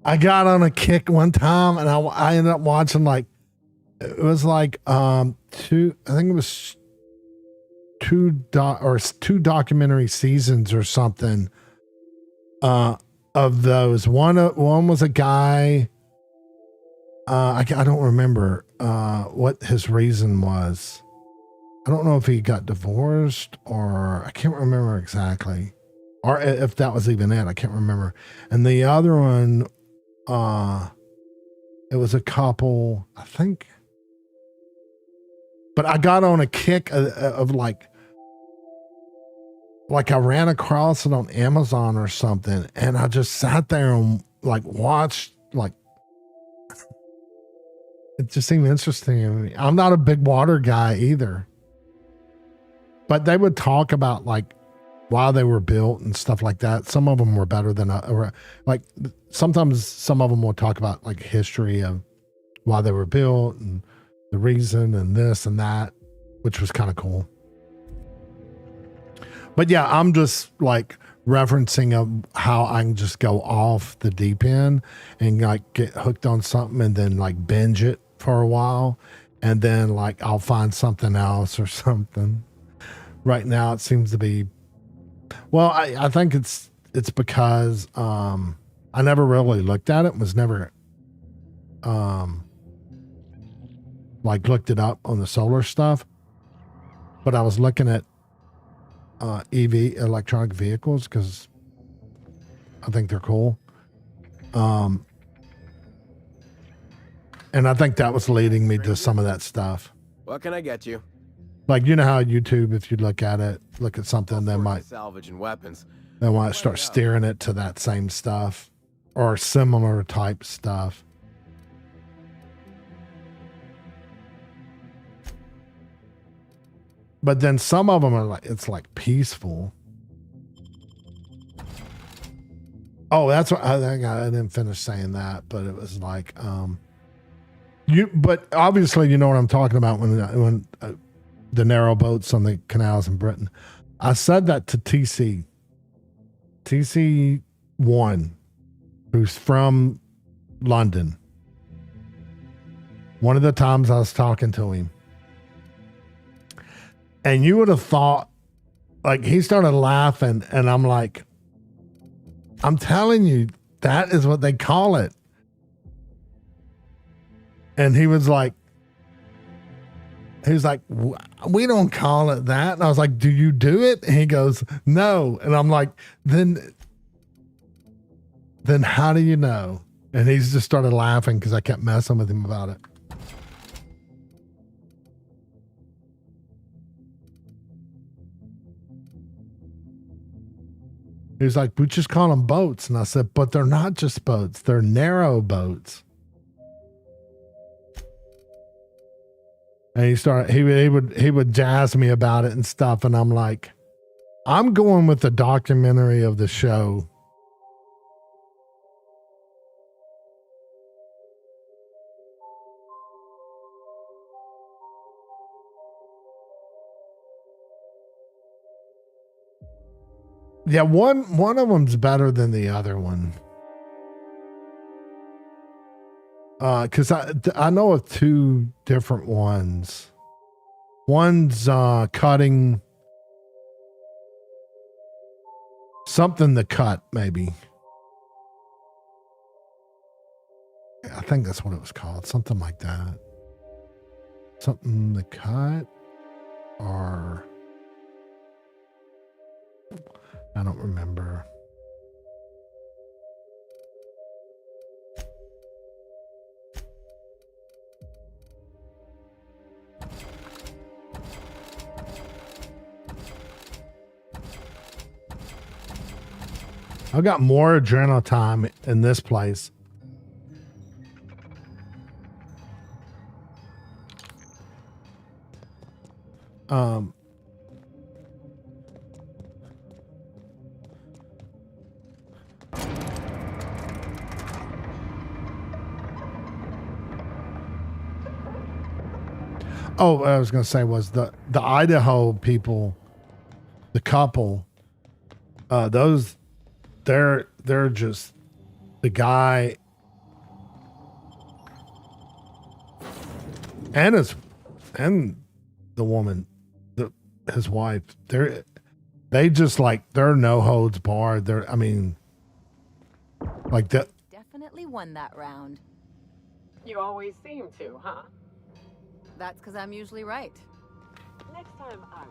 S2: I got on a kick one time and I ended up watching like, it was like I think it was two documentary seasons or something of those. One was a guy, I don't remember what his reason was. I don't know if he got divorced or I can't remember exactly. Or if that was even it, I can't remember. And the other one, it was a couple, I think. But I got on a kick of like I ran across it on Amazon or something, and I just sat there and like watched. Like it just seemed interesting to me. I'm not a big water guy either, but they would talk about like why they were built and stuff like that. Some of them were better than like sometimes some of them will talk about like history of why they were built and the reason and this and that, which was kind of cool. But yeah, I'm just like referencing how I can just go off the deep end and like get hooked on something and then like binge it for a while. And then like I'll find something else or something. Right now it seems to be, well, I think it's because I never really looked at it, was never like looked it up on the solar stuff, but I was looking at EV electronic vehicles because I think they're cool. And I think that was leading me to some of that stuff.
S13: What can I get you?
S2: Like, you know how YouTube, if you look at something, they might
S13: salvage and weapons.
S2: They want to start steering it to that same stuff or similar type stuff. But then some of them are like, it's like peaceful. Oh, that's what I think. I didn't finish saying that, but it was like, but obviously you know what I'm talking about when the narrow boats on the canals in Britain. I said that to TC1, who's from London. One of the times I was talking to him. And you would have thought, like, he started laughing, and I'm like, I'm telling you, that is what they call it. And he was like, we don't call it that. And I was like, do you do it? And he goes, no. And I'm like, then how do you know? And he's just started laughing because I kept messing with him about it. He's like, we just call them boats. And I said, but they're not just boats. They're narrow boats. And he would jazz me about it and stuff. And I'm like, I'm going with the documentary of the show. Yeah, one of them's better than the other one. Because I know of two different ones. One's cutting something to cut, maybe. I think that's what it was called. Something like that. Something to cut, or I don't remember. I got more adrenaline time in this place. Oh, what I was going to say was the Idaho people, the couple, those they're just the guy and the woman, his wife. They just like they're no holds barred. I mean, like that.
S15: Definitely won that round.
S4: You always seem to, huh?
S15: That's because I'm usually right.
S4: Next time I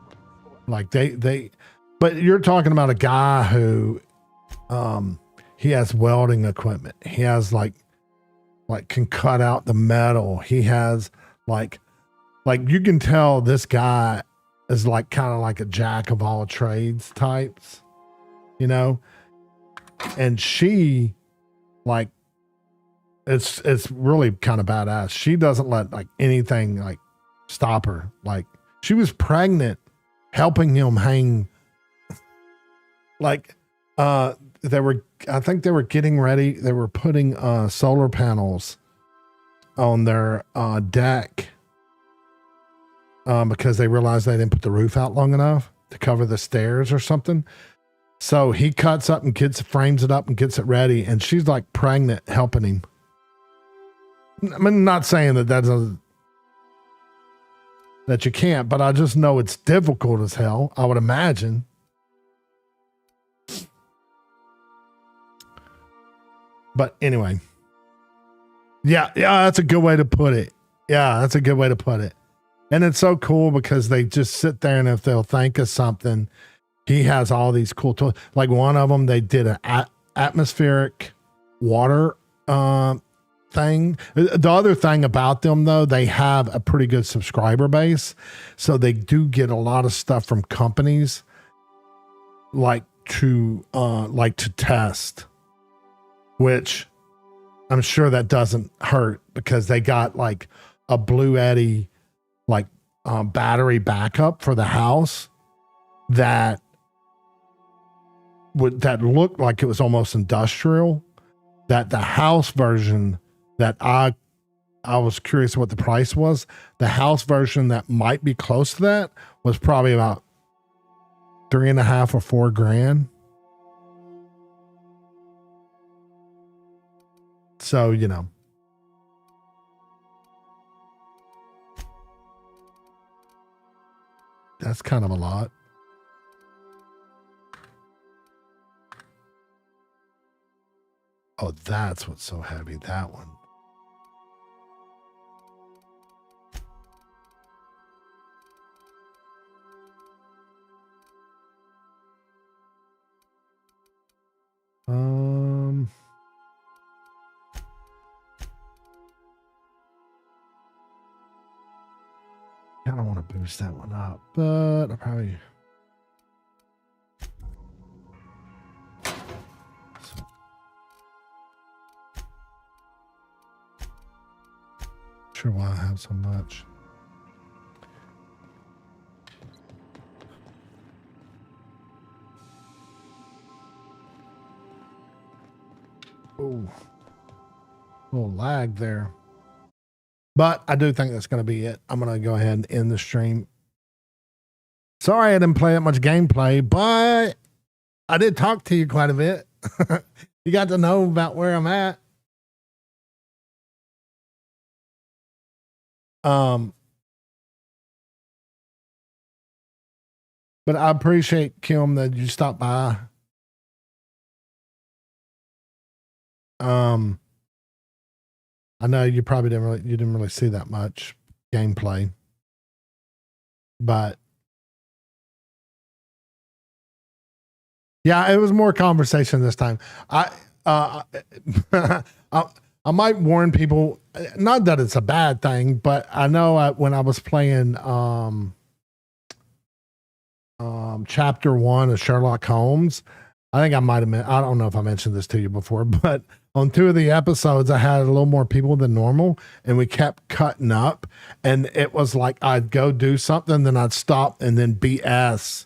S4: will.
S2: Like they, but you're talking about a guy who, he has welding equipment. He has like can cut out the metal. He has like you can tell this guy is like kind of like a jack of all trades types, you know? And she like, it's really kind of badass. She doesn't let like anything like stop her. Like she was pregnant, helping him hang. Like I think they were getting ready. They were putting solar panels on their deck because they realized they didn't put the roof out long enough to cover the stairs or something. So he cuts up and frames it up and gets it ready. And she's like pregnant, helping him. I mean, not saying that you can't, but I just know it's difficult as hell, I would imagine. But anyway. Yeah, that's a good way to put it. Yeah, that's a good way to put it. And it's so cool because they just sit there, and if they'll think of something, he has all these cool tools. Like one of them, they did an atmospheric water thing. The other thing about them, though, they have a pretty good subscriber base. So they do get a lot of stuff from companies like to test, which I'm sure that doesn't hurt because they got like a Blue Eddy like battery backup for the house that looked like it was almost industrial. That the house version that I was curious what the price was. The house version that might be close to that was probably about $3,500 or $4,000. So, you know. That's kind of a lot. Oh, that's what's so heavy. That one. I don't want to boost that one up, but I probably. Sure why I have so much. Oh, a little lag there. But I do think that's going to be it. I'm going to go ahead and end the stream. Sorry I didn't play that much gameplay, but I did talk to you quite a bit. You got to know about where I'm at. But I appreciate, Kim, that you stopped by. I know you probably didn't really see that much gameplay, but yeah, it was more conversation this time. I might warn people, not that it's a bad thing, but I know when I was playing chapter 1 of Sherlock Holmes, I think I might have I don't know if I mentioned this to you before, but on 2 of the episodes, I had a little more people than normal, and we kept cutting up, and it was like I'd go do something, then I'd stop and then BS,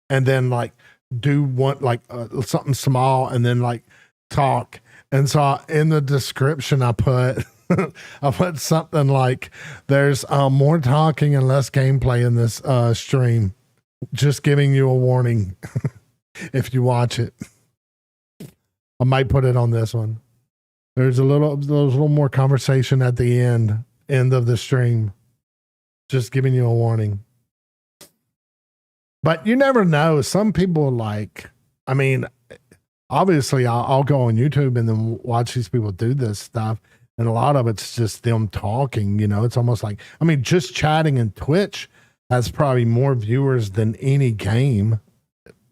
S2: and then like do one like something small, and then like talk. And so in the description, I put I put something like, "There's more talking and less gameplay in this stream. Just giving you a warning." If you watch it, I might put it on this one. There's a little more conversation at the end of the stream. Just giving you a warning. But you never know. Some people I mean, obviously I'll go on YouTube and then watch these people do this stuff. And a lot of it's just them talking, it's almost like, I mean, just chatting in Twitch has probably more viewers than any game.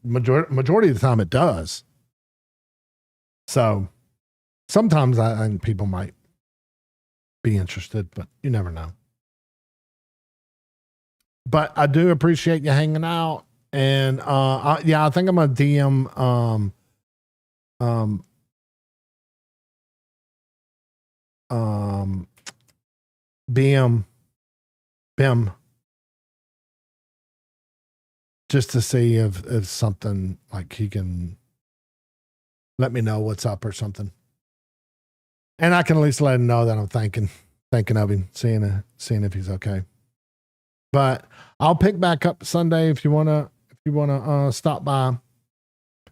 S2: Majority of the time it does. So sometimes I think people might be interested, but you never know. But I do appreciate you hanging out. And I think I'm gonna DM Bim just to see if something like he can let me know what's up or something. And I can at least let him know that I'm thinking of him, seeing if he's okay. But I'll pick back up Sunday if you wanna stop by,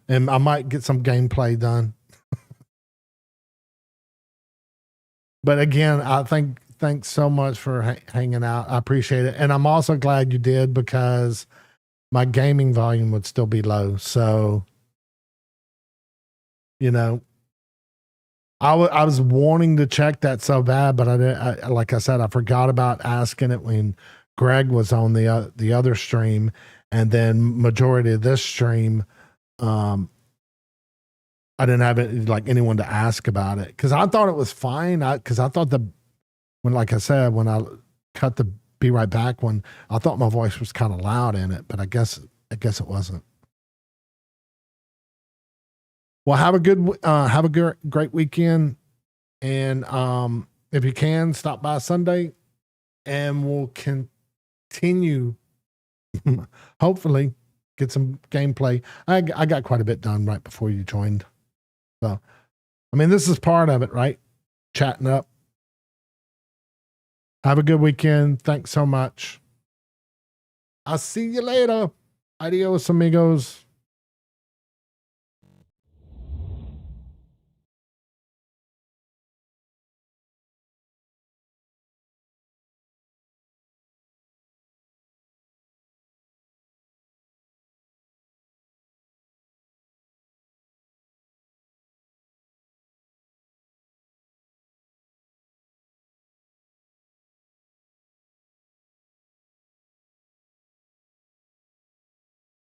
S2: and I might get some gameplay done. But again, thanks so much for hanging out. I appreciate it, and I'm also glad you did, because my gaming volume would still be low. So, I was wanting to check that so bad, but I didn't. Like I said, I forgot about asking it when Greg was on the other stream, and then majority of this stream, I didn't have anyone to ask about it, because I thought it was fine. Because I thought when I cut the Be Right Back one, I thought my voice was kind of loud in it, but I guess it wasn't. Well, have a great weekend, and if you can, stop by Sunday, and we'll continue. Hopefully, get some gameplay. I got quite a bit done right before you joined, so I mean, this is part of it, right? Chatting up. Have a good weekend. Thanks so much. I'll see you later. Adios, amigos.